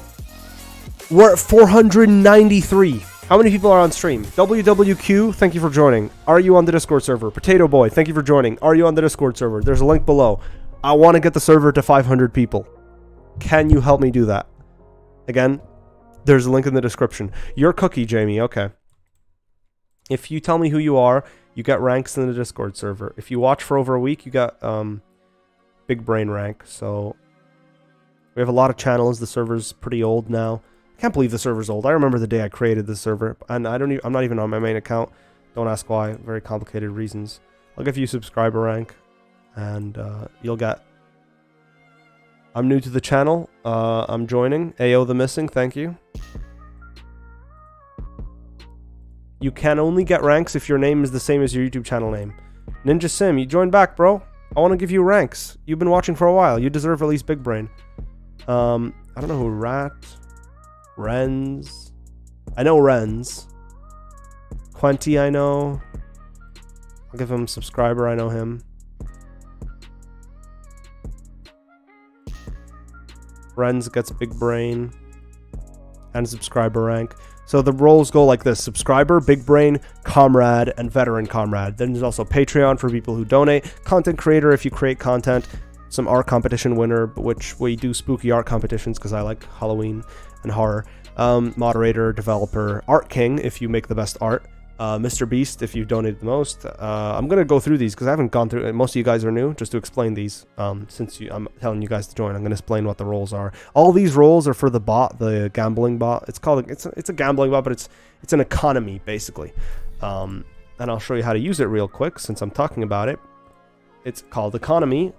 We're at 493. How many people are on stream? WWQ, thank you for joining. Are you on the Discord server? Potato Boy, thank you for joining. Are you on the Discord server? There's a link below. I want to get the server to 500 people. Can you help me do that? Again, there's a link in the description. You're Cookie, Jamie. Okay. If you tell me who you are, you get ranks in the Discord server. If you watch for over a week, you got big brain rank. So we have a lot of channels. The server's pretty old now. I can't believe the server's old. I remember the day I created the server, and I'm not even on my main account. Don't ask why. Very complicated reasons. I'll give you subscriber rank, and you'll get... I'm new to the channel. I'm joining. AO the Missing, thank you. You can only get ranks if your name is the same as your YouTube channel name. Ninja Sim, you joined back, bro. I want to give you ranks. You've been watching for a while. You deserve at least big brain. I don't know who Rat... Renz. I know Renz. Quenty, I know. I'll give him subscriber, I know him. Renz gets big brain and subscriber rank. So the roles go like this: subscriber, big brain, comrade, and veteran comrade. Then there's also Patreon for people who donate, content creator if you create content, some art competition winner, which we do spooky art competitions because I like Halloween and horror. Moderator, developer, art king if you make the best art, Mr. Beast if you donated the most. I'm gonna go through these because I haven't gone through it. Most of you guys are new. Just to explain these, since I'm telling you guys to join, I'm gonna explain what the roles are. All these roles are for the bot, the gambling bot. It's called it's a gambling bot, but it's an economy basically. And I'll show you how to use it real quick since I'm talking about it. It's called economy.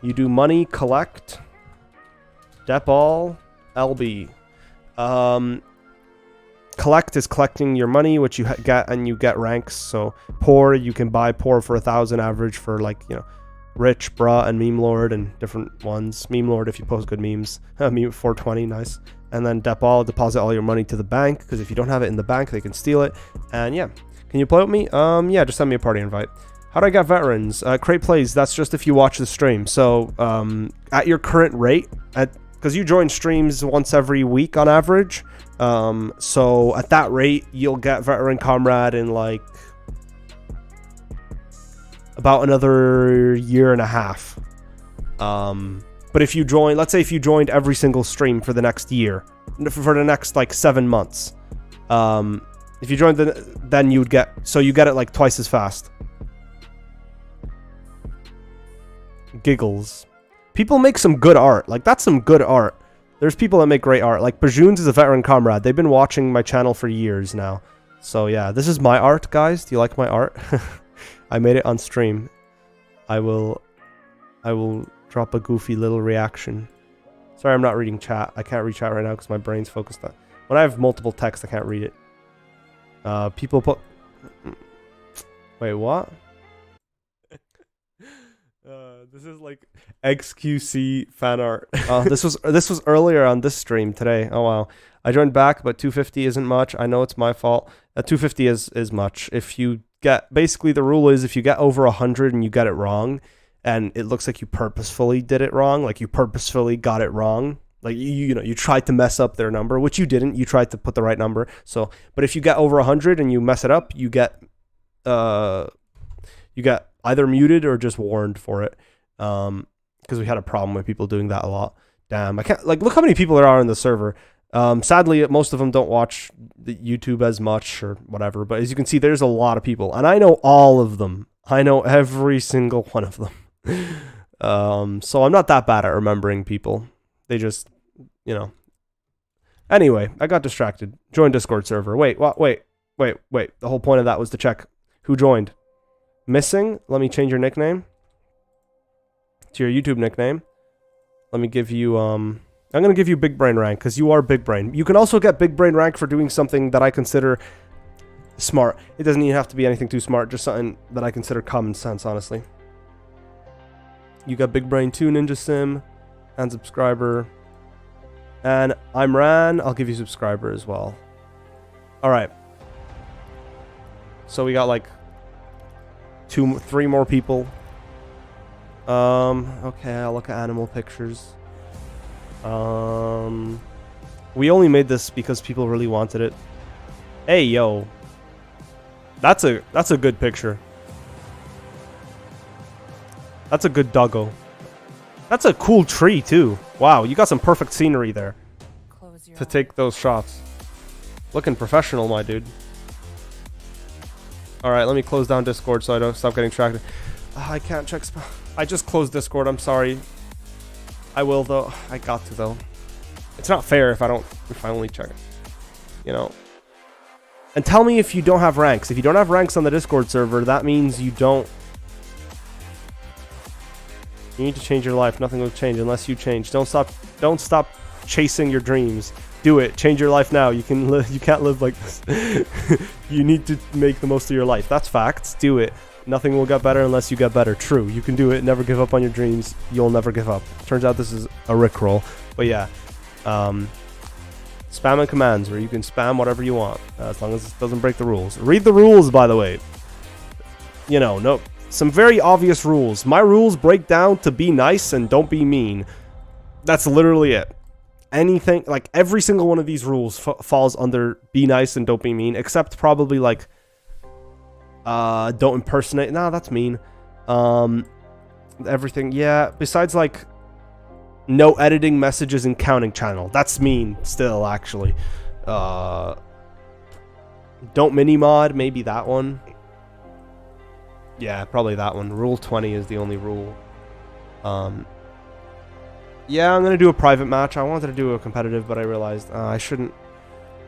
You do money, collect, depall, LB. Collect is collecting your money, which you get, and you get ranks. So poor, you can buy poor for 1,000 average for, like, you know, rich, bruh, and meme lord and different ones. Meme lord if you post good memes. Meme 420, nice. And then depall, deposit all your money to the bank, because if you don't have it in the bank, they can steal it. And yeah, can you play with me? Yeah, just send me a party invite. How do I get veterans? Create plays. That's just if you watch the stream. So at your current rate, because you join streams once every week on average. So at that rate, you'll get Veteran Comrade in like about another year and a half. But if you join, let's say if you joined every single stream for the next year, for the next like 7 months, if you joined, then you would get, so you get it like twice as fast. Giggles. People make some good art. Like, that's some good art. There's people that make great art. Like, Bajoons is a Veteran Comrade. They've been watching my channel for years now. So, yeah. This is my art, guys. Do you like my art? I made it on stream. I will drop a goofy little reaction. Sorry, I'm not reading chat. I can't read chat right now because my brain's focused on... When I have multiple text, I can't read it. People put... Wait, what? This is like XQC fan art. This was earlier on this stream today. Oh wow. I joined back, but 250 isn't much. I know it's my fault. 250 is much. If you get, basically the rule is if you get over 100 and you get it wrong, and it looks like you purposefully did it wrong, like you purposefully got it wrong, like you know, you tried to mess up their number, which you didn't. You tried to put the right number. So, but if you get over 100 and you mess it up, you get either muted or just warned for it. Because we had a problem with people doing that a lot. Damn, I can't, like, look how many people there are in the server. Sadly, most of them don't watch the YouTube as much or whatever, but as you can see, there's a lot of people, and I know all of them. I know every single one of them. So I'm not that bad at remembering people. They just, you know. Anyway, I got distracted. Join Discord server. Wait, what? Wait. The whole point of that was to check who joined. Missing? Let me change your nickname to your YouTube nickname. Let me give you, I'm going to give you Big Brain rank because you are Big Brain. You can also get Big Brain rank for doing something that I consider smart. It doesn't even have to be anything too smart, just something that I consider common sense, honestly. You got Big Brain 2, Ninja Sim, and subscriber. And I'm Ran. I'll give you subscriber as well. Alright. So we got like 3 more people. Okay, I'll look at animal pictures. We only made this because people really wanted it. Hey, yo. That's a good picture. That's a good doggo. That's a cool tree, too. Wow, you got some perfect scenery there to take those shots. Looking professional, my dude. Alright, let me close down Discord so I don't stop getting distracted. I can't check spam. I just closed Discord, I'm sorry. I will though. I got to though. It's not fair if I only check it. You know. And tell me if you don't have ranks. If you don't have ranks on the Discord server, that means you don't. You need to change your life. Nothing will change unless you change. Don't stop chasing your dreams. Do it. Change your life now. You can't live like this. You need to make the most of your life. That's facts. Do it. Nothing will get better unless you get better. True. You can do it. Never give up on your dreams. You'll never give up. Turns out this is a Rickroll. But yeah. Spam and commands where you can spam whatever you want. As long as it doesn't break the rules. Read the rules, by the way. You know, no. Some very obvious rules. My rules break down to be nice and don't be mean. That's literally it. Anything, like every single one of these rules falls under be nice and don't be mean, except probably like don't impersonate. Nah, that's mean. Everything, yeah. Besides like no editing messages in counting channel. That's mean still, actually. Don't mini mod, maybe that one. Yeah, probably that one. Rule 20 is the only rule. Yeah, I'm gonna do a private match. I wanted to do a competitive, but I realized I shouldn't.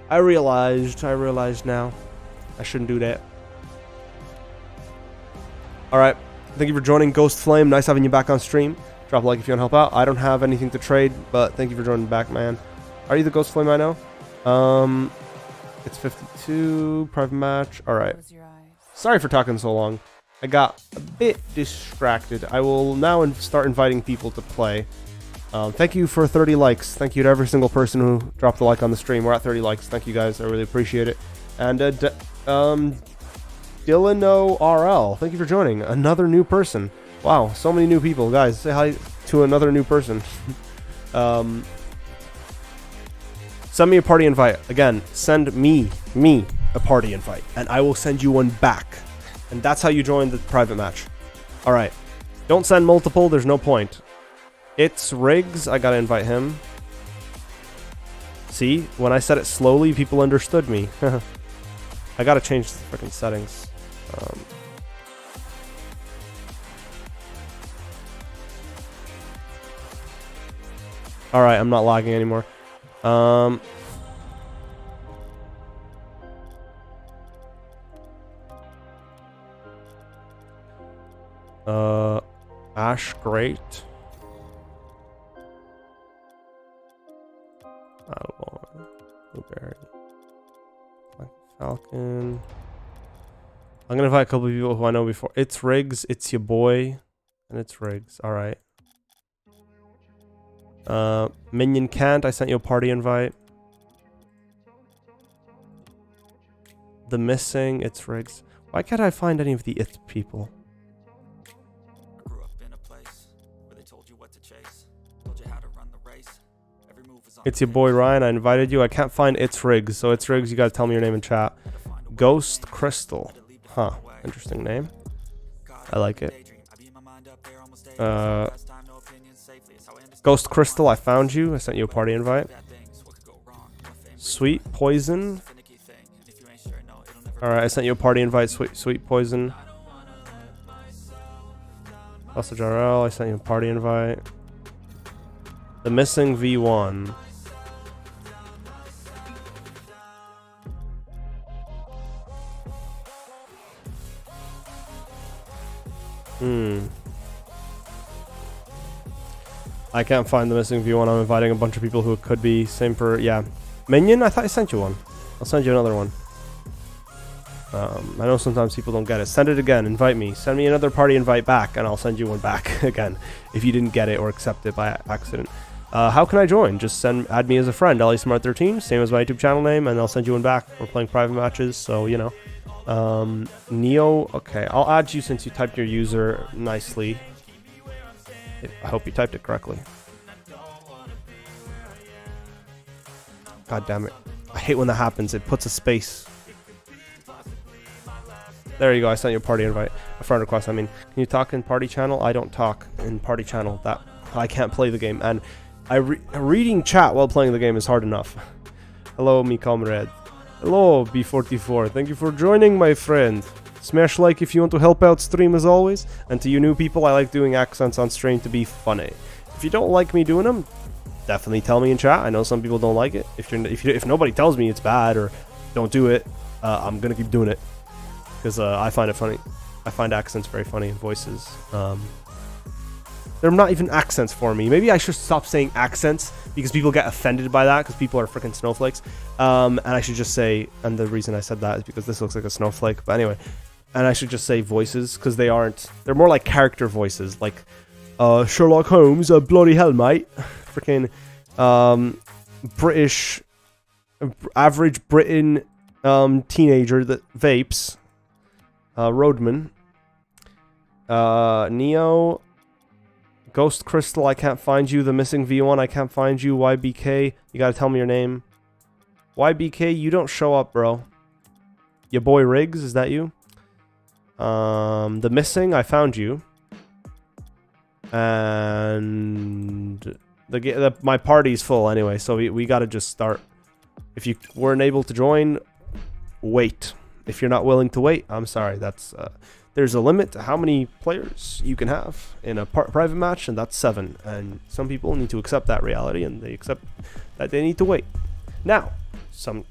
I realized now. I shouldn't do that. Alright. Thank you for joining, Ghost Flame. Nice having you back on stream. Drop a like if you want to help out. I don't have anything to trade, but thank you for joining back, man. Are you the Ghost Flame I know? It's 52. Private match. Alright. Sorry for talking so long. I got a bit distracted. I will now start inviting people to play. Thank you for 30 likes. Thank you to every single person who dropped a like on the stream. We're at 30 likes. Thank you guys. I really appreciate it. And Dylan RL, thank you for joining. Another new person. Wow, so many new people. Guys, say hi to another new person. Send me a party invite. Again, send me a party invite, and I will send you one back. And that's how you join the private match. All right. Don't send multiple. There's no point. It's Riggs. I gotta invite him. See, when I said it slowly, people understood me. I gotta change the freaking settings. All right, I'm not lagging anymore. Ash, great. Blueberry. Falcon. I'm gonna invite a couple of people who I know before. It's Riggs, it's your boy, and it's Riggs. All right. Minion can't. I sent you a party invite. The missing. It's Riggs. Why can't I find any of the it people? I grew up in a place where they told you what to chase, told you how to run the race. Every move was on. It's your boy Ryan. I invited you. I can't find It's Riggs. So It's Riggs. You gotta tell me your name in chat. Ghost Crystal. Huh. Interesting name. I like it. Ghost Crystal, I found you. I sent you a party invite. Sweet Poison. Alright, I sent you a party invite. Sweet Poison. Also Jarrell, I sent you a party invite. The missing V1. I can't find the missing V1. I'm inviting a bunch of people who it could be. Same for, yeah. Minion, I thought I sent you one. I'll send you another one. I know sometimes people don't get it. Send it again. Invite me. Send me another party invite back, and I'll send you one back again if you didn't get it or accept it by accident. How can I join? Just add me as a friend. LASmart13, same as my YouTube channel name, and I'll send you one back. We're playing private matches, so you know. Neo, okay. I'll add you since you typed your user nicely. I hope you typed it correctly. God damn it. I hate when that happens. It puts a space. There you go. I sent you a party invite. A friend request, I mean. Can you talk in party channel? I don't talk in party channel. That I can't play the game. And reading chat while playing the game is hard enough. Hello, me comrade. Hello, B44. Thank you for joining, my friend. Smash like if you want to help out stream as always. And to you new people, I like doing accents on stream to be funny. If you don't like me doing them, definitely tell me in chat. I know some people don't like it. If nobody tells me it's bad or don't do it, I'm gonna keep doing it because I find it funny. I find accents very funny and voices. They're not even accents for me. Maybe I should stop saying accents because people get offended by that because people are freaking snowflakes. And I should just say, and the reason I said that is because this looks like a snowflake. But anyway, and I should just say voices because they aren't. They're more like character voices, like Sherlock Holmes. Bloody hell, mate! Freaking British, average Britain teenager that vapes. Roadman. Neo. Ghost Crystal, I can't find you. The missing V1, I can't find you. YBK, you gotta tell me your name. YBK, you don't show up, bro. Your boy Riggs, is that you? The missing, I found you. And my party's full anyway, so we gotta just start. If you weren't able to join, wait. If you're not willing to wait, I'm sorry. That's there's a limit to how many players you can have in a private match, and that's 7. And some people need to accept that reality, and they accept that they need to wait. Now,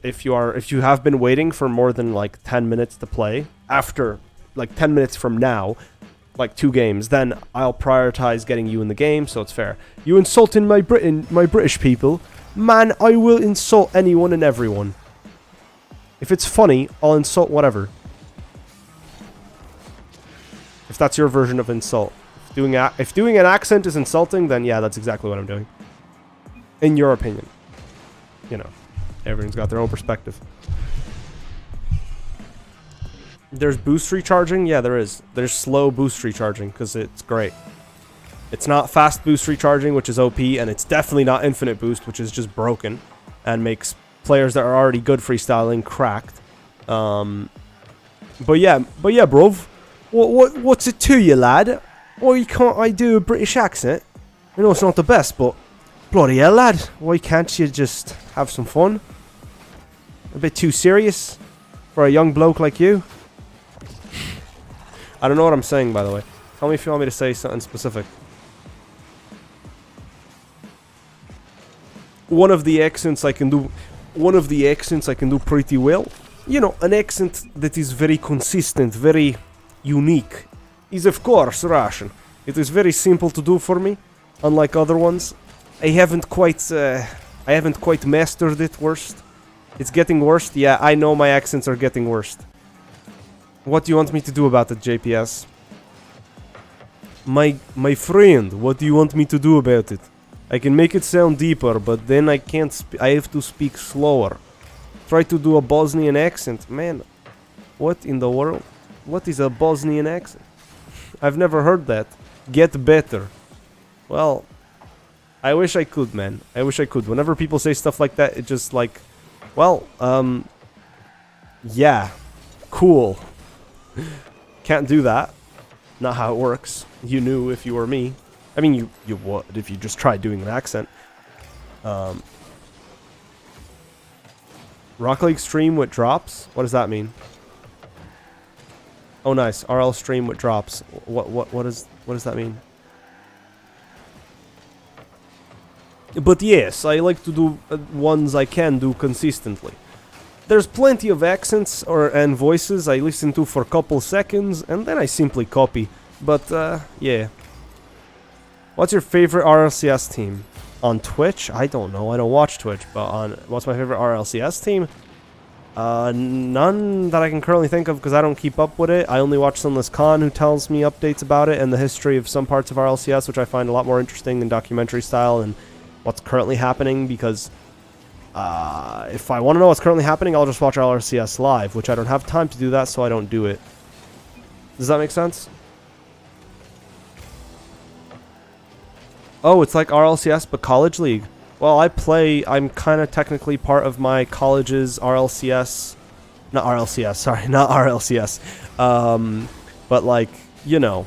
if you have been waiting for more than like 10 minutes to play, after like 10 minutes from now, like 2 games, then I'll prioritize getting you in the game, so it's fair. You insulting my British people, man, I will insult anyone and everyone. If it's funny, I'll insult whatever. If that's your version of insult. If doing an accent is insulting, then yeah, that's exactly what I'm doing. In your opinion. You know, everyone's got their own perspective. There's boost recharging? Yeah, there is. There's slow boost recharging, because it's great. It's not fast boost recharging, which is OP, and it's definitely not infinite boost, which is just broken. and makes players that are already good freestyling cracked. But yeah, bro. What's it to you, lad? Why can't I do a British accent? I know it's not the best, but bloody hell, lad. Why can't you just have some fun? A bit too serious for a young bloke like you. I don't know what I'm saying, by the way. Tell me if you want me to say something specific. One of the accents I can do pretty well. You know, an accent that is very consistent, very unique, is of course Russian. It is very simple to do for me, unlike other ones. I haven't quite mastered it. Worst. It's getting worse. Yeah, I know my accents are getting worse. What do you want me to do about it, JPS? My friend, what do you want me to do about it? I can make it sound deeper, but then I can't. I have to speak slower. Try to do a Bosnian accent, man. What in the world? What is a Bosnian accent? I've never heard that. Get better. Well, I wish I could, man. I wish I could. Whenever people say stuff like that, it just like, well, yeah, cool. Can't do that. Not how it works. You knew if you were me. I mean, you would if you just tried doing an accent. Rock League stream with drops? What does that mean? Oh, nice. RL stream with drops. What does that mean? But yes, I like to do ones I can do consistently. There's plenty of accents and voices I listen to for a couple seconds, and then I simply copy. But, yeah. What's your favorite RLCS team? On Twitch? I don't know. I don't watch Twitch, but what's my favorite RLCS team? None that I can currently think of because I don't keep up with it. I only watch Sunless Khan, who tells me updates about it and the history of some parts of RLCS, which I find a lot more interesting in documentary style and what's currently happening, because if I want to know what's currently happening, I'll just watch RLCS live, which I don't have time to do that, so I don't do it. Does that make sense? Oh, it's like RLCS, but College League. Well, I'm kind of technically part of my college's RLCS. Not RLCS, sorry, not RLCS. But like, you know,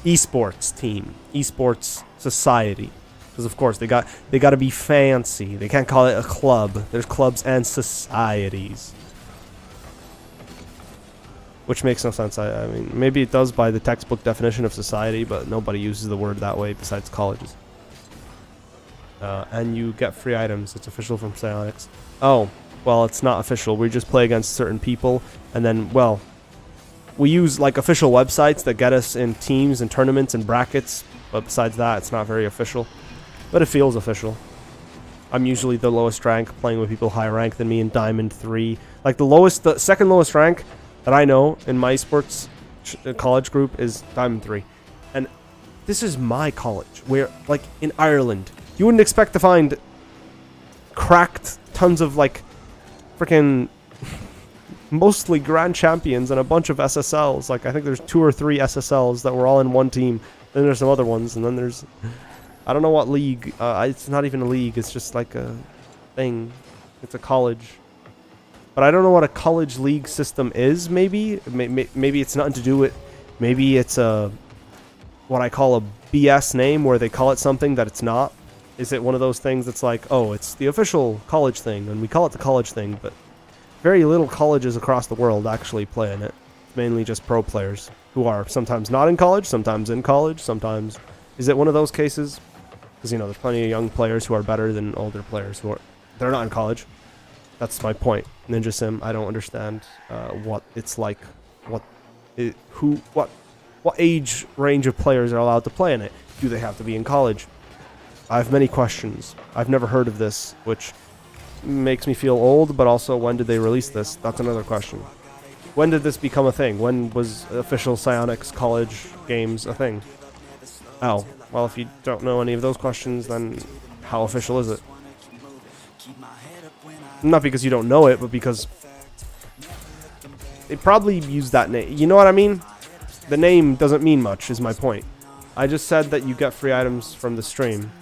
esports team, esports society. Because of course they got to be fancy. They can't call it a club. There's clubs and societies. Which makes no sense. I mean, maybe it does by the textbook definition of society, but nobody uses the word that way besides colleges. And you get free items. It's official from Psionics. Oh, well, it's not official. We just play against certain people, and then, well, we use, like, official websites that get us in teams and tournaments and brackets, but besides that, it's not very official. But it feels official. I'm usually the lowest rank, playing with people higher rank than me in Diamond 3. Like, the second lowest rank that I know in my sports college group is Diamond 3. And this is my college, where, like, in Ireland, you wouldn't expect to find cracked tons of, like, freaking mostly grand champions and a bunch of SSLs. Like, I think there's 2 or 3 SSLs that were all in one team. Then there's some other ones, and then there's... I don't know what league. It's not even a league. It's just like a thing. It's a college. But I don't know what a college league system is, maybe. Maybe it's nothing to do with... Maybe it's a... what I call a BS name, where they call it something that it's not. Is it one of those things that's like, oh, it's the official college thing, and we call it the college thing, but very little colleges across the world actually play in it. It's mainly just pro players, who are sometimes not in college, sometimes in college, sometimes... Is it one of those cases? Because, you know, there's plenty of young players who are better than older players who are... They're not in college. That's my point. Ninja Sim, I don't understand what it's like. What age range of players are allowed to play in it? Do they have to be in college? I have many questions. I've never heard of this, which makes me feel old, but also, when did they release this? That's another question. When did this become a thing? When was official Psionics college games a thing? Oh, well, if you don't know any of those questions, then how official is it? Not because you don't know it, but because they probably use that name. You know what I mean? The name doesn't mean much, is my point. I just said that you get free items from the stream.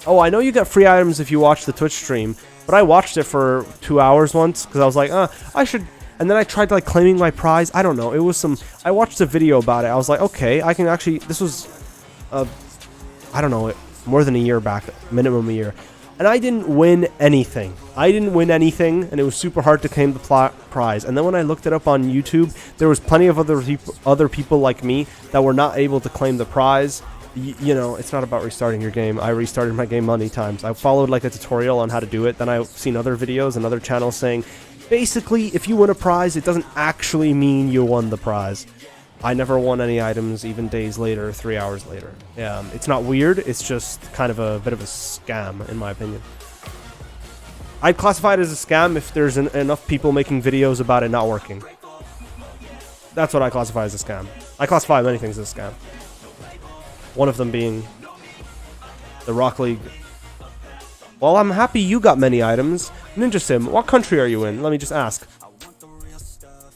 oh, I know you get free items if you watch the Twitch stream, but I watched it for 2 hours once because I was like, I should. And then I tried like claiming my prize. I don't know. It was some. I watched a video about it. I was like, okay, I can actually. This was, I don't know, more than a year back, minimum a year, and I didn't win anything. And it was super hard to claim the prize. And then when I looked it up on YouTube, there was plenty of other people like me that were not able to claim the prize. You know, it's not about restarting your game. I restarted my game many times. I followed like a tutorial on how to do it. Then I've seen other videos and other channels saying, basically, if you win a prize, it doesn't actually mean you won the prize. I never won any items, even days later, 3 hours later. It's not weird. It's just kind of a bit of a scam, in my opinion. I'd classify it as a scam if there's enough people making videos about it not working. That's what I classify as a scam. I classify many things as a scam. One of them being the Rock League. Well, I'm happy you got many items. Ninja Sim, what country are you in? Let me just ask.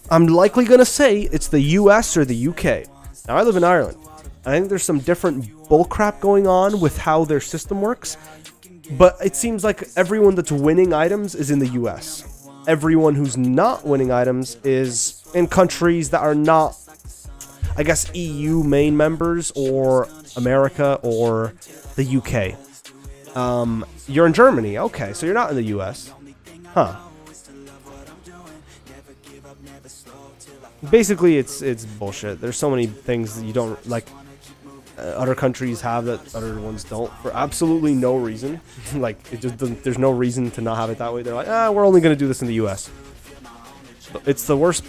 I'm likely going to say it's the US or the UK. Now, I live in Ireland. I think there's some different bullcrap going on with how their system works. But it seems like everyone that's winning items is in the US. Everyone who's not winning items is in countries that are not, I guess, EU main members or America or the UK. You're in Germany. Okay, so you're not in the US. Huh. Basically, it's bullshit. There's so many things that you don't like. Other countries have that other ones don't for absolutely no reason. Like it just doesn't. There's no reason to not have it that way. They're like, we're only gonna do this in the US. It's the worst.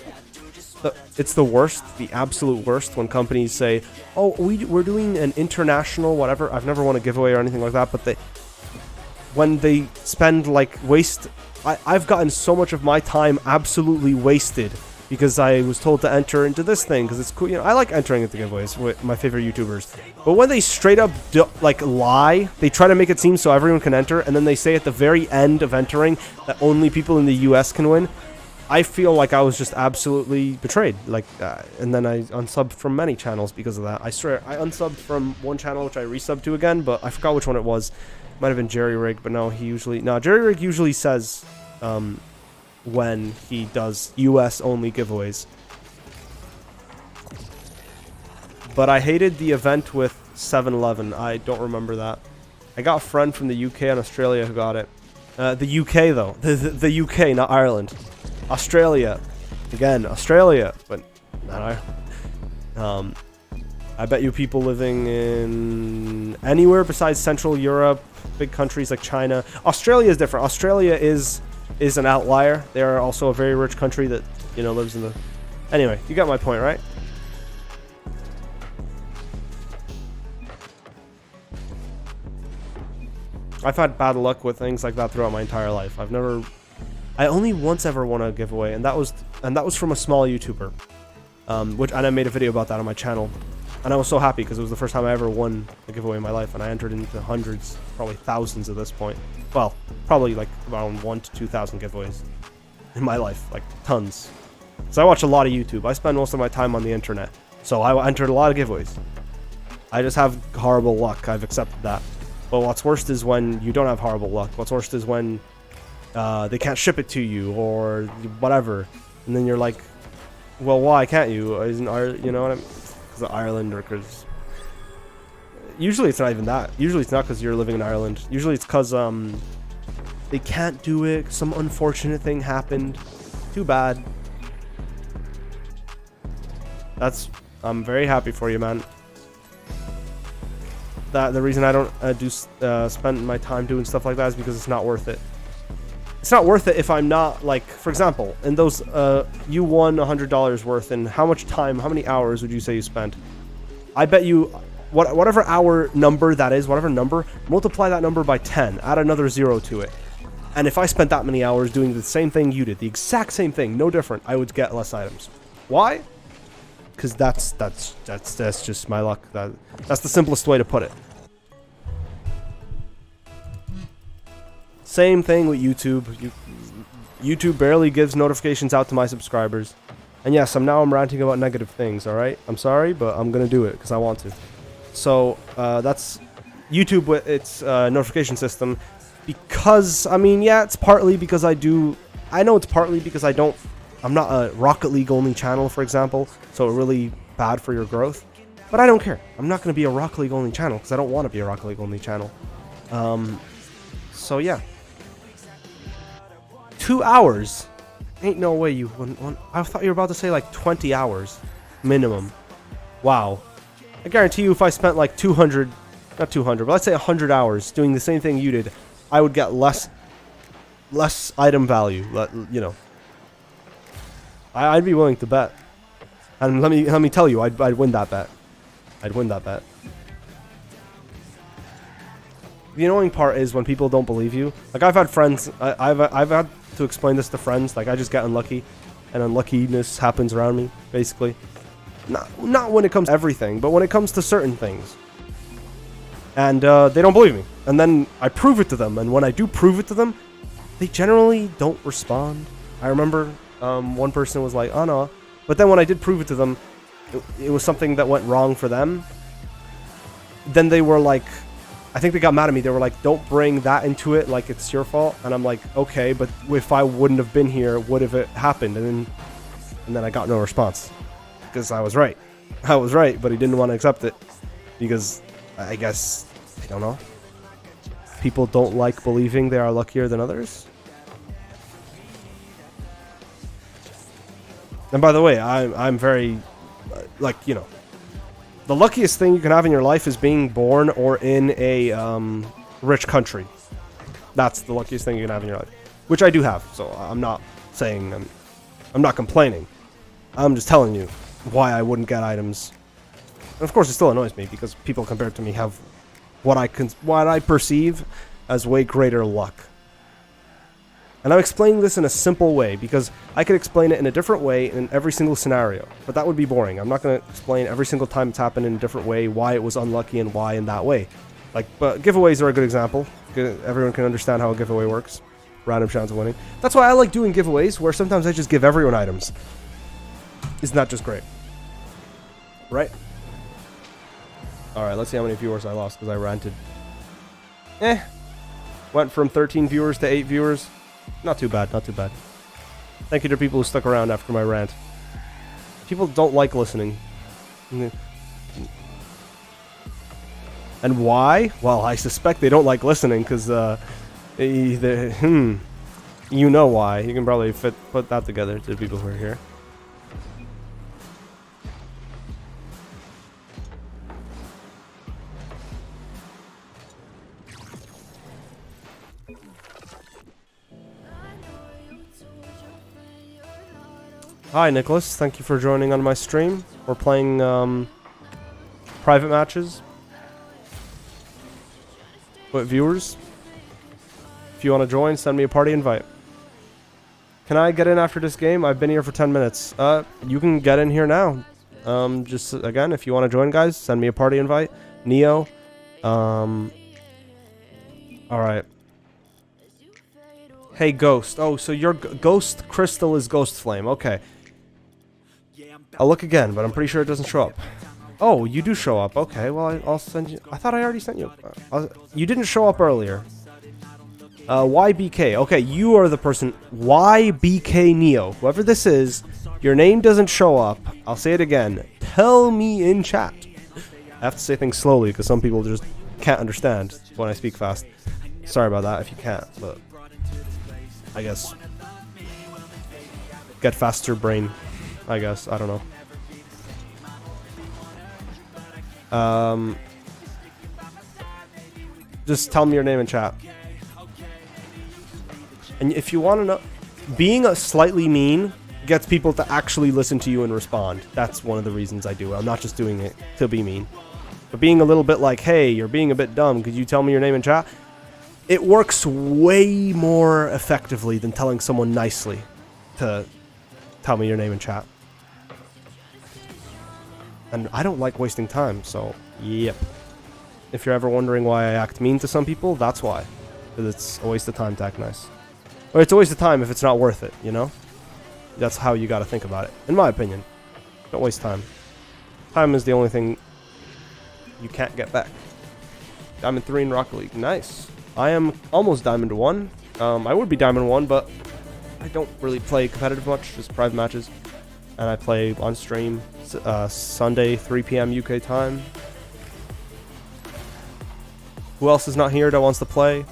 It's the worst, the absolute worst, when companies say, "Oh, we're doing an international whatever." I've never won a giveaway or anything like that, but when they spend like I've gotten so much of my time absolutely wasted because I was told to enter into this thing because it's cool. You know, I like entering into giveaways with my favorite YouTubers, but when they straight up like lie, they try to make it seem so everyone can enter, and then they say at the very end of entering that only people in the US can win. I feel like I was just absolutely betrayed. Like, and then I unsubbed from many channels because of that. I swear, I unsubbed from one channel which I resubbed to again, but I forgot which one it was. Might have been Jerry Rig, but no, Jerry Rig usually says when he does US only giveaways. But I hated the event with 7-Eleven. I don't remember that. I got a friend from the UK and Australia who got it. The UK though, the UK, not Ireland. Australia, again, Australia, but not Ireland. I bet you people living in anywhere besides Central Europe, big countries like China. Australia is different. Australia is an outlier. They are also a very rich country that, you know, lives in the... Anyway, you got my point, right? I've had bad luck with things like that throughout my entire life. I only once ever won a giveaway, and that was from a small YouTuber, and I made a video about that on my channel, and I was so happy because it was the first time I ever won a giveaway in my life, and I entered into hundreds, probably thousands at this point. Well, probably like around 1,000 to 2,000 giveaways in my life, like tons. So I watch a lot of YouTube. I spend most of my time on the internet, so I entered a lot of giveaways. I just have horrible luck. I've accepted that. But what's worst is when you don't have horrible luck. What's worst is when they can't ship it to you or whatever, and then you're like, well, why can't you? Isn't you know what I mean? Because of Ireland, or because usually it's not even that. Usually it's not because you're living in Ireland. Usually it's because they can't do it. Some unfortunate thing happened. Too bad. I'm very happy for you, man. The reason I don't spend my time doing stuff like that is because it's not worth it. It's not worth it if I'm not, like, for example, in those, you won $100 worth, and how much time, how many hours would you say you spent? I bet you, whatever hour number that is, whatever number, multiply that number by 10, add another 0 to it. And if I spent that many hours doing the same thing you did, the exact same thing, no different, I would get less items. Why? Because that's just my luck. That's the simplest way to put it. Same thing with YouTube. YouTube barely gives notifications out to my subscribers. And yes, I'm ranting about negative things, alright? I'm sorry, but I'm gonna do it because I want to. So, that's YouTube with its notification system, because I mean, yeah, it's partly because I know it's partly because I'm not a Rocket League only channel, for example, so it's really bad for your growth. But I don't care. I'm not going to be a Rocket League only channel because I don't want to be a Rocket League only channel. So yeah. 2 hours? Ain't no way you wouldn't want... I thought you were about to say like 20 hours minimum. Wow. I guarantee you if I spent like 200, not 200, but let's say 100 hours doing the same thing you did, I would get less item value, you know. I'd be willing to bet. And let me tell you, I'd win that bet. I'd win that bet. The annoying part is when people don't believe you. Like, I've had friends, I've had to explain this to friends. Like, I just get unlucky, and unluckiness happens around me, basically. Not when it comes to everything, but when it comes to certain things. And they don't believe me. And then I prove it to them, and when I do prove it to them, they generally don't respond. I remember one person was like, oh no. But then when I did prove it to them, it was something that went wrong for them. Then they were like, I think they got mad at me. They were like, don't bring that into it like it's your fault. And I'm like, okay, but if I wouldn't have been here, would have it happened? And then I got no response. Because I was right. I was right, but he didn't want to accept it. Because, I guess, I don't know. People don't like believing they are luckier than others. And by the way, I'm very, like, you know, the luckiest thing you can have in your life is being born or in a rich country. That's the luckiest thing you can have in your life, which I do have. So I'm not saying I'm not complaining. I'm just telling you why I wouldn't get items. And of course, it still annoys me because people compared to me have what I perceive as way greater luck. And I'm explaining this in a simple way because I could explain it in a different way in every single scenario. But that would be boring. I'm not going to explain every single time it's happened in a different way, why it was unlucky and why in that way. Like, but giveaways are a good example. Everyone can understand how a giveaway works. Random chance of winning. That's why I like doing giveaways where sometimes I just give everyone items. Isn't that just great? Right? Alright, let's see how many viewers I lost because I ranted. Went from 13 viewers to 8 viewers. Not too bad, not too bad. Thank you to people who stuck around after my rant. People don't like listening. And why? Well, I suspect they don't like listening because, you know why. You can probably put that together to the people who are here. Hi, Nicholas. Thank you for joining on my stream. We're playing private matches with viewers. If you want to join, send me a party invite. Can I get in after this game? I've been here for 10 minutes. You can get in here now. Just, again, if you want to join, guys, send me a party invite. Neo. Alright. Hey, Ghost. Oh, so your Ghost Crystal is Ghost Flame. Okay. I'll look again, but I'm pretty sure it doesn't show up. Oh, you do show up. Okay, well, I'll send you... I thought I already sent you... you didn't show up earlier. YBK. Okay, you are the person... YBK Neo. Whoever this is, your name doesn't show up. I'll say it again. Tell me in chat. I have to say things slowly, because some people just can't understand when I speak fast. Sorry about that if you can't, but... I guess. Get faster brain. I guess. I don't know. Just tell me your name in chat. And if you want to know, being a slightly mean gets people to actually listen to you and respond. That's one of the reasons I do it. I'm not just doing it to be mean. But being a little bit like, hey, you're being a bit dumb. Could you tell me your name in chat? It works way more effectively than telling someone nicely to tell me your name in chat. And I don't like wasting time, so yep. If you're ever wondering why I act mean to some people, that's why. Because it's a waste of time to act nice. Or it's a waste of time if it's not worth it, you know? That's how you gotta think about it, in my opinion. Don't waste time. Time is the only thing you can't get back. Diamond 3 in Rocket League. Nice. I am almost Diamond 1. I would be Diamond 1, but I don't really play competitive much, just private matches. And I play on stream Sunday, 3 p.m. UK time. Who else is not here that wants to play?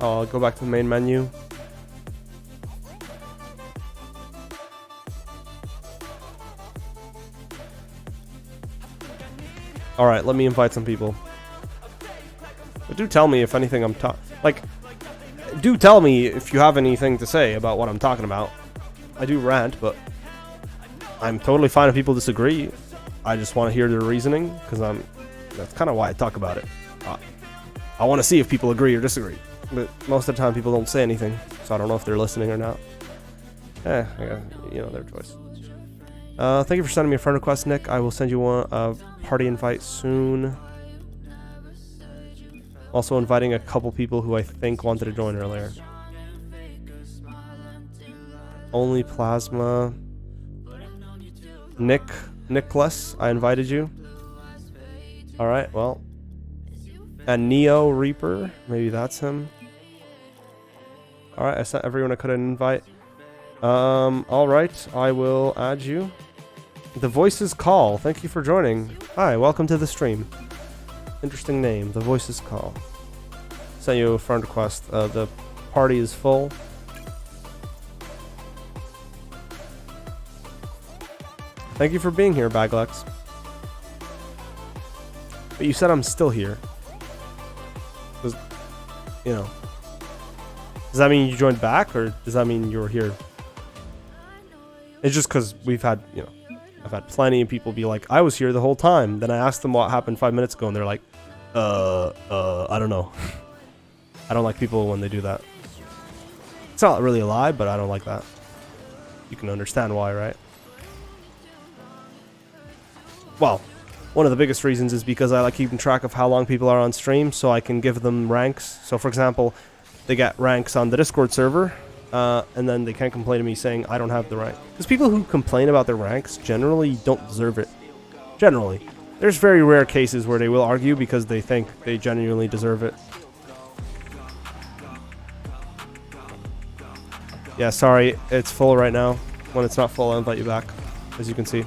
I'll go back to the main menu. Alright, let me invite some people. But do tell me if anything I'm do tell me if you have anything to say about what I'm talking about. I do rant, but I'm totally fine if people disagree. I just want to hear their reasoning, because that's kind of why I talk about it. I want to see if people agree or disagree. But most of the time people don't say anything, so I don't know if they're listening or not. Yeah, their choice. Thank you for sending me a friend request, Nick. I will send you a party invite soon. Also inviting a couple people who I think wanted to join earlier. Only Plasma. Nicholas, I invited you. Alright, well. And Neo Reaper, maybe that's him. Alright, I sent everyone I could invite. Alright, I will add you. The Voices Call, thank you for joining. Hi, welcome to the stream. Interesting name, The Voices Call. Sent you a friend request. The party is full. Thank you for being here, Baglex. But you said I'm still here. Does that mean you joined back, or does that mean you're here? It's just because we've had, I've had plenty of people be like, I was here the whole time. Then I asked them what happened 5 minutes ago, and they're like, I don't know. I don't like people when they do that. It's not really a lie, but I don't like that. You can understand why, right? Well, one of the biggest reasons is because I like keeping track of how long people are on stream, so I can give them ranks. So, for example, they get ranks on the Discord server, and then they can't complain to me saying I don't have the rank. Because people who complain about their ranks generally don't deserve it. Generally. There's very rare cases where they will argue because they think they genuinely deserve it. Yeah, sorry, it's full right now. When it's not full, I'll invite you back, as you can see.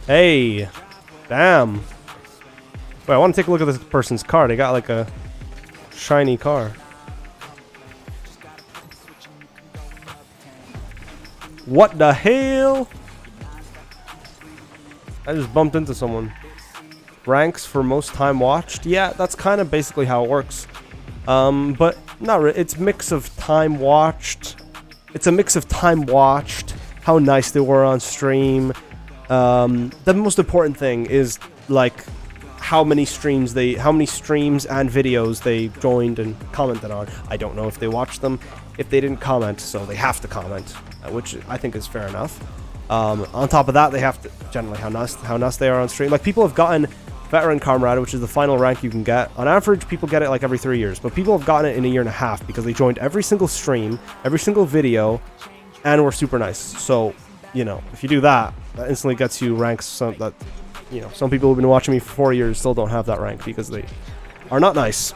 Hey! Damn! Wait, I want to take a look at this person's car. They got like a shiny car. What the hell? I just bumped into someone. Ranks for most time watched? Yeah, that's kind of basically how it works. But not really. It's mix of time watched. It's a mix of time watched, how nice they were on stream. The most important thing is like how many streams and videos they joined and commented on. I don't know if they watched them, if they didn't comment, so they have to comment, which I think is fair enough. On top of that, they have to generally how nice they are on stream. Like, people have gotten Veteran Comrade, which is the final rank you can get. On average, people get it like every 3 years, but people have gotten it in a year and a half because they joined every single stream, every single video, and were super nice. So, if you do that, that instantly gets you ranks. Some people who've been watching me for 4 years still don't have that rank because they are not nice.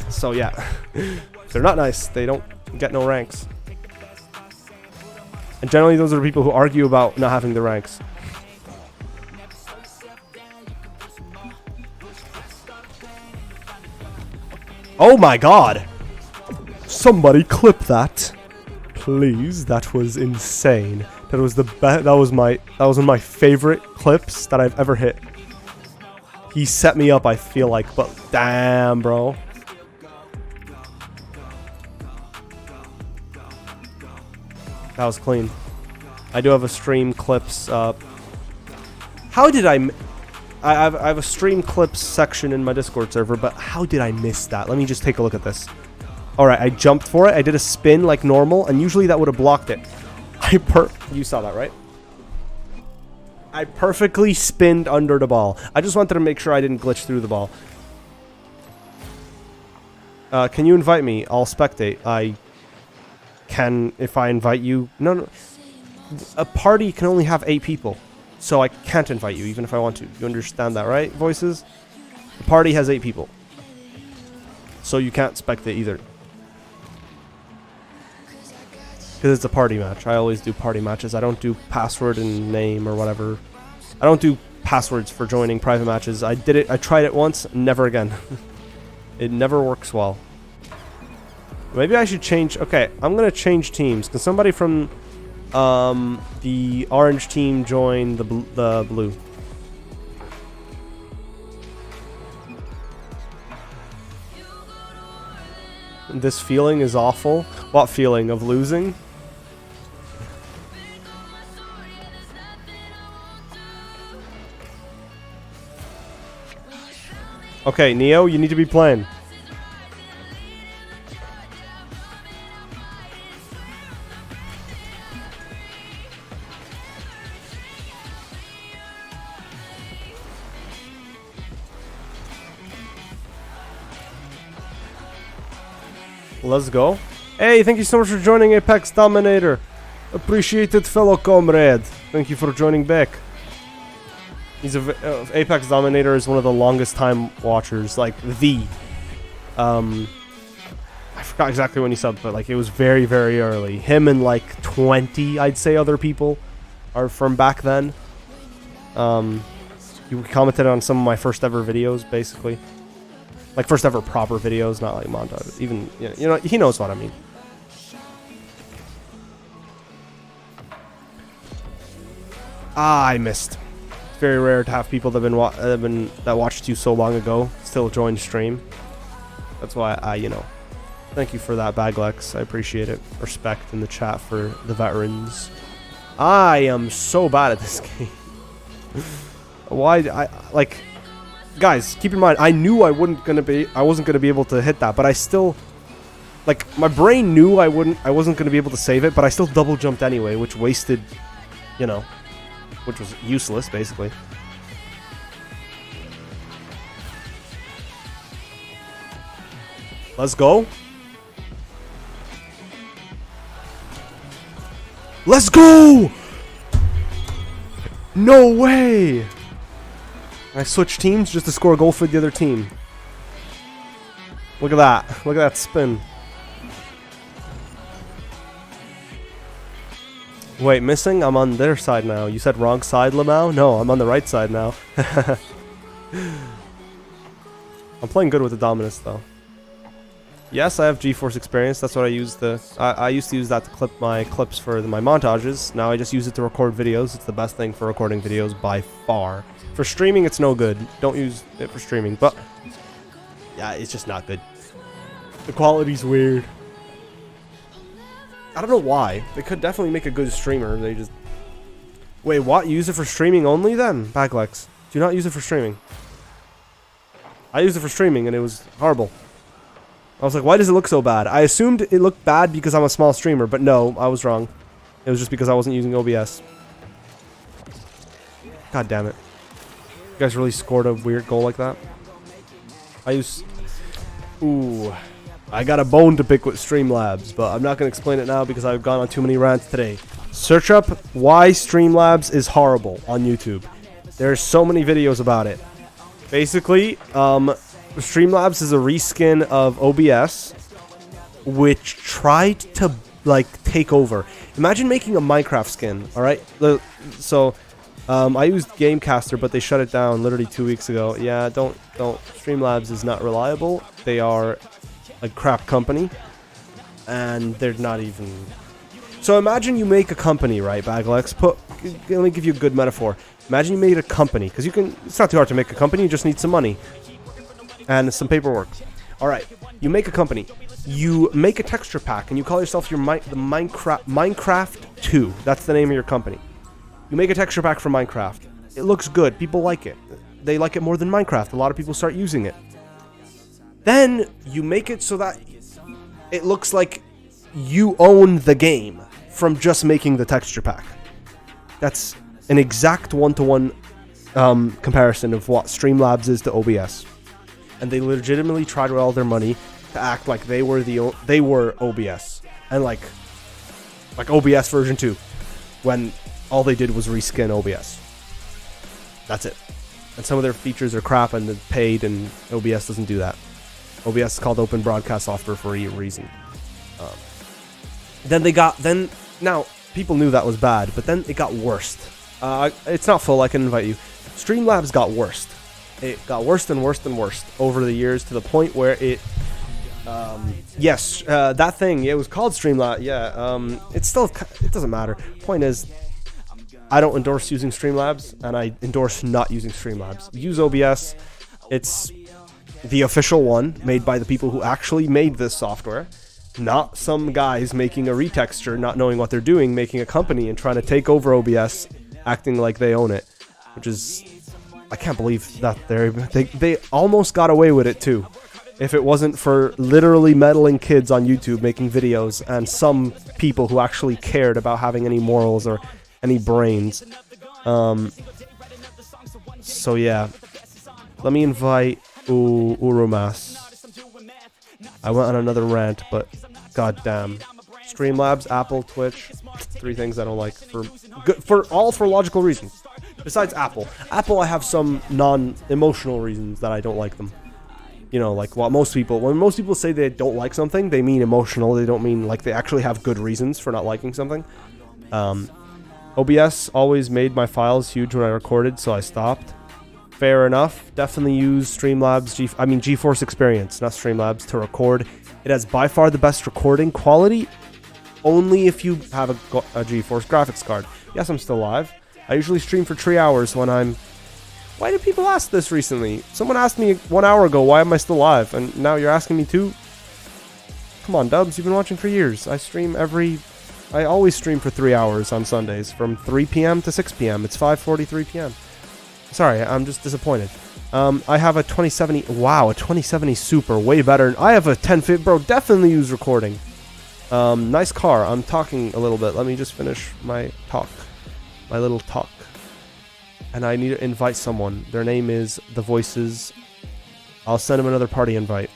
So yeah, if they're not nice, they don't get no ranks. And generally, those are the people who argue about not having the ranks. Oh my god! Somebody clip that, please. That was insane. That was that was one of my favorite clips that I've ever hit. He set me up, I feel like, but damn, bro. That was clean. I do have a stream clips. How did I have a stream clips section in my Discord server, but how did I miss that? Let me just take a look at this. Alright, I jumped for it. I did a spin like normal, and usually that would have blocked it. You saw that, right? I perfectly spinned under the ball. I just wanted to make sure I didn't glitch through the ball. Can you invite me? I'll spectate. I can if I invite you. No. A party can only have 8 people. So I can't invite you even if I want to. You understand that, right, voices? The party has 8 people. So you can't spectate either. Because it's a party match. I always do party matches. I don't do password and name or whatever. I don't do passwords for joining private matches. I did it. I tried it once. Never again. It never works well. Maybe I should change. Okay, I'm going to change teams. Can somebody from the orange team join the blue? This feeling is awful. What feeling? Of losing? Okay, Neo, you need to be playing. Let's go. Hey, thank you so much for joining Apex Dominator. Appreciated, fellow comrade. Thank you for joining back. He's Apex Dominator is one of the longest time watchers, like I forgot exactly when he subbed, but like it was very, very early. Him and like 20, I'd say, other people are from back then. He commented on some of my first ever videos, basically. Like first ever proper videos, not like montage. Even, you know, he knows what I mean. I missed. It's very rare to have people that that watched you so long ago still join stream. That's why you know. Thank you for that, Baglex. I appreciate it. Respect in the chat for the veterans. I am so bad at this game. Why? Guys, keep in mind, I knew I wasn't gonna be able to hit that, but I still, like, my brain knew I wasn't gonna be able to save it, but I still double jumped anyway, which wasted, you know, which was useless basically. Let's go. Let's go! No way! I switched teams just to score a goal for the other team. Look at that. Look at that spin. Wait, missing? I'm on their side now. You said wrong side, Lamau? No, I'm on the right side now. I'm playing good with the Dominus, though. Yes, I have GeForce experience. That's what I use. I used to use that to clip my clips for my montages. Now I just use it to record videos. It's the best thing for recording videos by far. For streaming, it's no good. Don't use it for streaming. But yeah, it's just not good. The quality's weird. I don't know why. They could definitely make a good streamer. They just... Wait, what? Use it for streaming only then? Baglex. Do not use it for streaming. I used it for streaming and it was horrible. I was like, why does it look so bad? I assumed it looked bad because I'm a small streamer, but no, I was wrong. It was just because I wasn't using OBS. God damn it. You guys really scored a weird goal like that? Ooh. I got a bone to pick with Streamlabs, but I'm not going to explain it now because I've gone on too many rants today. Search up why Streamlabs is horrible on YouTube. There's so many videos about it. Basically, Streamlabs is a reskin of OBS, which tried to, like, take over. Imagine making a Minecraft skin, alright? So, I used Gamecaster, but they shut it down literally 2 weeks ago. Yeah, don't. Streamlabs is not reliable. They are a crap company, and they're not even... So imagine you make a company, right, Baglex? Let me give you a good metaphor. Imagine you made a company, because it's not too hard to make a company, you just need some money. And some paperwork. Alright, you make a company. You make a texture pack, and you call yourself the Minecraft 2. That's the name of your company. You make a texture pack for Minecraft. It looks good. People like it. They like it more than Minecraft. A lot of people start using it. Then you make it so that it looks like you own the game from just making the texture pack. That's an exact one-to-one comparison of what Streamlabs is to OBS. And they legitimately tried with all their money to act like they were OBS and like OBS version 2 when all they did was reskin OBS. That's it. And some of their features are crap and they're paid, and OBS doesn't do that. OBS is called Open Broadcast Software for a reason. Now people knew that was bad, but then it got worse. It's not full. I can invite you. Streamlabs got worse. It got worse and worse and worse over the years, to the point where it. That thing. It was called Streamlabs. Yeah. It doesn't matter. Point is, I don't endorse using Streamlabs, and I endorse not using Streamlabs. Use OBS. It's the official one, made by the people who actually made this software, not some guys making a retexture, not knowing what they're doing, making a company and trying to take over OBS, acting like they own it, which is, I can't believe that they almost got away with it too. If it wasn't for literally meddling kids on YouTube making videos and some people who actually cared about having any morals or any brains. So yeah, let me invite Urumas. I went on another rant, but goddamn, Streamlabs, Apple, Twitch, 3 things I don't like for logical reasons. Besides Apple, I have some non-emotional reasons that I don't like them. You know, like when most people say they don't like something, they mean emotional. They don't mean like they actually have good reasons for not liking something. OBS always made my files huge when I recorded, so I stopped. Fair enough. Definitely use Streamlabs, GeForce Experience, not Streamlabs, to record. It has by far the best recording quality, only if you have a GeForce graphics card. Yes, I'm still live. I usually stream for 3 hours when I'm... Why do people ask this recently? Someone asked me 1 hour ago, why am I still live? And now you're asking me too? Come on, Dubs, you've been watching for years. I always stream for 3 hours on Sundays, from 3 p.m. to 6 p.m. It's 5:43 p.m. Sorry, I'm just disappointed. I have a 2070. Wow, a 2070 Super, way better. I have a 1050. Bro, definitely use recording. Nice car. I'm talking a little bit. Let me just finish my talk. My little talk. And I need to invite someone. Their name is The Voices. I'll send them another party invite.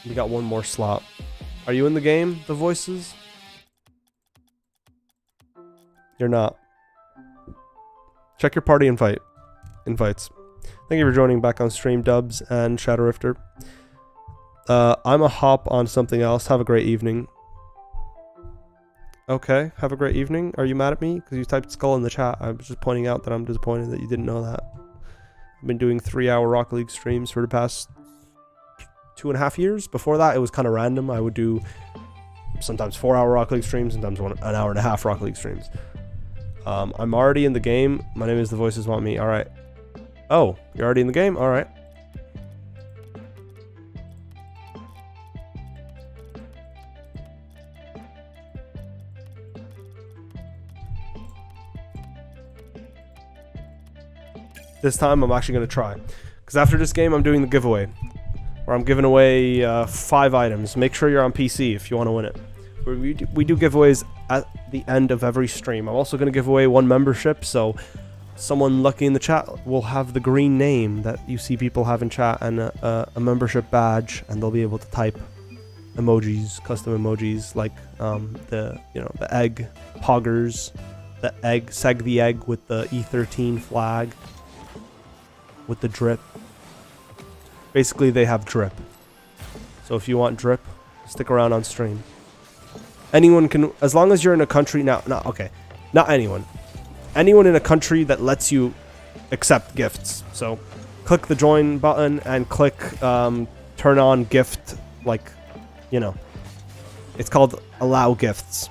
We got one more slot. Are you in the game, The Voices? You're not. Check your party invites. Thank you for joining back on stream, Dubs and Shadow Rifter. I'm a hop on something else. Have a great evening. Okay, have a great evening. Are you mad at me? Because you typed skull in the chat. I was just pointing out that I'm disappointed that you didn't know that. I've been doing 3-hour Rocket League streams for the past 2.5 years. Before that, it was kind of random. I would do sometimes 4-hour Rocket League streams, sometimes 1 hour and a half Rocket League streams. I'm already in the game. My name is The Voices Want Me. Alright. Oh, you're already in the game? Alright. This time I'm actually going to try. Because after this game I'm doing the giveaway. Where I'm giving away 5 items. Make sure you're on PC if you want to win it. We do giveaways at the end of every stream. I'm also going to give away 1 membership, so someone lucky in the chat will have the green name that you see people have in chat and a membership badge, and they'll be able to type emojis, custom emojis like the egg poggers, the egg seg the egg with the E13 flag with the drip. Basically, they have drip. So if you want drip, stick around on stream. Anyone can, as long as you're in a country not anyone. Anyone in a country that lets you accept gifts. So click the join button and click turn on gift, it's called allow gifts.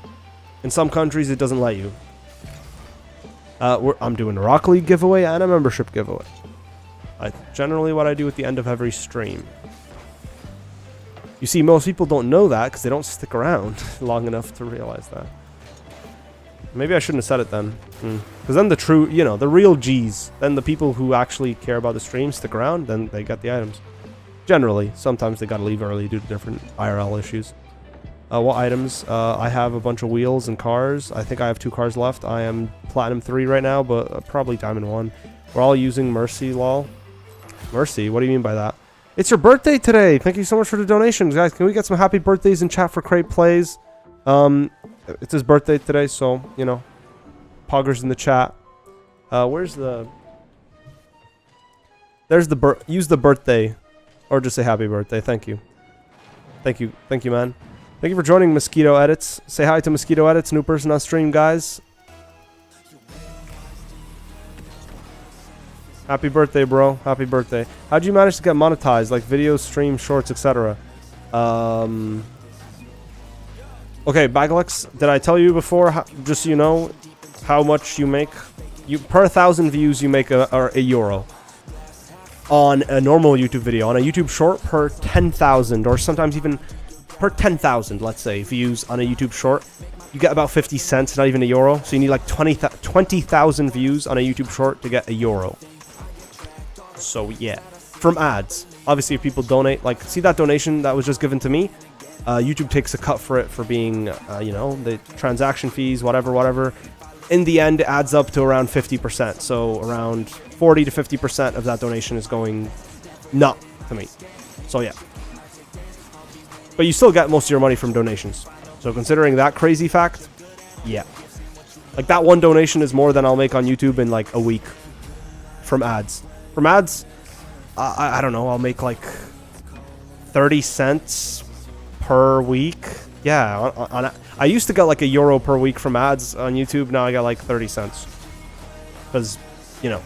In some countries it doesn't let you. I'm doing a Rocket League giveaway and a membership giveaway. Generally what I do at the end of every stream. You see, most people don't know that because they don't stick around long enough to realize that. Maybe I shouldn't have said it then. Because then the real G's, then the people who actually care about the stream stick around, then they get the items. Generally. Sometimes they gotta leave early due to different IRL issues. What items? I have a bunch of wheels and cars. I think I have 2 cars left. I am Platinum 3 right now, but probably Diamond 1. We're all using Mercy, lol. Mercy? What do you mean by that? It's your birthday today. Thank you so much for the donations, guys. Can we get some happy birthdays in chat for Crate Plays? It's his birthday today, so, you know, poggers in the chat. Where's the... There's the use the birthday, or just say happy birthday. Thank you. Thank you, man. Thank you for joining Mosquito Edits. Say hi to Mosquito Edits, new person on stream, guys. Happy birthday, bro. Happy birthday. How'd you manage to get monetized, like videos, streams, shorts, etc.? Okay, Bagalex, did I tell you before, just so you know, how much you make? Per 1,000 views, you make a euro. On a normal YouTube video. On a YouTube short, per 10,000, or sometimes even per 10,000, let's say, views on a YouTube short, you get about 50 cents, not even a euro. So you need like 20,000 views on a YouTube short to get a euro. So yeah, from ads. Obviously, if people donate, like, see that donation that was just given to me? YouTube takes a cut for it for being, you know, the transaction fees, whatever. In the end, it adds up to around 50%. So around 40 to 50% of that donation is going not to me. So yeah. But you still get most of your money from donations. So considering that crazy fact, yeah. Like that one donation is more than I'll make on YouTube in like a week from ads. From ads, I don't know, I'll make like 30 cents per week. Yeah, I used to get like a euro per week from ads on YouTube. Now I got like 30 cents. Because, you know,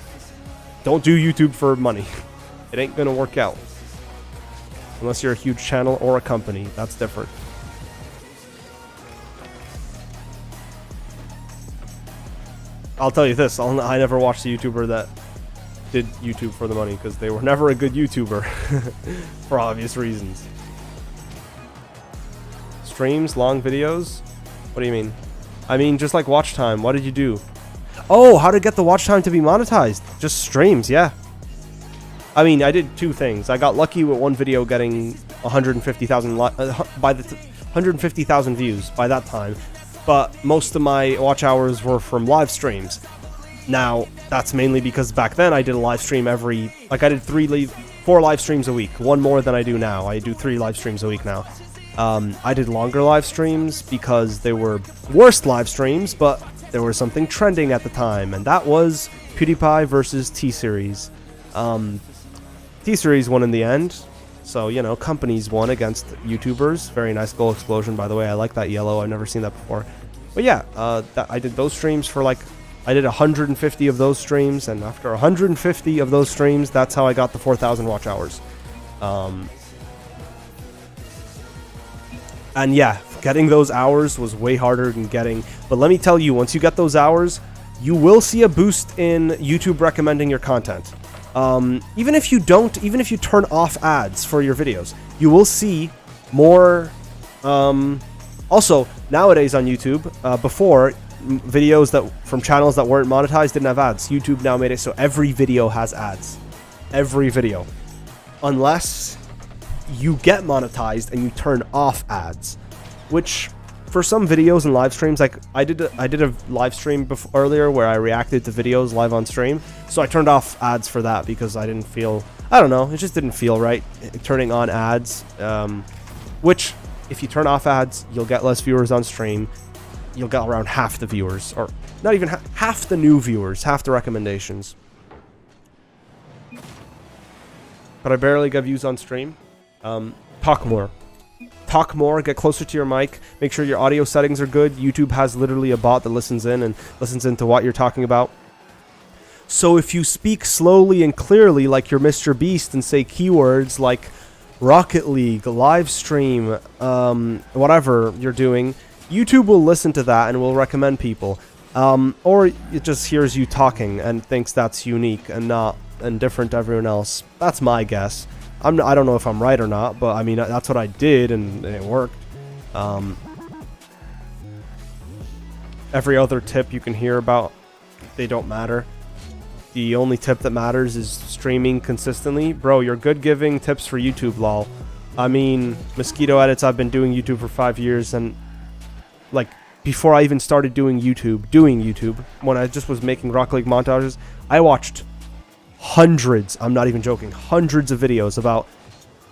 don't do YouTube for money. It ain't gonna work out. Unless you're a huge channel or a company. That's different. I'll tell you this. I never watched a YouTuber that did YouTube for the money. Because they were never a good YouTuber. For obvious reasons. Streams, long videos? What do you mean? I mean, just like watch time. What did you do? Oh, how to get the watch time to be monetized? Just streams, yeah. I mean, I did two things. I got lucky with one video getting 150,000 150,000 views by that time, but most of my watch hours were from live streams. Now, that's mainly because back then I did a live stream every, like I did 4 live streams a week, one more than I do now. I do 3 live streams a week now. I did longer live streams because they were worse live streams, but there was something trending at the time, and that was PewDiePie versus T-Series. T-Series won in the end, so, you know, companies won against YouTubers. Very nice goal explosion, by the way. I like that yellow. I've never seen that before. But yeah, I did those streams for like, I did 150 of those streams, and after 150 of those streams, that's how I got the 4,000 watch hours. And yeah, getting those hours was way harder than getting... But let me tell you, once you get those hours, you will see a boost in YouTube recommending your content. Even if you turn off ads for your videos, you will see more... Also, nowadays on YouTube, before, videos that from channels that weren't monetized didn't have ads. YouTube now made it so every video has ads. Every video. Unless you get monetized and you turn off ads, which for some videos and live streams, like I did a live stream earlier where I reacted to videos live on stream, so I turned off ads for that because I didn't feel, I don't know, it just didn't feel right turning on ads, which if you turn off ads, you'll get less viewers on stream, you'll get around half the viewers, or not even half the new viewers, half the recommendations. But I barely get views on stream. Talk more. Talk more, get closer to your mic, make sure your audio settings are good. YouTube has literally a bot that listens into what you're talking about. So if you speak slowly and clearly like you're Mr. Beast and say keywords like Rocket League, live stream, whatever you're doing, YouTube will listen to that and will recommend people. Or it just hears you talking and thinks that's unique and different to everyone else. That's my guess. I don't know if I'm right or not, but I mean, that's what I did, and it worked. Every other tip you can hear about, they don't matter. The only tip that matters is streaming consistently. Bro, you're good giving tips for YouTube, lol. I mean, Mosquito Edits, I've been doing YouTube for 5 years, and like, before I even started doing YouTube, when I just was making Rocket League montages, I watched hundreds, I'm not even joking, hundreds of videos about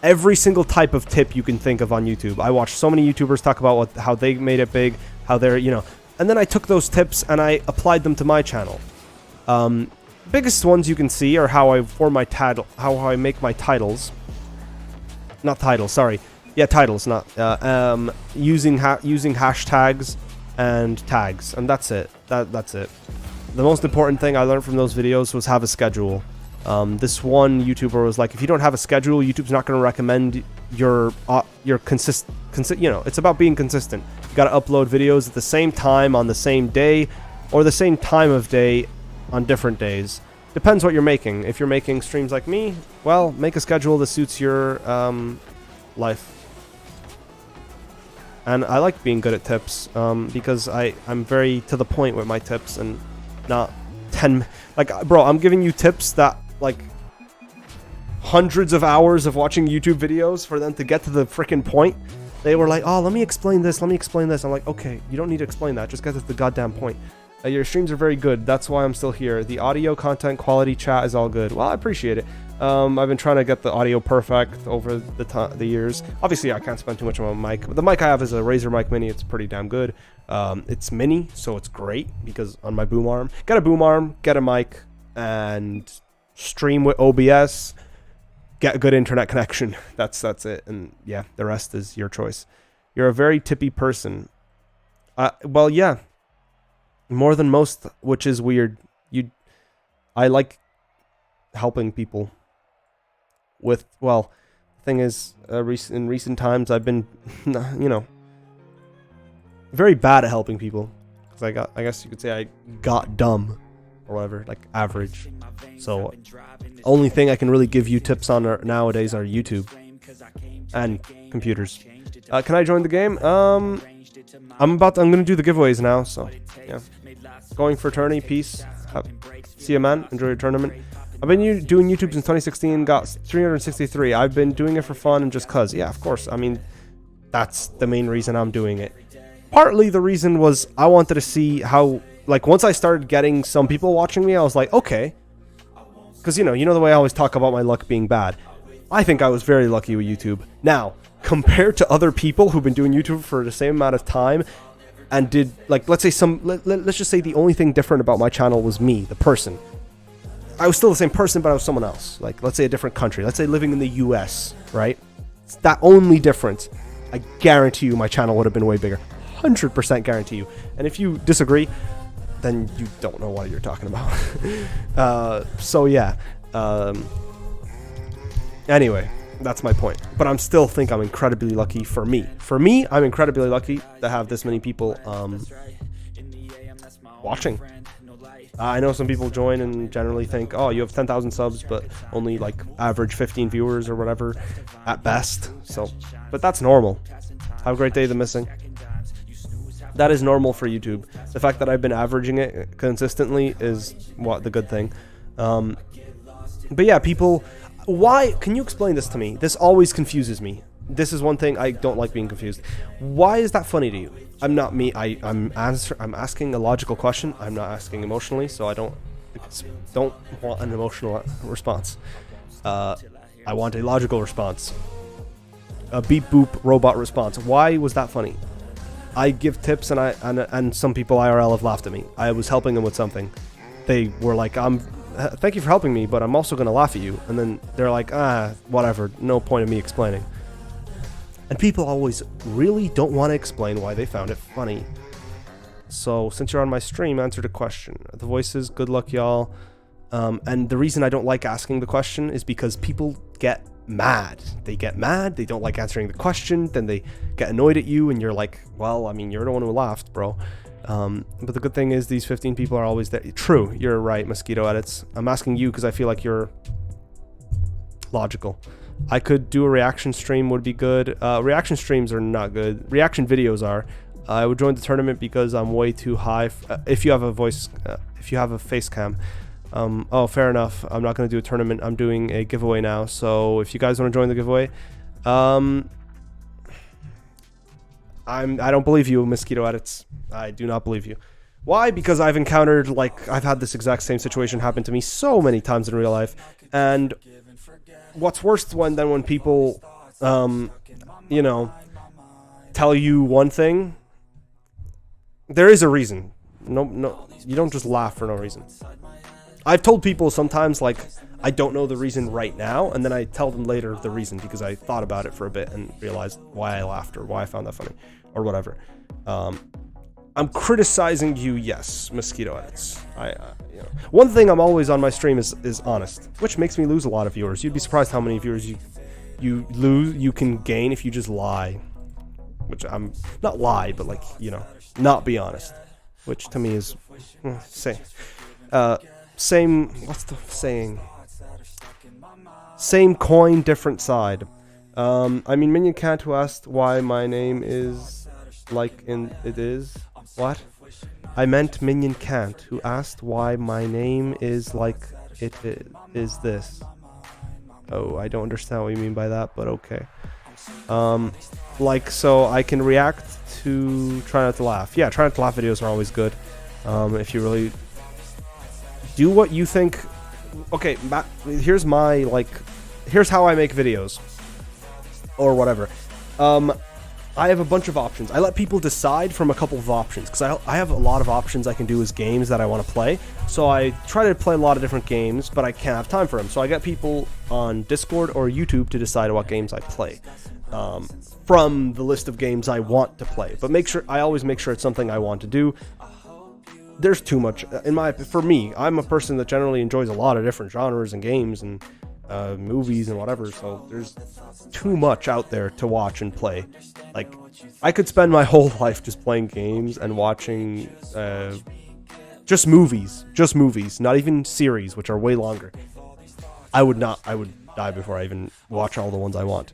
every single type of tip you can think of on YouTube. I watched so many YouTubers talk about how they made it big, how they're, and then I took those tips and I applied them to my channel. Biggest ones you can see are how I form my title, how I make my titles. Not titles, sorry. Yeah, titles, not using hashtags and tags, and that's it. That's it. The most important thing I learned from those videos was have a schedule. This one YouTuber was like, if you don't have a schedule, YouTube's not going to recommend your it's about being consistent. You got to upload videos at the same time on the same day, or the same time of day on different days. Depends what you're making. If you're making streams like me, well, make a schedule that suits your life. And I like being good at tips because I'm very to the point with my tips and not 10. Like, bro, I'm giving you tips that, like, hundreds of hours of watching YouTube videos for them to get to the freaking point. They were like, oh, let me explain this. I'm like, okay, you don't need to explain that. Just get to the goddamn point. Your streams are very good. That's why I'm still here. The audio content quality chat is all good. Well, I appreciate it. I've been trying to get the audio perfect over the years. Obviously, I can't spend too much on my mic. The mic I have is a Razer mic mini. It's pretty damn good. It's mini, so it's great because on my boom arm. Get a boom arm, get a mic, and stream with OBS. Get a good internet connection. That's it. And yeah, the rest is your choice. You're a very tippy person. Well, yeah. More than most, which is weird. I like helping people with, well, the thing is, in recent times, I've been, very bad at helping people. Because I guess you could say I got dumb, or whatever, like average. So, only thing I can really give you tips on nowadays are YouTube and computers. Can I join the game? I'm gonna do the giveaways now, so yeah. Going for tourney, peace. See you, man. Enjoy your tournament. I've been doing YouTube since 2016, got 363. I've been doing it for fun and just cuz. Yeah, of course. I mean, that's the main reason I'm doing it. Partly the reason was I wanted to see how, like, once I started getting some people watching me, I was like, okay. Because, you know the way I always talk about my luck being bad. I think I was very lucky with YouTube. Now, compared to other people who've been doing YouTube for the same amount of time and did, like, let's say let's just say the only thing different about my channel was me, the person. I was still the same person, but I was someone else. Like, let's say a different country. Let's say living in the US, right? It's that only difference. I guarantee you my channel would have been way bigger. 100% guarantee you. And if you disagree, then you don't know what you're talking about. So yeah. Anyway, that's my point. But I'm still think I'm incredibly lucky for me. For me, I'm incredibly lucky to have this many people watching. I know some people join and generally think, oh, you have 10,000 subs, but only like average 15 viewers or whatever at best. So, but that's normal. Have a great day, The Missing. That is normal for YouTube. The fact that I've been averaging it consistently is the good thing. But yeah, people, why? Can you explain this to me? This always confuses me. This is one thing I don't like being confused. Why is that funny to you? I'm not me. I'm asking a logical question. I'm not asking emotionally, so I don't want an emotional response. I want a logical response. A beep boop robot response. Why was that funny? I give tips and some people IRL have laughed at me. I was helping them with something. They were like, thank you for helping me, but I'm also going to laugh at you. And then they're like, whatever. No point of me explaining. And people always really don't want to explain why they found it funny. So since you're on my stream, answer the question. The voices, good luck, y'all. And the reason I don't like asking the question is because people get mad. They get mad. They don't like answering the question. Then they get annoyed at you, and you're like, well, I mean, you're the one who laughed, bro. But the good thing is these 15 people are always there. True, you're right, Mosquito Edits. I'm asking you because I feel like you're logical. I could do a reaction stream, would be good. Reaction streams are not good. Reaction videos are. I would join the tournament because I'm way too high. If you have a face cam. Oh, fair enough. I'm not going to do a tournament. I'm doing a giveaway now. So if you guys want to join the giveaway, I don't believe you, Mosquito Edits. I do not believe you. Why? Because I've encountered, like, I've had this exact same situation happen to me so many times in real life. And what's worse than when people you know, tell you one thing, there is a reason. No, you don't just laugh for no reason. I've told people sometimes, like, I don't know the reason right now, and then I tell them later the reason because I thought about it for a bit and realized why I laughed or why I found that funny or whatever. I'm criticizing you, yes, mosquito edits. You know, one thing I'm always on my stream is honest, which makes me lose a lot of viewers. You'd be surprised how many viewers you can gain if you just lie. Which I'm not lie, but like, you know, not be honest. Which to me is same. What's the saying? Same coin, different side. I mean, Minion Cat who asked why my name is like it is. What? I meant Minion Cat who asked why my name is like it is this. Oh, I don't understand what you mean by that, but okay. Like, so I can react to Try Not to Laugh. Yeah, Try Not to Laugh videos are always good. If you really do what you think. Okay, here's how I make videos or whatever. I have a bunch of options. I let people decide from a couple of options because I have a lot of options I can do as games that I want to play. So I try to play a lot of different games, but I can't have time for them. So I get people on Discord or YouTube to decide what games I play from the list of games I want to play. But I always make sure it's something I want to do. There's too much for me. I'm a person that generally enjoys a lot of different genres and games and movies and whatever, so there's too much out there to watch and play. Like, I could spend my whole life just playing games and watching just movies, not even series, which are way longer. I would die before I even watch all the ones I want.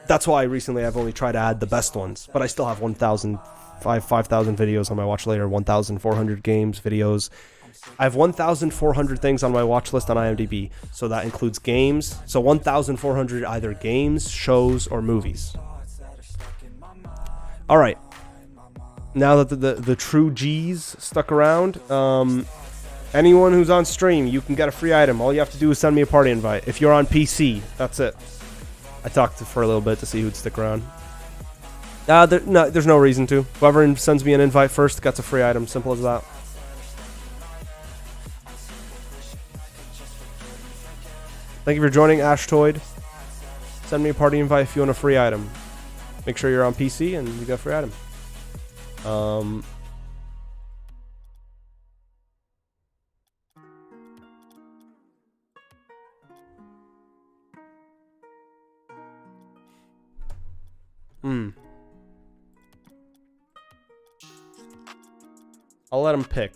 That's why recently I've only tried to add the best ones, but I still have 5,000 videos on my watch later, 1,400 games videos. I have 1,400 things on my watch list on IMDb, so that includes games. So 1,400 either games, shows, or movies. All right. Now that the true G's stuck around, anyone who's on stream, you can get a free item. All you have to do is send me a party invite. If you're on PC, that's it. I talked for a little bit to see who'd stick around. There's no reason to. Whoever sends me an invite first gets a free item. Simple as that. Thank you for joining, Ashtoid. Send me a party invite if you want a free item. Make sure you're on PC and you get a free item. I'll let him pick.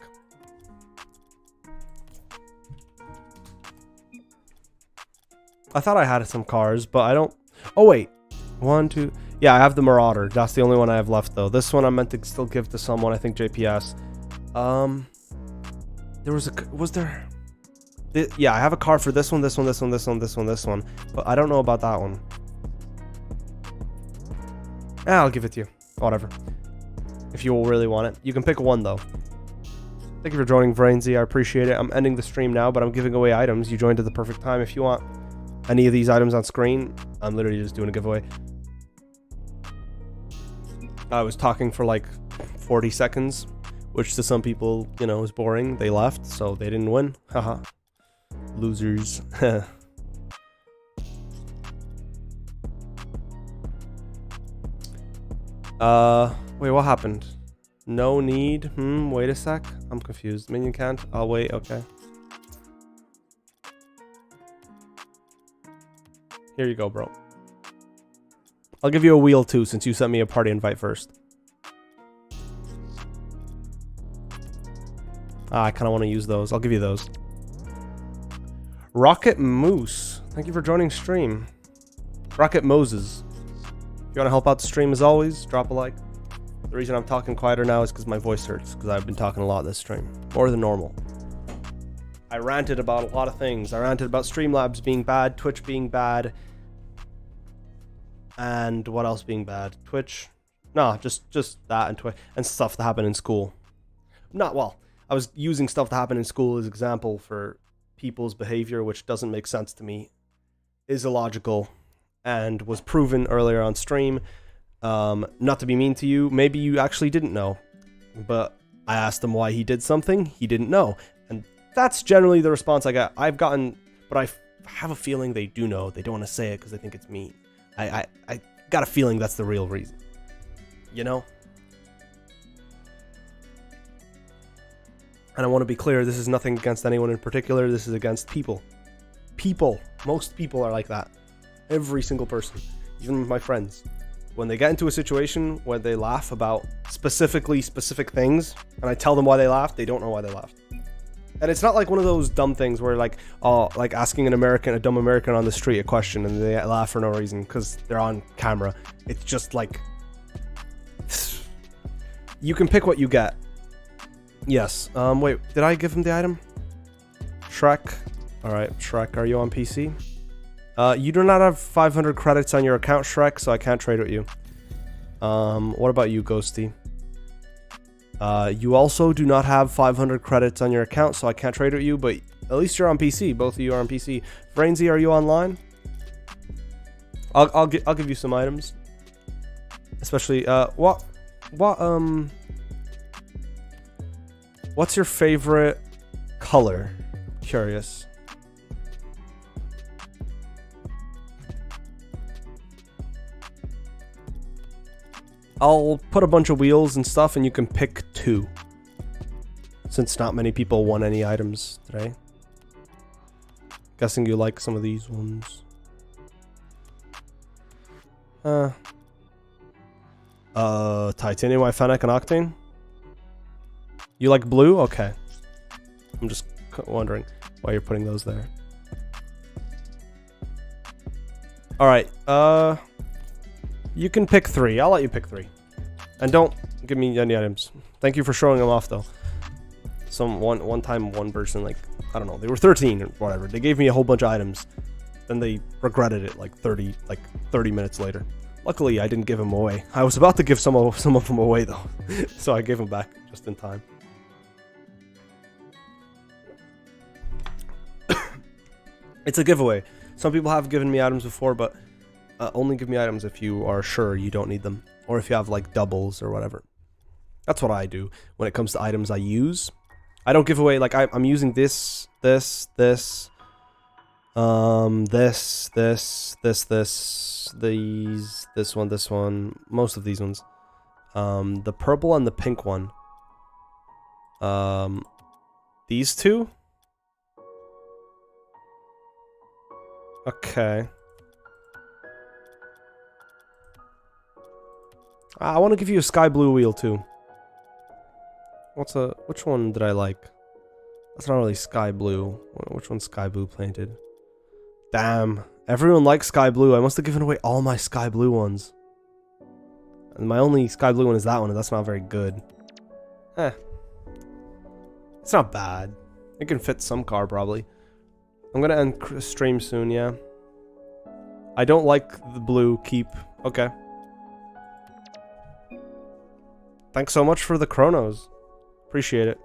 I thought I had some cars, but I don't. Oh, wait. 1, 2. Yeah, I have the Marauder. That's the only one I have left, though. This one I meant to still give to someone, I think JPS. Was there... Yeah, I have a car for this one, this one. But I don't know about that one. I'll give it to you. Whatever. If you really want it. You can pick one, though. Thank you for joining, Vrainsy. I appreciate it. I'm ending the stream now, but I'm giving away items. You joined at the perfect time. If you want any of these items on screen, I'm literally just doing a giveaway. I was talking for like 40 seconds, which to some people, you know, is boring. They left, so they didn't win. Haha. Losers. Wait, what happened? No need. Wait a sec. I'm confused. Minion can't. I'll wait. Okay. Here you go, bro. I'll give you a wheel too, since you sent me a party invite first. I kind of want to use those. I'll give you those. Rocket Moose. Thank you for joining stream. Rocket Moses. If you want to help out the stream as always, drop a like. The reason I'm talking quieter now is because my voice hurts, because I've been talking a lot this stream. More than normal. I ranted about a lot of things. I ranted about Streamlabs being bad, Twitch being bad, and what else being bad? Twitch? No, just that and Twitch and stuff that happened in school. I was using stuff that happened in school as example for people's behavior, which doesn't make sense to me, is illogical, and was proven earlier on stream. Not to be mean to you, maybe you actually didn't know, but I asked him why he did something, he didn't know. And that's generally the response I got. I've gotten, but I have a feeling they do know. They don't want to say it because they think it's mean. I got a feeling that's the real reason. You know? And I want to be clear, this is nothing against anyone in particular, this is against people. People. Most people are like that. Every single person. Even my friends. When they get into a situation where they laugh about specific things, and I tell them why they laughed, they don't know why they laughed. And it's not like one of those dumb things where like asking a dumb American on the street a question and they laugh for no reason because they're on camera. It's just like, you can pick what you get. Yes. Wait, did I give him the item? Shrek. All right, Shrek, are you on PC? You do not have 500 credits on your account, Shrek, so I can't trade with you. What about you, Ghosty? You also do not have 500 credits on your account, so I can't trade with you, but at least you're on PC. Both of you are on PC. Frainsy, are you online? I'll give you some items. Especially, what's your favorite color? Curious. I'll put a bunch of wheels and stuff and you can pick 2. Since not many people won any items today. Guessing you like some of these ones. Titanium, Fennec, and Octane? You like blue? Okay. I'm just wondering why you're putting those there. Alright, you can pick 3. I'll let you pick 3. And don't give me any items. Thank you for showing them off, though. One time, one person, like, I don't know, they were 13 or whatever. They gave me a whole bunch of items. Then they regretted it like 30 minutes later. Luckily, I didn't give them away. I was about to give some of them away, though. So I gave them back just in time. It's a giveaway. Some people have given me items before, but only give me items if you are sure you don't need them. Or if you have, like, doubles or whatever. That's what I do when it comes to items I use. I don't give away, like, I'm using this, this, this one, most of these ones. The purple and the pink one. These 2? Okay. I want to give you a sky blue wheel too. Which one did I like? That's not really sky blue. Which one's sky blue painted? Damn. Everyone likes sky blue. I must have given away all my sky blue ones. And my only sky blue one is that one, and that's not very good. It's not bad. It can fit some car, probably. I'm gonna end stream soon, yeah. I don't like the blue. Keep. Okay. Thanks so much for the chronos. Appreciate it.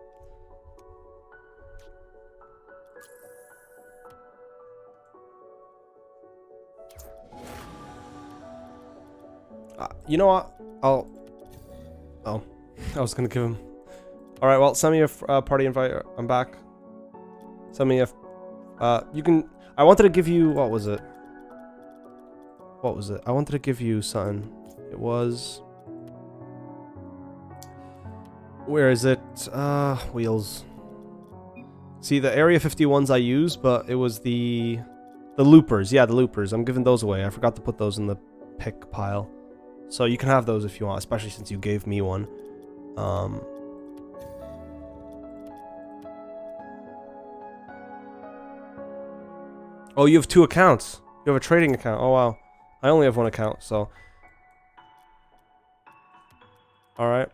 You know what? Oh, I was gonna give him. All right. Well, send me a party invite. I'm back. Send me a. You can. I wanted to give you. What was it? What was it? I wanted to give you something. It was. Where is it? Wheels. See, the Area 51s I use, but it was the loopers. Yeah, the loopers. I'm giving those away. I forgot to put those in the pick pile. So you can have those if you want, especially since you gave me one. Oh, you have 2 accounts. You have a trading account. Oh, wow. I only have 1 account, so. Alright.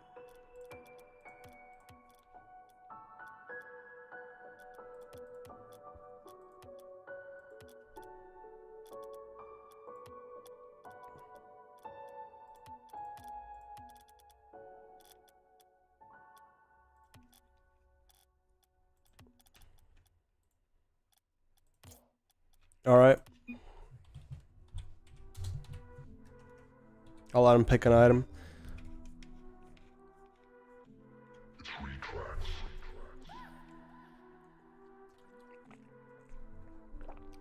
Alright. I'll let him pick an item.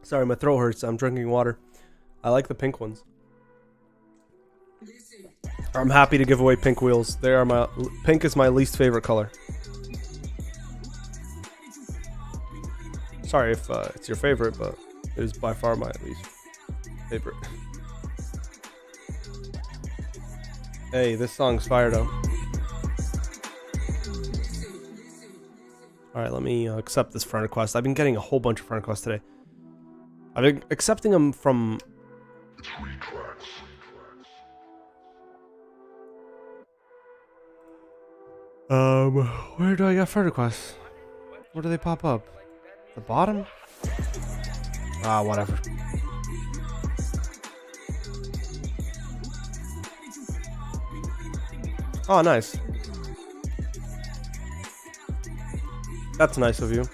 Sorry, my throat hurts. I'm drinking water. I like the pink ones. I'm happy to give away pink wheels. They are my pink is my least favorite color. Sorry if it's your favorite, but it is by far my least favorite. Hey, this song's fire though. Alright, let me accept this friend request. I've been getting a whole bunch of friend requests today. I've been accepting them from... where do I get friend requests? Where do they pop up? The bottom? Ah, whatever. Oh, nice. That's nice of you.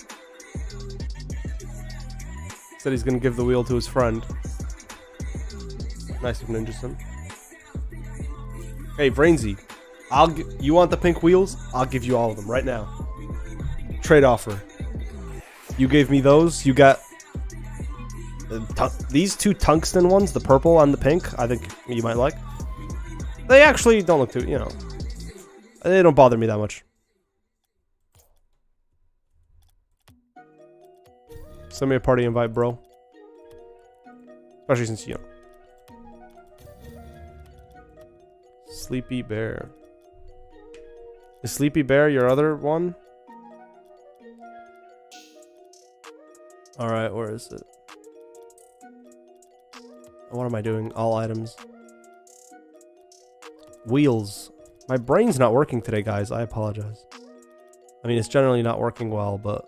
Said he's gonna give the wheel to his friend. Nice of Ninja Sim. Hey, Brainsy. You want the pink wheels? I'll give you all of them right now. Trade offer. You gave me those. You got these two tungsten ones, the purple and the pink. I think you might like. They actually don't look too, you know. They don't bother me that much. Send me a party invite, bro. Especially since you know. Sleepy Bear. Is Sleepy Bear your other one? Alright, where is it? What am I doing? All items. Wheels. My brain's not working today, guys. I apologize. I mean, it's generally not working well, but...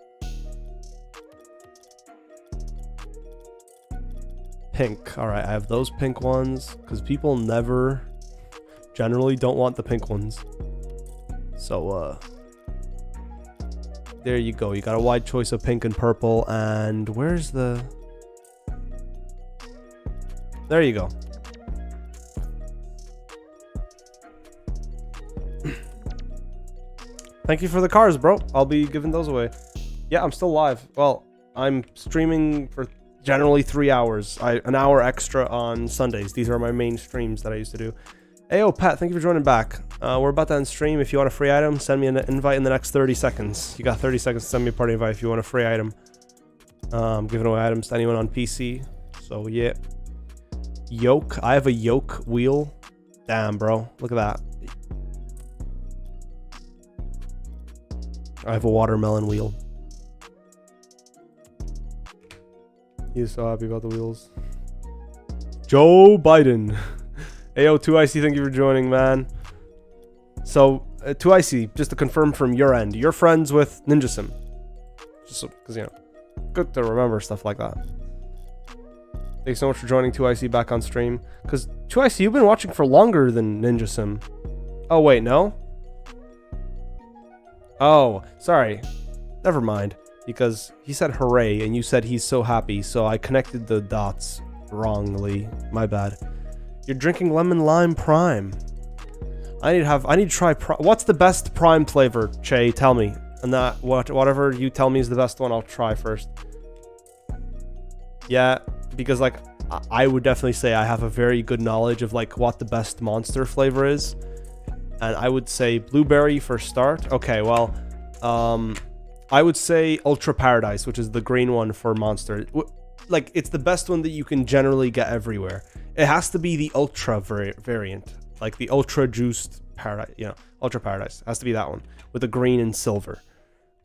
Pink. Alright, I have those pink ones, because people never... generally don't want the pink ones. So, there you go. You got a wide choice of pink and purple, and where's the... There you go. Thank you for the cars, bro. I'll be giving those away. Yeah, I'm still live. Well, I'm streaming for generally 3 hours. An hour extra on Sundays. These are my main streams that I used to do. Ayo, Pat, thank you for joining back. We're about to end stream. If you want a free item, send me an invite in the next 30 seconds. You got 30 seconds to send me a party invite if you want a free item. I'm giving away items to anyone on PC. So, yeah. Yoke. I have a yoke wheel. Damn, bro. Look at that. I have a watermelon wheel. He's so happy about the wheels. Joe Biden. Ayo, 2IC, thank you for joining, man. So, 2IC, just to confirm from your end, you're friends with Ninja Sim. Just because, you know, good to remember stuff like that. Thanks so much for joining 2IC back on stream. Because 2IC, you've been watching for longer than Ninja Sim. Oh, wait, no? Oh, sorry. Never mind. Because he said hooray, and you said he's so happy, so I connected the dots wrongly. My bad. You're drinking lemon lime prime. I need to try what's the best prime flavor, Che? Tell me. And that whatever you tell me is the best one, I'll try first. Yeah, because like I would definitely say I have a very good knowledge of like what the best monster flavor is. And I would say blueberry for start. Okay, well, I would say Ultra Paradise, which is the green one for monster. Like, it's the best one that you can generally get everywhere. It has to be the Ultra variant. Like, the Ultra Juiced Paradise. You know, Ultra Paradise. It has to be that one. With the green and silver.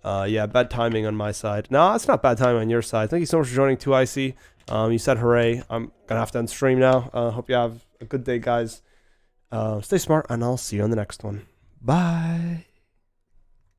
Yeah, bad timing on my side. No, it's not bad timing on your side. Thank you so much for joining 2IC. You said hooray. I'm gonna have to end stream now. Hope you have a good day, guys. Stay smart, and I'll see you on the next one. Bye.